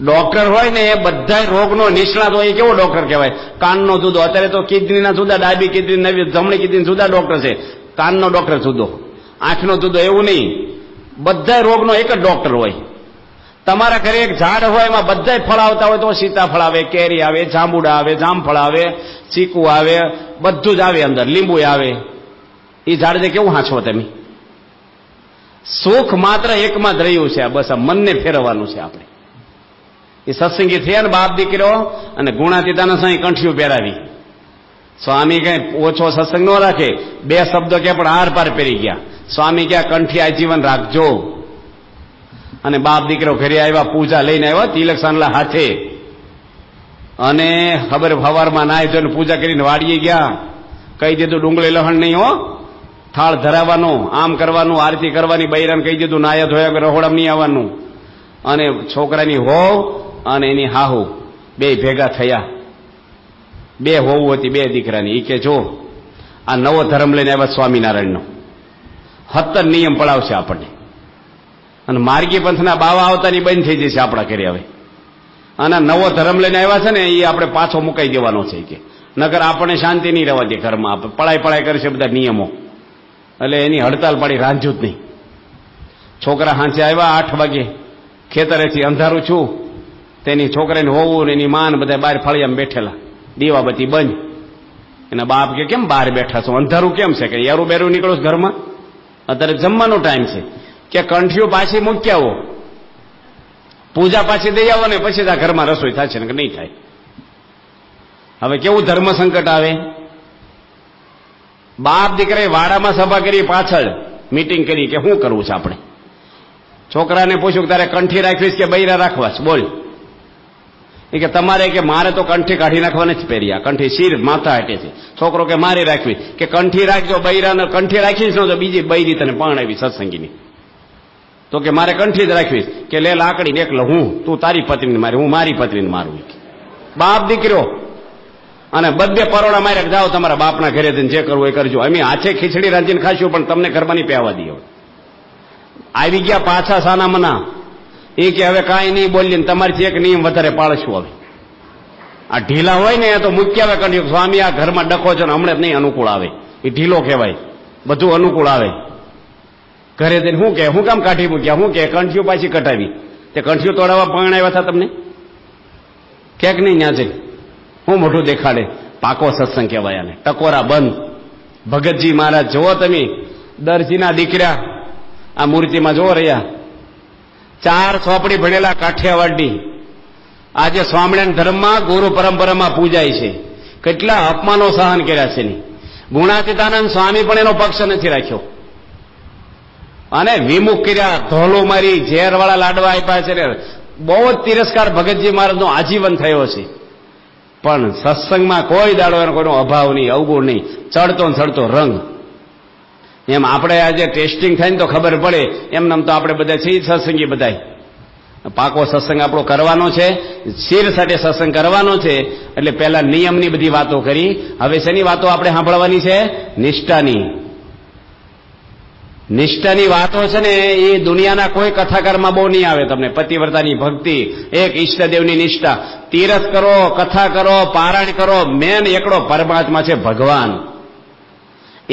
ડોક્ટર હોય ને એ બધા રોગનો નિષ્ણાત હોય. એ કેવો ડોક્ટર કહેવાય? કાનનો જુદો. અત્યારે તો કિડનીના જુદા, ડાબી કિડની, નવી જમણી કિડની જુદા ડોક્ટર છે. કાનનો ડોક્ટર જુદો, આંખનો જુદો. એવું નહીં, બધા રોગનો એક જ ડોક્ટર હોય. તમારા ઘરે એક ઝાડ હોય, એમાં બધા ફળ આવતા હોય તો સીતાફળ આવે, કેરી આવે, જાંબુડા આવે, જામફળ આવે, ચીકુ આવે, બધું જ આવે અંદર, લીંબુ આવે. એ ઝાડને કેવું હાંચવો તમે? સુખ માત્ર એકમાં જ રહ્યું છે. બસ આ મનને ફેરવવાનું છે આપણે. એ સત્સંગી થયા ને બાપ દીકરો, અને ગુણાતીતાના સાંઈ કંઠીઓ પહેરાવી. સ્વામી કઈ ઓછો સત્સંગ ન રાખે. 2 શબ્દો કે પણ આર પાર પહેરી ગયા. સ્વામી ક્યાં કંઠી આજીવન રાખજો. અને બાપ દીકરો ઘરે આવ્યા, પૂજા લઈને આવ્યા, તિલક સાંડલા હાથે. અને ખબર સવારમાં નાહી ધોઈને પૂજા કરીને વાડીએ ગયા. કહી દીધું ડુંગળી લહણ નહીં હો, થાળ ધરાવવાનો, આમ કરવાનું, આરતી કરવાની. બૈરાને કહી દીધું નાયા ધોયા રહોડામાં નહીં આવવાનું. અને છોકરાની હોવ અને એની હાહુ 2 ભેગા થયા. 2 હોવું હતી 2 દીકરાની. એ કે જો આ નવો ધર્મ લઈને આવ્યા સ્વામિનારાયણનો, 17 નિયમ પડાવશે આપણને. અને માર્ગી પંથના બાવા આવતાની બંધ થઈ જશે આપણા ઘરે હવે. અને નવો ધર્મ લઈને આવ્યા છે ને એ આપણે પાછો મુકાઈ દેવાનો છે કે નગર આપણને શાંતિ નહીં રહેવા દે ઘરમાં. પડાય કરશે બધા નિયમો. એટલે એની હડતાલ પાડી રાંધ્યું જ નહીં. છોકરા હાંચે આવ્યા 8 વાગે ખેતરેથી, અંધારું છું. તેની છોકરાને હોવું ને એની માન બધા બહાર ફળિયામાં બેઠેલા, દીવાબત્તી બંધ. એના બાપ કે કેમ બહાર બેઠા છો, અંધારું કેમ છે? કે યારું બેરું નીકળો ઘરમાં, અત્યારે જમવાનો ટાઈમ છે. કે કંઠીઓ પાછી મૂકી આવો, પૂજા પાછી દઈ આવો ને પછી આ ઘરમાં રસોઈ થશે ને કે નહીં થાય. હવે કેવું ધર્મ સંકટ આવે. બાપ દીકરાએ વાડામાં સભા કરી, પાછળ મીટિંગ કરી કે શું કરવું છે આપણે. છોકરાને પૂછ્યું કે તારે કંઠી રાખવીશ કે બૈરા રાખવા છે, બોલ. એ કે તમારે, કે મારે તો કંઠી કાઢી નાખવાની જ પહેરી. આ કંઠી શીર માથા હટે છે. છોકરો કે મારે રાખવી. કે કંઠી રાખજો, બૈરાને કંઠી રાખીશ ન તો બીજી બૈરી તને પરણાવી સત્સંગીની. તો કે મારે કંઠી જ રાખવીશ. કે લે લાકડી એકલો હું, તું તારી પત્નીને મારી, હું મારી પત્નીને મારું. બાપ દીકરો અને બધે પરોડા મારે જાઓ તમારા બાપના ઘરે જઈને જે કરવું એ કરજો. અમે હાથે ખીચડી રાંધીને ખાશું પણ તમને ઘરમાં નહીં પહેવા દઈએ. આવી ગયા પાછા સાના મના. એ કે હવે કાંઈ નહીં બોલીએ ને તમારીથી એક નિયમ વધારે પાળશું. હવે આ ઢીલા હોય ને તો મૂક્યા આવે કંઠ્યું, સ્વામી આ ઘરમાં ડખો છો ને હમણાં જ નહીં અનુકૂળ આવે. એ ઢીલો કહેવાય, બધું અનુકૂળ આવે. ઘરે જઈને શું કે હું કામ કાઢી મૂક્યા, શું કે કંઠીઓ પાછી કટાવી. તે કંઠીઓ તોડાવવા પણ આવ્યા હતા તમને ક્યાંક નહીં? ન્યા જઈ હું મોઢું દેખાડે. પાકો સત્સંગ કહેવાય આને, ટકોરા બંધ. ભગતજી મહારાજ જોવો તમે, દરજીના દીકરા આ મૂર્તિમાં જોવો રહ્યા, 4 ચોપડી ભણેલા કાઠિયાવાડની, આજે સ્વામિનારાયણ ધર્મમાં ગુરુ પરંપરામાં પૂજાય છે. કેટલા અપમાનો સહન કર્યા છે. ગુણાતીતાનંદ સ્વામી પણ એનો પક્ષ નથી રાખ્યો અને વિમુખ કર્યા, ધોલો મારી, ઝેરવાળા લાડવા આપ્યા છે. બહુ જ તિરસ્કાર ભગતજી મહારાજનો આજીવન થયો છે. પણ સત્સંગમાં કોઈ દાડો એનો કોઈનો અભાવ નહીં, અવગુણ નહીં, ચડતો ને ચડતો રંગ. એમ આપણે આજે ટેસ્ટિંગ થાય ને તો ખબર પડે. એમને તો આપણે બધા છીએ સત્સંગી, બધા પાકો સત્સંગ આપણો કરવાનો છે, શિર સાથે સત્સંગ કરવાનો છે. એટલે પહેલા નિયમની બધી વાતો કરી, હવે શેની વાતો આપણે સાંભળવાની છે? નિષ્ઠાની. નિષ્ઠાની વાતો છે ને એ દુનિયાના કોઈ કથાકારમાં બહુ નહીં આવે તમને. પતિવ્રતાની ભક્તિ, એક ઈષ્ટદેવની નિષ્ઠા, તીરથ કરો, કથા કરો, પારાયણ કરો, મેન એકડો પરમાત્મા છે ભગવાન,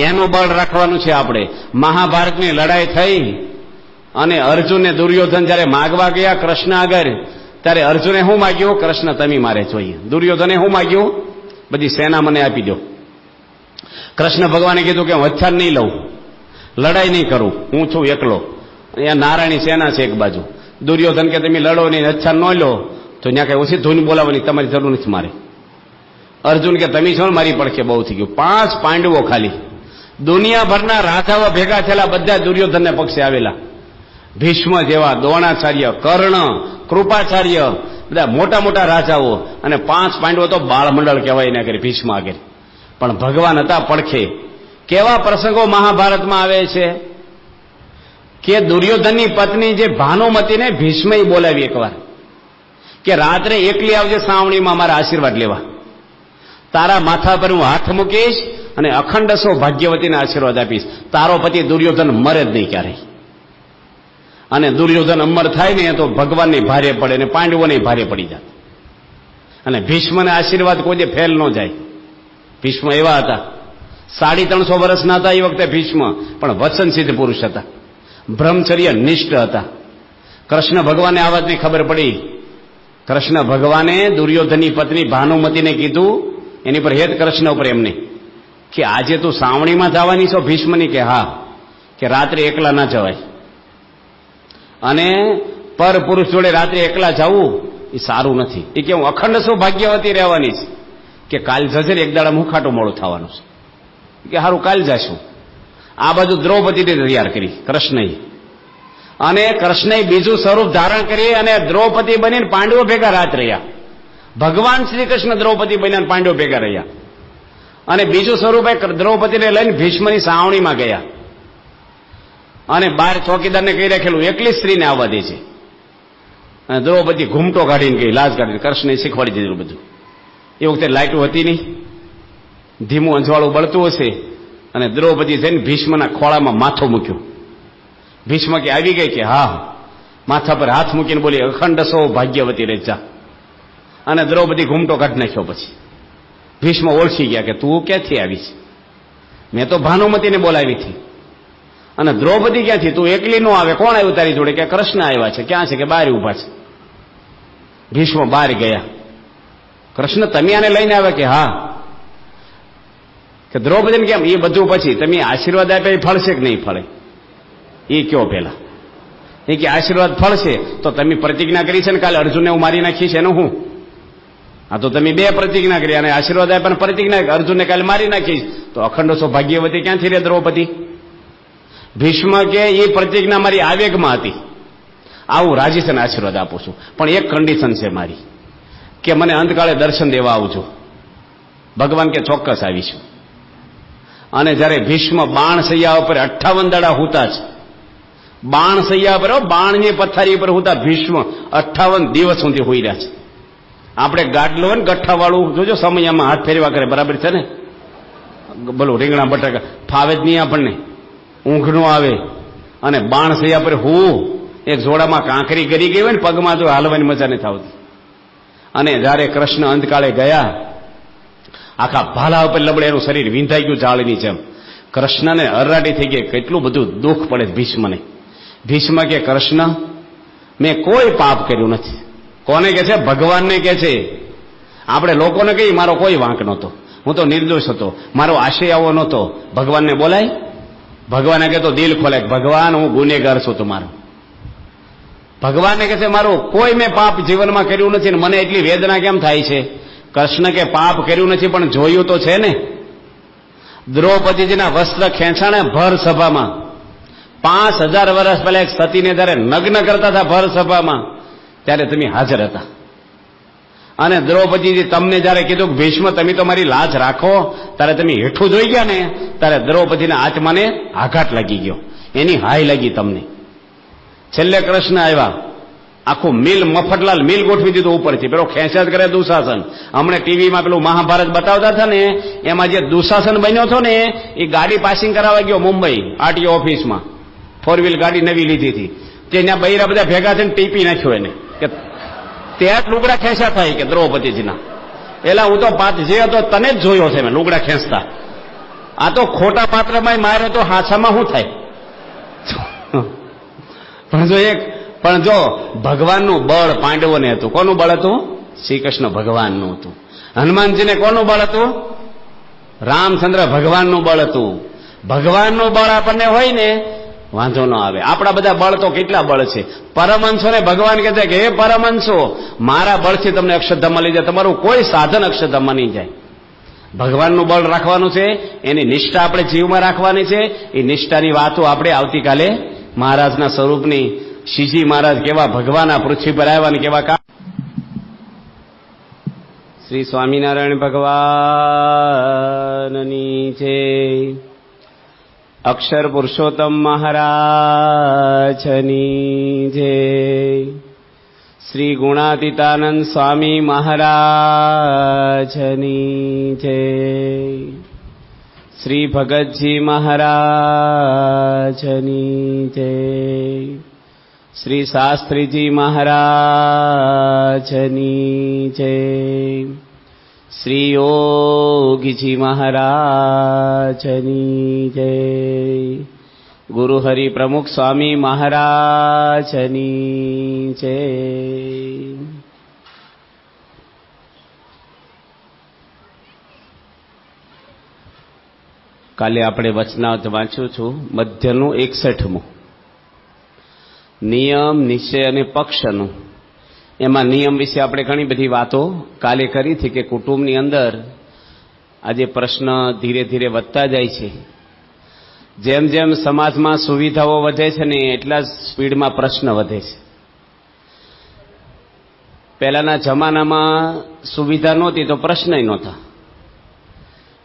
એનું બળ રાખવાનું છે આપણે. મહાભારતની લડાઈ થઈ અને અર્જુન ને દુર્યોધન જયારે માગવા ગયા કૃષ્ણ આગળ, ત્યારે અર્જુને શું માગ્યું? કૃષ્ણ તમે મારે જોઈએ. દુર્યોધને શું માગ્યું? બધી સેના મને આપી દો. કૃષ્ણ ભગવાને કીધું કે હું હથિયાર નહીં લઉં, લડાઈ નહીં કરું, હું છું એકલો. અહીંયા નારાયણી સેના છે એક બાજુ. દુર્યોધન કે તમે લડો નહીં, હથિયાર ન લો તો ત્યાં કઈ ઓછી ધૂન બોલાવવાની તમારી જરૂર નથી મારે. અર્જુન કે તમે છો ને મારી પડખે બહુ થઈ ગયું. 5 પાંડવો ખાલી, દુનિયાભરના રાજાઓ ભેગા થયેલા બધા દુર્યોધનને પક્ષે આવેલા. ભીષ્મ જેવા, દ્રોણાચાર્ય, કર્ણ, કૃપાચાર્ય, બધા મોટા મોટા રાજાઓ, અને 5 પાંડવો તો બાળમંડળ કહેવાય ને આગળ, ભીષ્મ આગળ. પણ ભગવાન હતા પડખે. કેવા પ્રસંગો મહાભારતમાં આવે છે કે દુર્યોધનની પત્ની જે ભાનુમતીને ભીષ્મએ બોલાવી એકવાર કે રાત્રે એકલી આવજે સાવણીમાં મારા આશીર્વાદ લેવા, તારા માથા પર હું હાથ મૂકીશ અને અખંડ ભાગ્યવતીને આશીર્વાદ આપીશ, તારો પતિ દુર્યોધન મરે જ નહીં ક્યારેય. અને દુર્યોધન અમર થાય ને તો ભગવાનની ભારે પડે ને પાંડવોને ભારે પડી જાય. અને ભીષ્મને આશીર્વાદ કોઈ ફેલ ન જાય. ભીષ્મ એવા હતા, 350 વર્ષના હતા એ વખતે ભીષ્મ, પણ વચનસિદ્ધ પુરુષ હતા, બ્રહ્મચર્ય નિષ્ઠ હતા. કૃષ્ણ ભગવાને આ વાતની ખબર પડી. કૃષ્ણ ભગવાને દુર્યોધનની પત્ની ભાનુમતીને કીધું, એની પર હેત કૃષ્ણ ઉપર એમને, કે આજે તું સાવણીમાં જવાની છો? ભીષ્મની કે હા. કે રાત્રે એકલા ના જવાય, અને પર પુરુષ જોડે રાત્રે એકલા જવું એ સારું નથી. એ કે હું અખંડ સૌભાગ્યવતી રહેવાની છે. કે કાલ જજે એક દાડા મુખાટો મોડું થવાનું છે. કે સારું કાલ જશું. આ બાજુ દ્રૌપદીને તૈયાર કરી કૃષ્ણએ, અને કૃષ્ણએ બીજું સ્વરૂપ ધારણ કરી અને દ્રૌપદી બનીને પાંડવો ભેગા રાત રહ્યા. ભગવાન શ્રી કૃષ્ણ દ્રૌપદી બન્યા, પાંડવો ભેગા રહ્યા. અને બીજું સ્વરૂપ દ્રૌપદીને લઈને ભીષ્મની સાવણીમાં ગયા. અને બહાર ચોકીદારને કહી રાખેલું એકલી સ્ત્રીને આવવા દે છે. અને દ્રૌપદી ઘૂમટો કાઢીને ગઈ, લાજ કાઢીને. કૃષ્ણએ શીખવાડી દીધેલું બધું. એ વખતે લાઇટો હતી નહીં, ધીમું અંજવાળું બળતું હશે. અને દ્રૌપદી જઈને ભીષ્મના ખોળામાં માથો મૂક્યો. ભીષ્મ કે આવી ગઈ? કે હા. માથા પર હાથ મૂકીને બોલી અખંડ સૌભાગ્યવતી રહેજા. અને દ્રૌપદી ઘૂમટો કાઢી નાખ્યો. પછી ભીષ્મ ઓળખી ગયા કે તું ક્યાંથી આવી છે? મેં તો ભાનુમતીને બોલાવી હતી. અને દ્રૌપદી ક્યાંથી? તું એકલી નો આવે, કોણ આવ્યું તારી જોડે? કે કૃષ્ણ આવ્યા છે. ક્યાં છે? કે બહાર ઉભા છે. ભીષ્મ બહાર ગયા. કૃષ્ણ તમે આને લઈને આવ્યા? કે હા. કે દ્રૌપદીને કેમ? એ બધું પછી તમે આશીર્વાદ આપ્યા એ ફળશે કે નહીં ફળે એ કયો પેલા. એ કે આશીર્વાદ ફળશે તો તમે પ્રતિજ્ઞા કરી છે ને કાલે અર્જુનને હું મારી નાખીશ, એનું હું? આ તો તમે 2 પ્રતિજ્ઞા કરી, અને આશીર્વાદ આપ્યા પ્રતિજ્ઞા અર્જુનને કાલે મારી નાખીશ, તો અખંડ સૌભાગ્યવતી ક્યાંથી રે દ્રૌપદી? ભીષ્મ કે એ પ્રતિજ્ઞા મારી આવેગમાં હતી, આવું રાજી છે ને આશીર્વાદ આપું છું, પણ એક કન્ડિશન છે મારી, કે મને અંતકાળે દર્શન દેવા આવજો. ભગવાન કે ચોક્કસ આવીશું. અને જયારે ભીષ્મ બાણ સૈયા ઉપર 58 દાડા હુતા છે, બાણ સૈયા પર, બાણની પથારી પર હુતા ભીષ્મ 58 દિવસ સુધી હોઈ રહ્યા છે. આપણે ગાડલો હોય ને ગઠ્ઠાવાળું, જોજો સમયમાં હાથ ફેરવા કરે, બરાબર છે ને? બોલો રીંગણા બટાકા ફાવે જ નહીં આપણને, ઊંઘ નો આવે. અને બાણ સૈયા પર હું એક જોડામાં કાંકરી ગરી ગઈ હોય ને પગમાં તો હાલવાની મજા નથી આવતી. અને જ્યારે કૃષ્ણ અંતકાળે ગયા, આખા ભાલા ઉપર લબડે એનું શરીર વિંધાઈ ગયું જાળની જેમ. કૃષ્ણને હરરાટી થઈ ગઈ. કેટલું બધું દુઃખ પડે ભીષ્મને. ભીષ્મ કે કૃષ્ણ મેં કોઈ પાપ કર્યું નથી. કોને કે છે? ભગવાનને કે છે. આપણે લોકોને કહી મારો કોઈ વાંક નહોતો, હું તો નિર્દોષ હતો, મારો આશય આવો નહોતો. ભગવાનને બોલાય? ભગવાને કે તો દિલ ખોલે, ભગવાન હું ગુનેગાર છું તમારો. ભગવાનને કે છે મારું કોઈ મેં પાપ જીવનમાં કર્યું નથી ને મને એટલી વેદના કેમ થાય છે? કૃષ્ણ કે પાપ કર્યું નથી પણ જોયું તો છે ને. દ્રૌપદીજીના વસ્ત્ર ખેંચાણે ભર સભામાં. 5000 વર્ષ પહેલા એક સતીને જ્યારે નગ્ન કરતા હતા ભર સભામાં, ત્યારે તમે હાજર હતા. અને દ્રૌપદીજી તમને જયારે કીધું કે ભીષ્મ તમે તો મારી લાજ રાખો, ત્યારે તમે હેઠું જોઈ ગયા ને, ત્યારે દ્રૌપદીના આત્માને આઘાત લાગી ગયો, એની હાય લાગી તમને. છેલ્લે કૃષ્ણ આવ્યા, આખું મિલ મફતલાલ મિલ ગોઠવી દીધું ઉપરથી. પેલો ખેંચાત કરે દુશાસન. હમણાં ટીવીમાં પેલું મહાભારત બતાવતા હતા ને, એમાં જે દુશાસન બન્યો હતો ને, એ ગાડી પાસિંગ કરાવવા ગયો મુંબઈ આરટીઓ ઓફિસમાં. 4 વ્હીલ ગાડી નવી લીધી હતી. ત્યાં બૈરા બધા ભેગા થઈને ટીપી નાખ્યો એને કે ત્યાં લુગડા ખેંચા થાય કે દ્રૌપદીજીના. એલા હું તો જે હતો તને જ જોયો છે મેં લુગડા ખેંચતા. આ તો ખોટા પાત્રમાં મારે તો હાથામાં શું થાય? પણ જો ભગવાનનું બળ પાંડવોને હતું. કોનું બળ હતું? શ્રી કૃષ્ણ ભગવાનનું હતું. હનુમાનજીને કોનું બળ હતું? રામચંદ્ર ભગવાનનું બળ હતું. ભગવાનનું બળ આપણને હોય ને વાંધો ન આવે. આપણા બધા બળ તો કેટલા બળ છે. પરમહંસોને ભગવાન કહે છે કે હે પરમહંસો, મારા બળથી તમને અક્ષરધામમાં લઈ જાય, તમારું કોઈ સાધન અક્ષરધામમાં નહીં જાય. ભગવાનનું બળ રાખવાનું છે, એની નિષ્ઠા આપણે જીવમાં રાખવાની છે. એ નિષ્ઠાની વાતો આપણે આવતીકાલે મહારાજના સ્વરૂપની, શ્રીજી મહારાજ કેવા ભગવાન આ પૃથ્વી પર આવ્યા ને કેવા કામ. શ્રી સ્વામિનારાયણ ભગવાનની છે. અક્ષર પુરુષોત્તમ મહારાજની જય. શ્રી ગુણાતીતાનંદ સ્વામી મહારાજની જય. શ્રી ભગતજી મહારાજની જય. શ્રી શાસ્ત્રીજી મહારાજની જય. શ્રી યોગીજી મહારાજની જય. ગુરુ હરિ પ્રમુખ સ્વામી મહારાજની જય. કાલે આપણે વચનાવત વાંચ્યું છું, મધ્યનું 61મું, નિયમ નિશ્ચય અને પક્ષનું. એમાં નિયમ વિશે આપણે ઘણી બધી વાતો કાલે કરી હતી કે કુટુંબની અંદર આજે પ્રશ્ન ધીરે ધીરે વધતા જાય છે. જેમ જેમ સમાજમાં સુવિધાઓ વધે છે ને એટલા સ્પીડમાં પ્રશ્ન વધે છે. પહેલાના જમાનામાં સુવિધા નહોતી તો પ્રશ્ન નહોતા.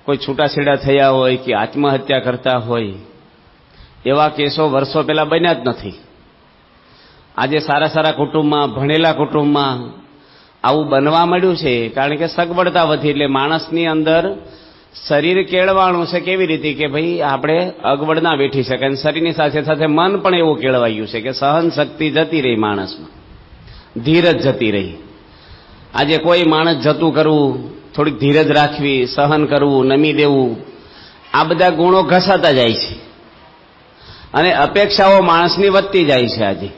કોઈ છૂટાછેડા થયા હોય કે આત્મહત્યા કરતા હોય એવા કેસો વર્ષો પહેલા બન્યા જ નથી. આજે સારા સારા કુટુંબમાં, ભણેલા કુટુંબમાં આવું બનવા માંડ્યું છે, કારણ કે સગવડતા વધી. એટલે માણસની અંદર શરીર કેળવાણું છે. કેવી રીતે કે ભાઈ આપણે અગવડ ના વેઠી શકે, અને શરીરની સાથે સાથે મન પણ એવું કેળવાયું છે કે સહન શક્તિ જતી રહી માણસમાં, ધીરજ જતી રહી. આજે કોઈ માણસ જતું કરવું, થોડીક ધીરજ રાખવી, સહન કરવું, નમી દેવું, આ બધા ગુણો ઘસાતા જાય છે અને અપેક્ષાઓ માણસની વધતી જાય છે આજે.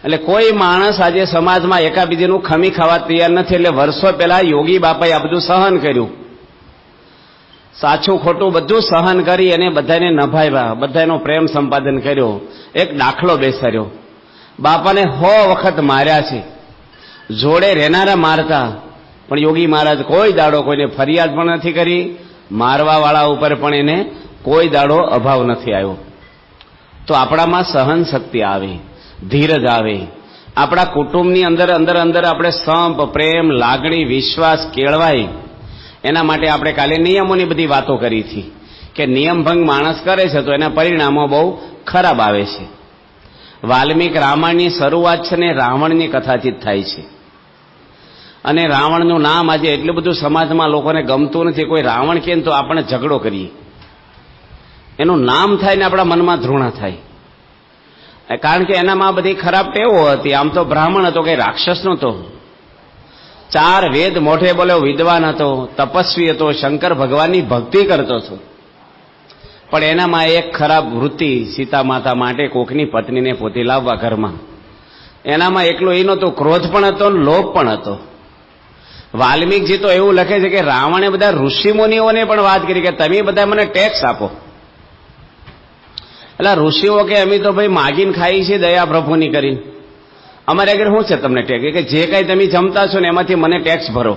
એટલે કોઈ માણસ આજે સમાજમાં એકાબીજીનું ખમી ખાવા તૈયાર નથી. એટલે વર્ષો પહેલા યોગી બાપાએ આ બધું સહન કર્યું, સાચું ખોટું બધું સહન કરી અને બધાને નભાવ્યા, બધાનો પ્રેમ સંપાદન કર્યો. એક દાખલો બેસાડ્યો. બાપાને 100 વખત માર્યા છે, જોડે રહેનારા મારતા, પણ યોગી મહારાજ કોઈ દાડો કોઈને ફરિયાદ પણ નથી કરી. મારવા વાળા ઉપર પણ એને કોઈ દાડો અભાવ નથી આવ્યો. તો આપણામાં સહન શક્તિ આવે, ધીરજ આવે. આપણા કુટુંબની અંદર અંદર અંદર આપણે સંપ, પ્રેમ, લાગણી, વિશ્વાસ કેળવાય. એના માટે આપણે કાલે નિયમોની બધી વાતો કરી હતી કે નિયમભંગ માણસ કરે છે તો એના પરિણામો બહુ ખરાબ આવે છે. વાલ્મીક રામાયણની શરૂઆત છે ને રાવણની કથાથી જ થાય છે. અને રાવણનું નામ આજે એટલું બધું સમાજમાં લોકોને ગમતું નથી. કોઈ રાવણ કહે તો આપણે ઝઘડો કરીએ. એનું નામ થાય ને આપણા મનમાં ધૃણા થાય. કારણ કે એનામાં બધી ખરાબ ટેવો હતી. આમ તો બ્રાહ્મણ હતો, કઈ રાક્ષસ નહોતો. 4 વેદ મોઢે બોલ્યો, વિદ્વાન હતો, તપસ્વી હતો, શંકર ભગવાનની ભક્તિ કરતો હતો. પણ એનામાં એક ખરાબ વૃત્તિ, સીતા માતા માટે કોકની પત્નીને પોતે લાવવા ઘરમાં. એનામાં એકલો એ નહોતો, ક્રોધ પણ હતો, લોભ પણ હતો. વાલ્મીકજી તો એવું લખે છે કે રાવણે બધા ઋષિમુનિઓને પણ વાત કરી કે તમે બધા મને ટેક્સ આપો. એટલે ઋષિઓ કે અમે તો ભાઈ માગીને ખાઈ છીએ દયા પ્રભુની કરીને, અમારે આગળ શું છે તમને ટેક્સ? કે જે કાંઈ તમે જમતા છો ને એમાંથી મને ટેક્સ ભરો.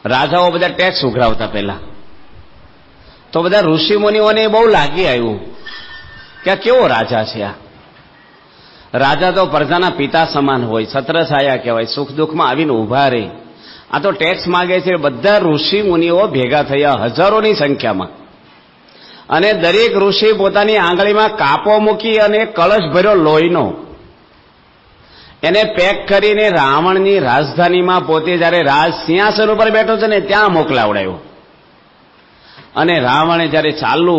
રાજાઓ બધા ટેક્સ ઉઘરાવતા પહેલા. તો બધા ઋષિમુનિઓને બહુ લાગી આવ્યું કે આ કેવો રાજા છે. આ રાજા તો પ્રજાના પિતા સમાન હોય, છત્રછાયા કહેવાય, સુખ દુઃખમાં આવીને ઉભા રહે. આ તો ટેક્સ માગે છે. બધા ઋષિ મુનિઓ ભેગા થયા હજારોની સંખ્યામાં, અને દરેક ઋષિ પોતાની આંગળીમાં કાપો મૂકી અને કળશ ભર્યો લોહીનો એને પેક કરીને રાવણની રાજધાનીમાં પોતે જયારે રાજ સિંહાસન ઉપર બેઠો છે ને ત્યાં મોકલાવડાયો. અને રાવણે જયારે ચાલુ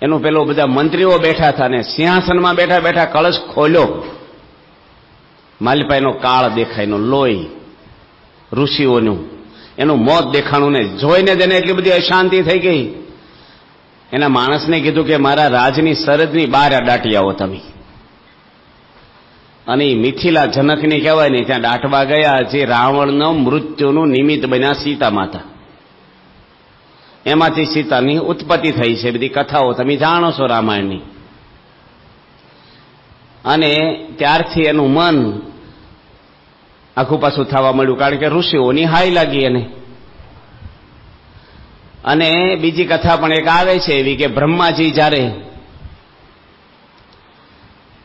એનું પેલો બધા મંત્રીઓ બેઠા હતા ને સિંહાસનમાં બેઠા બેઠા કળશ ખોલ્યો, માલિપાઈનો કાળ દેખાય, એનું લોહી ઋષિઓનું, એનું મોત દેખાણું ને જોઈને તેને એટલી બધી અશાંતિ થઈ ગઈ. એના માણસને કીધું કે મારા રાજની સરહદની બહાર દાટી આવો તમે. અને મિથિલા જનકની કહેવાય ને ત્યાં દાટવા ગયા, જે રાવણનો મૃત્યુનું નિમિત્ત બન્યા સીતા માતા. એમાંથી સીતાની ઉત્પત્તિ થઈ છે. બધી કથાઓ તમે જાણો છો રામાયણની. અને ત્યારથી એનું મન આખું પાછું થવા મળ્યું, કારણ કે ઋષિઓની હાય લાગી એને. અને બીજી કથા પણ એક આવે છે એવી કે બ્રહ્માજી જ્યારે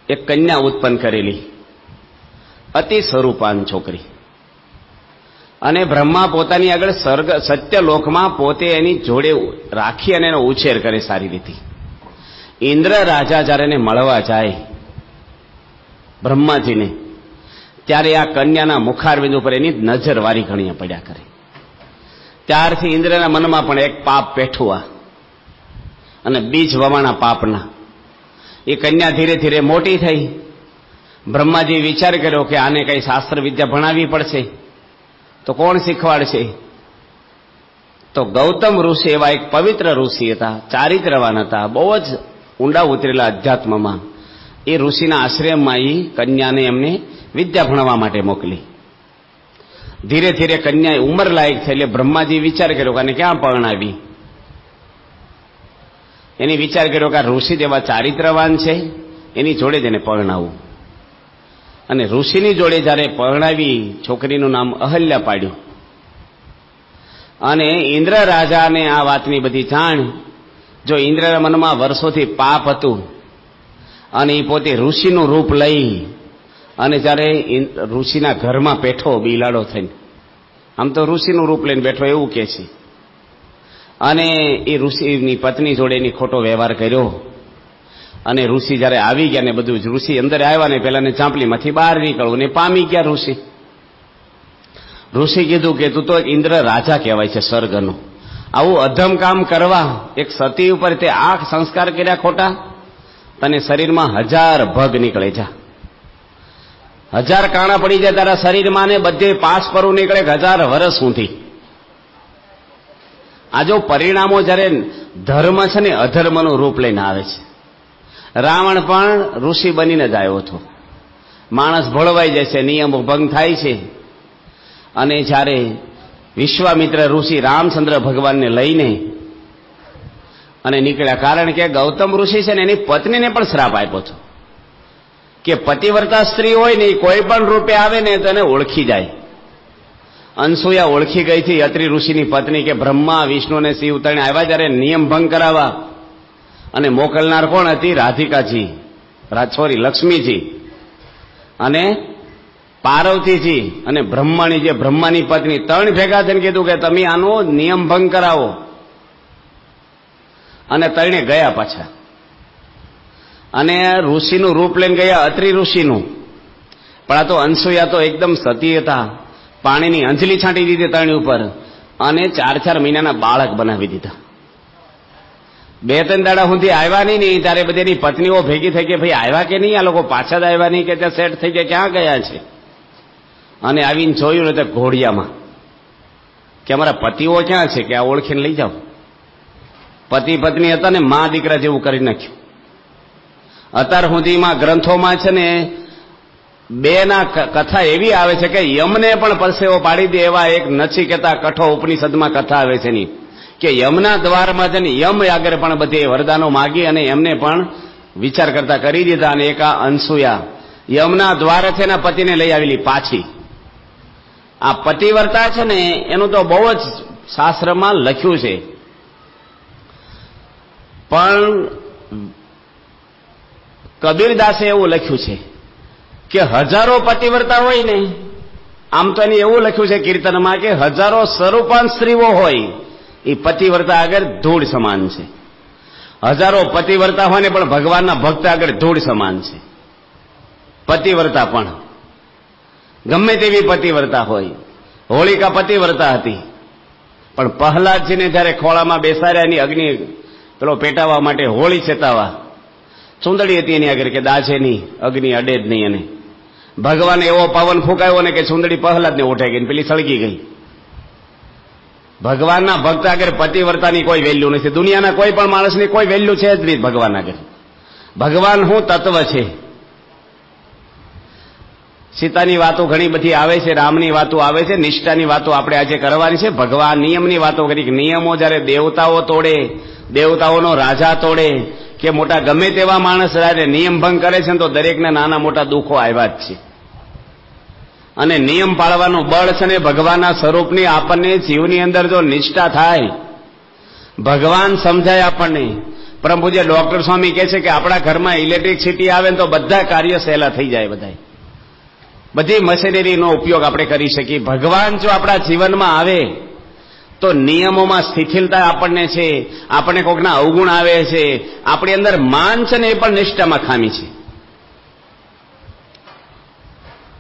એક કન્યા ઉત્પન્ન કરેલી, અતિ સ્વરૂપાન છોકરી, અને બ્રહ્મા પોતાની આગળ સત્યલોકમાં પોતે એની જોડે રાખી અને એનો ઉછેર કરે સારી રીતે. ઇન્દ્ર રાજા જ્યારે એને મળવા જાય બ્રહ્માજીને, ત્યારે આ કન્યાના મુખારવિંદ ઉપર એની નજર વારી ઘણીએ પડ્યા કરે. ત્યારથી ઇન્દ્રના મનમાં પણ એક પાપ પેઠું, અને બીજ વવાણા પાપના. એ કન્યા ધીરે ધીરે મોટી થઈ. બ્રહ્માજી વિચાર કર્યો કે આને કઈ શાસ્ત્ર વિદ્યા ભણાવવી પડશે. તો કોણ શીખવાડશે? તો ગૌતમ ઋષિ એવા એક પવિત્ર ઋષિ હતા, ચારિત્રવાન હતા, બહુ જ ઊંડા ઉતરેલા અધ્યાત્મમાં. એ ઋષિના આશ્રમમાં એ કન્યાને એમને વિદ્યા ભણવા માટે મોકલી. ધીરે ધીરે કન્યા ઉંમર લાયક થઈ એટલે બ્રહ્માજી વિચાર કર્યો કે આને ક્યાં પરણાવી. એની વિચાર કર્યો કે આ ઋષિ જેવા ચારિત્રવાન છે, એની જોડે જ એને પરણાવું. અને ઋષિની જોડે જયારે પરણાવી, છોકરીનું નામ અહલ્યા પાડ્યું. અને ઇન્દ્ર રાજાને આ વાતની બધી જાણ. જો ઇન્દ્રના મનમાં વર્ષોથી પાપ હતું, અને એ પોતે ઋષિનું રૂપ લઈ અને જયારે ઋષિના ઘરમાં બેઠો બિલાડો થઈને, આમ તો ઋષિનું રૂપ લઈને બેઠો એવું કે છે, અને એ ઋષિની પત્ની જોડે એની ખોટો વ્યવહાર કર્યો. અને ઋષિ જયારે આવી ગયા ને બધું, ઋષિ અંદર આવ્યા ને પેલા ને ચાંપલીમાંથી બહાર નીકળવું ને પામી ગયા ઋષિ. ઋષિ કીધું કે તું તો ઇન્દ્ર રાજા કહેવાય છે સ્વર્ગનો, આવું અધમ કામ કરવા એક સતી ઉપર તે આ સંસ્કાર કર્યા ખોટા, તને શરીરમાં 1000 ભગ નીકળે જા, 1000 કાણા પડી જાય તારા શરીરમાં, ને બધે પાસ પરવું નીકળે 1000 વર્ષ સુધી. આ જો પરિણામો જયારે ધર્મ છે ને અધર્મનું રૂપ લઈને આવે છે. રાવણ પણ ઋષિ બનીને જ આવ્યો હતો. માણસ ભોળવાઈ જાય છે, નિયમો ભંગ થાય છે. અને જ્યારે વિશ્વામિત્ર ઋષિ રામચંદ્ર ભગવાનને લઈને અને નીકળ્યા, કારણ કે ગૌતમ ઋષિ છે ને એની પત્નીને પણ શ્રાપ આપ્યો હતો કે પતિવ્રતા સ્ત્રી હોય ને કોઈ પણ રૂપે આવે ને તો એને ઓળખી જાય. અનસુયા ઓળખી ગઈ હતી, અત્રિ ઋષિની પત્ની, કે બ્રહ્મા વિષ્ણુ અને શિવ ત્રણે આવ્યા જ્યારે નિયમ ભંગ કરાવવા, અને મોકલનાર કોણ હતી? રાધિકાજી, સોરી લક્ષ્મીજી અને પાર્વતીજી અને બ્રહ્માની, જે બ્રહ્માની પત્ની, ત્રણ ભેગા થઈને કીધું કે તમે આનો નિયમ ભંગ કરાવો. અને ત્રણે ગયા પાછા, અને ઋષિનું રૂપ લઈને ગયા, અત્રિ ઋષિનું. પણ આ તો અનસુયા તો એકદમ સતી હતા, પાણીની અંજલી છાંટી દીધી ત્રણે ઉપર, અને 4-4 મહિનાના બાળક બનાવી દીધા. 2-3 દાડા સુધી આવ્યા નહીં ત્યારે બધીની પત્નીઓ ભેગી થઈ કે ભાઈ આવ્યા કે નહીં, આ લોકો પાછા જ આવ્યા નહીં કે ત્યાં સેટ થઈ ગયા, ક્યાં ગયા છે? અને આવીને જોયું ને તો ઘોડિયામાં કે અમારા પતિઓ ક્યાં છે, કે આ ઓળખીને લઈ જાઓ. પતિ પત્ની હતા ને મા દીકરા જેવું કરી નાખ્યું. અત્યાર સુધીમાં ગ્રંથોમાં છે ને 2 ના કથા એવી આવે છે કે યમને પણ પરસેવો પાડી દે એવા એક નચિકેતા કઠો ઉપનિષદમાં કથા આવે છે ની કે યમના દ્વારમાં છે ને યમ આગળ પણ બધી વરદાનો માગી અને એમને પણ વિચાર કરતા કરી દીધા. અને એક આ અનસુયા યમના દ્વારે છે એના પતિને લઈ આવેલી પાછી. આ પતિવ્રતા છે ને એનું તો બહુ જ શાસ્ત્રમાં લખ્યું છે, પણ કબીરદાસે એવું લખ્યું છે કે હજારો પતિવ્રતા હોય ને, આમ તો એને એવું લખ્યું છે કીર્તનમાં કે હજારો સ્વરૂપાન સ્ત્રીઓ હોય એ પતિવ્રતા આગળ ધૂળ સમાન છે. હજારો પતિવ્રતા હોય ને પણ ભગવાનના ભક્ત આગળ ધૂળ સમાન છે. પતિવ્રતા પણ ગમે તેવી પતિવ્રતા હોય. હોળિકા પતિવ્રતા હતી, પણ પ્રહલાદજીને જયારે ખોળામાં બેસાડ્યા એની અગ્નિ પેલો પેટાવા માટે હોળી ચેતાવા ચૂંદડી હતી એની આગળ કે દાજેની અગ્નિ અડે જ નહીં. એને ભગવાને એવો પવન ફૂંકાયો ને કે ચૂંદડી પ્રહલાદને ઉઠાઈ ગઈ, પેલી સળગી ગઈ. ભગવાનના ભક્ત આગળ પતિવ્રતાની કોઈ વેલ્યુ નથી. દુનિયાના કોઈ પણ માણસની કોઈ વેલ્યુ છે જ નહીં ભગવાન આગળ. ભગવાન શું તત્વ છે. સીતાની વાતો ઘણી બધી આવે છે, રામની વાતો આવે છે, નિષ્ઠાની વાતો આપણે આજે કરવાની છે. ભગવાન નિયમની વાતો કરી. નિયમો જયારે દેવતાઓ તોડે, દેવતાઓનો રાજા તોડે કે મોટા ગમે તેવા માણસ નિયમ ભંગ કરે છે તો દરેકને નાના મોટા દુઃખો આવ્યા જ છે. અને નિયમ પાળવાનું બળ છે ને ભગવાનના સ્વરૂપની આપણને જીવની અંદર જો નિષ્ઠા થાય, ભગવાન સમજાય આપણને. પરમ પૂજ્ય ડોક્ટર સ્વામી કહે છે કે આપણા ઘરમાં ઇલેક્ટ્રિસિટી આવે ને તો બધા કાર્ય સહેલા થઈ જાય. બધી મશીનરીનો ઉપયોગ આપણે કરી શકીએ. ભગવાન જો આપણા જીવનમાં આવે તો નિયમોમાં શિથિલતા આપણને છે, આપણને કોઈકના અવગુણ આવે છે, આપણી અંદર માન છે ને એ પણ નિષ્ઠામાં ખામી છે.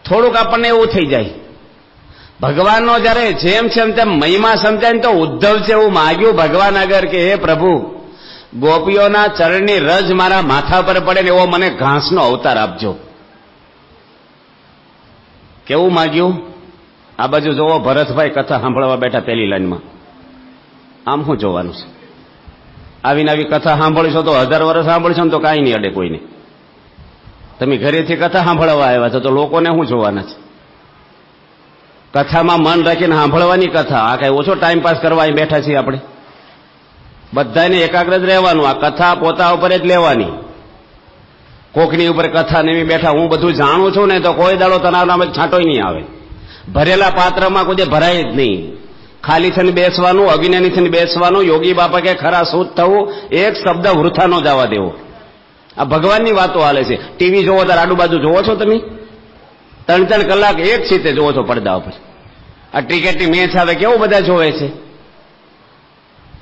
થોડુંક આપણને એવું થઈ જાય. ભગવાનનો જયારે જેમ છે તેમ મહિમા સમજાય ને તો ઉદ્ધવ છે એવું માગ્યું ભગવાન આગળ કે હે પ્રભુ, ગોપીઓના ચરણની રજ મારા માથા પર પડે ને એવો મને ઘાસનો અવતાર આપજો. કેવું માગ્યું? આ બાજુ જોવો, ભરતભાઈ કથા સાંભળવા બેઠા પહેલી લાઈનમાં. આમ શું જોવાનું છે? આવીને આવી કથા સાંભળશો તો 1000 વર્ષ સાંભળશો ને તો કાંઈ નહીં અડે કોઈને. તમે ઘરેથી કથા સાંભળવા આવ્યા છો તો લોકોને શું જોવાના છે? કથામાં મન રાખીને સાંભળવાની કથા. આ કઈ ઓછો ટાઈમ પાસ કરવા અહીં બેઠા છીએ આપણે. બધાને એકાગ્ર જ રહેવાનું. આ કથા પોતા ઉપર જ લેવાની. કોકની ઉપર કથા નેમી બેઠા હું બધું જાણું છું ને તો કોઈ દાડો તમારા નામે છાંટોય નહીં આવે. ભરેલા પાત્રમાં કોઈ ભરાય જ નહીં. ખાલી થઈને બેસવાનું, અજ્ઞાની થઈને બેસવાનું. યોગી બાપા કે ખરા શુદ્ધ થવું, એક શબ્દ વૃથા ન જવા દેવો. આ ભગવાનની વાતો હાલે છે. ટીવી જોવો ત્યારે આજુબાજુ જોવો છો તમે? 3-3 કલાક એક સીતે જોવો છો પડદા ઉપર. આ ક્રિકેટની મેચ આવે કેવું બધા જોવે છે.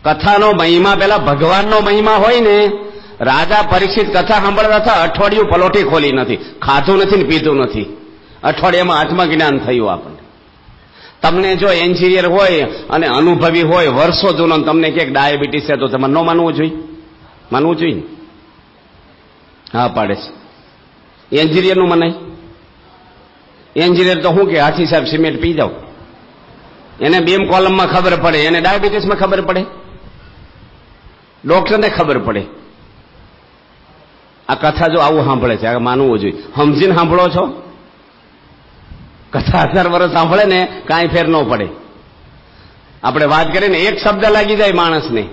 કથાનો મહિમા પેલા ભગવાનનો મહિમા હોય ને. રાજા પરીક્ષિત કથા સાંભળતા હતા, અઠવાડિયું પલોઠી ખોલી નથી, ખાધું નથી ને પીધું નથી. અઠવાડિયામાં આત્મજ્ઞાન થયું આપણને. તમને જો એન્જિનિયર હોય અને અનુભવી હોય વર્ષો જૂનો, તમને ક્યાંક ડાયાબિટીસ છે તો તમારે ન માનવું જોઈએ? માનવું જોઈએ ને? હા પાડે છે. એન્જિનિયરનું મનાય? એન્જિનિયર તો શું કે હાથી સાહેબ સિમેન્ટ પી જાઓ, એને બેમ કોલમમાં ખબર પડે, એને ડાયાબિટીસમાં ખબર પડે, ડોક્ટરને ખબર પડે. આ કથા જો આવું સાંભળે છે, આ માનવું જોઈએ. સમજીને સાંભળો છો? કથા 1000 વર્ષ સાંભળે ને કાંઈ ફેર ન પડે. આપણે વાત કરીએ ને એક શબ્દ લાગી જાય માણસને.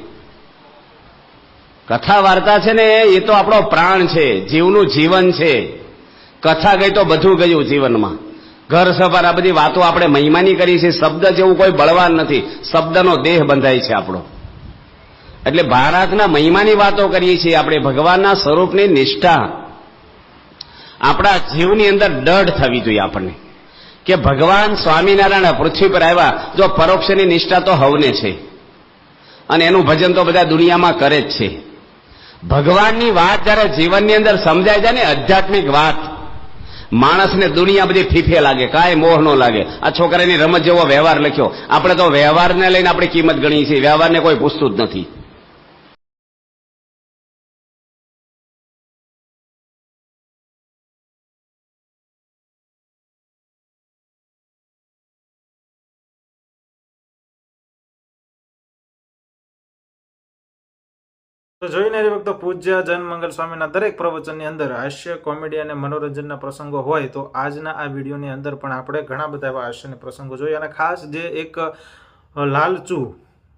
કથા વાર્તા છે ને એ તો આપણો પ્રાણ છે, જીવનું જીવન છે. કથા ગઈ તો બધું ગયું જીવનમાં. ઘર સવાર આ બધી વાતો આપણે મહિમાની કરી છે. શબ્દ જેવું કોઈ બળવાન નથી. શબ્દનો દેહ બંધાય છે આપણો. એટલે ભારતના મહિમાની વાતો કરીએ છીએ આપણે. ભગવાનના સ્વરૂપની નિષ્ઠા આપણા જીવની અંદર દઢ થવી જોઈએ આપણને કે ભગવાન સ્વામિનારાયણ પૃથ્વી પર આવ્યા. જો પરોક્ષની નિષ્ઠા તો હવને છે અને એનું ભજન તો બધા દુનિયામાં કરે જ છે. ભગવાનની વાત જયારે જીવનની અંદર સમજાય જાય ને, આધ્યાત્મિક વાત, માણસને દુનિયા બધી ફીફે લાગે, કાંઈ મોહ ન લાગે. આ છોકરાની રમત જેવો વ્યવહાર લખ્યો. આપણે તો વ્યવહારને લઈને આપણે કિંમત ગણીએ છીએ, વ્યવહારને કોઈ પૂછતું જ નથી. તો જોઈને એ વખતે પૂજ્ય જનમંગલ સ્વામીના દરેક પ્રવચનની અંદર હાસ્ય, કોમેડી અને મનોરંજનના પ્રસંગો હોય તો આજના આ વિડીયોની અંદર પણ આપણે ઘણા બધા એવા હાસ્યના પ્રસંગો જોઈએ. અને ખાસ જે એક લાલચુ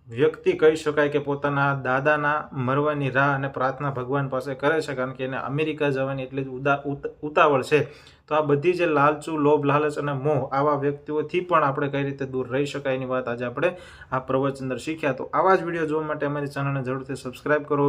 વ્યક્તિ કહી શકાય કે પોતાના દાદાના મરવાની રાહ અને પ્રાર્થના ભગવાન પાસે કરે છે, કારણ કે એને અમેરિકા જવાની એટલી જ ઉતાવળ છે. તો આ બધી જે લાલચુ, લોભ, લાલચ અને મોહ આવા વ્યક્તિઓથી પણ આપણે કઈ રીતે દૂર રહી શકાય એની વાત આજે આપણે આ પ્રવચન અંદર શીખ્યા. તો આવા જ વિડીયો જોવા માટે અમારી ચેનલને જરૂરથી સબસ્ક્રાઇબ કરો.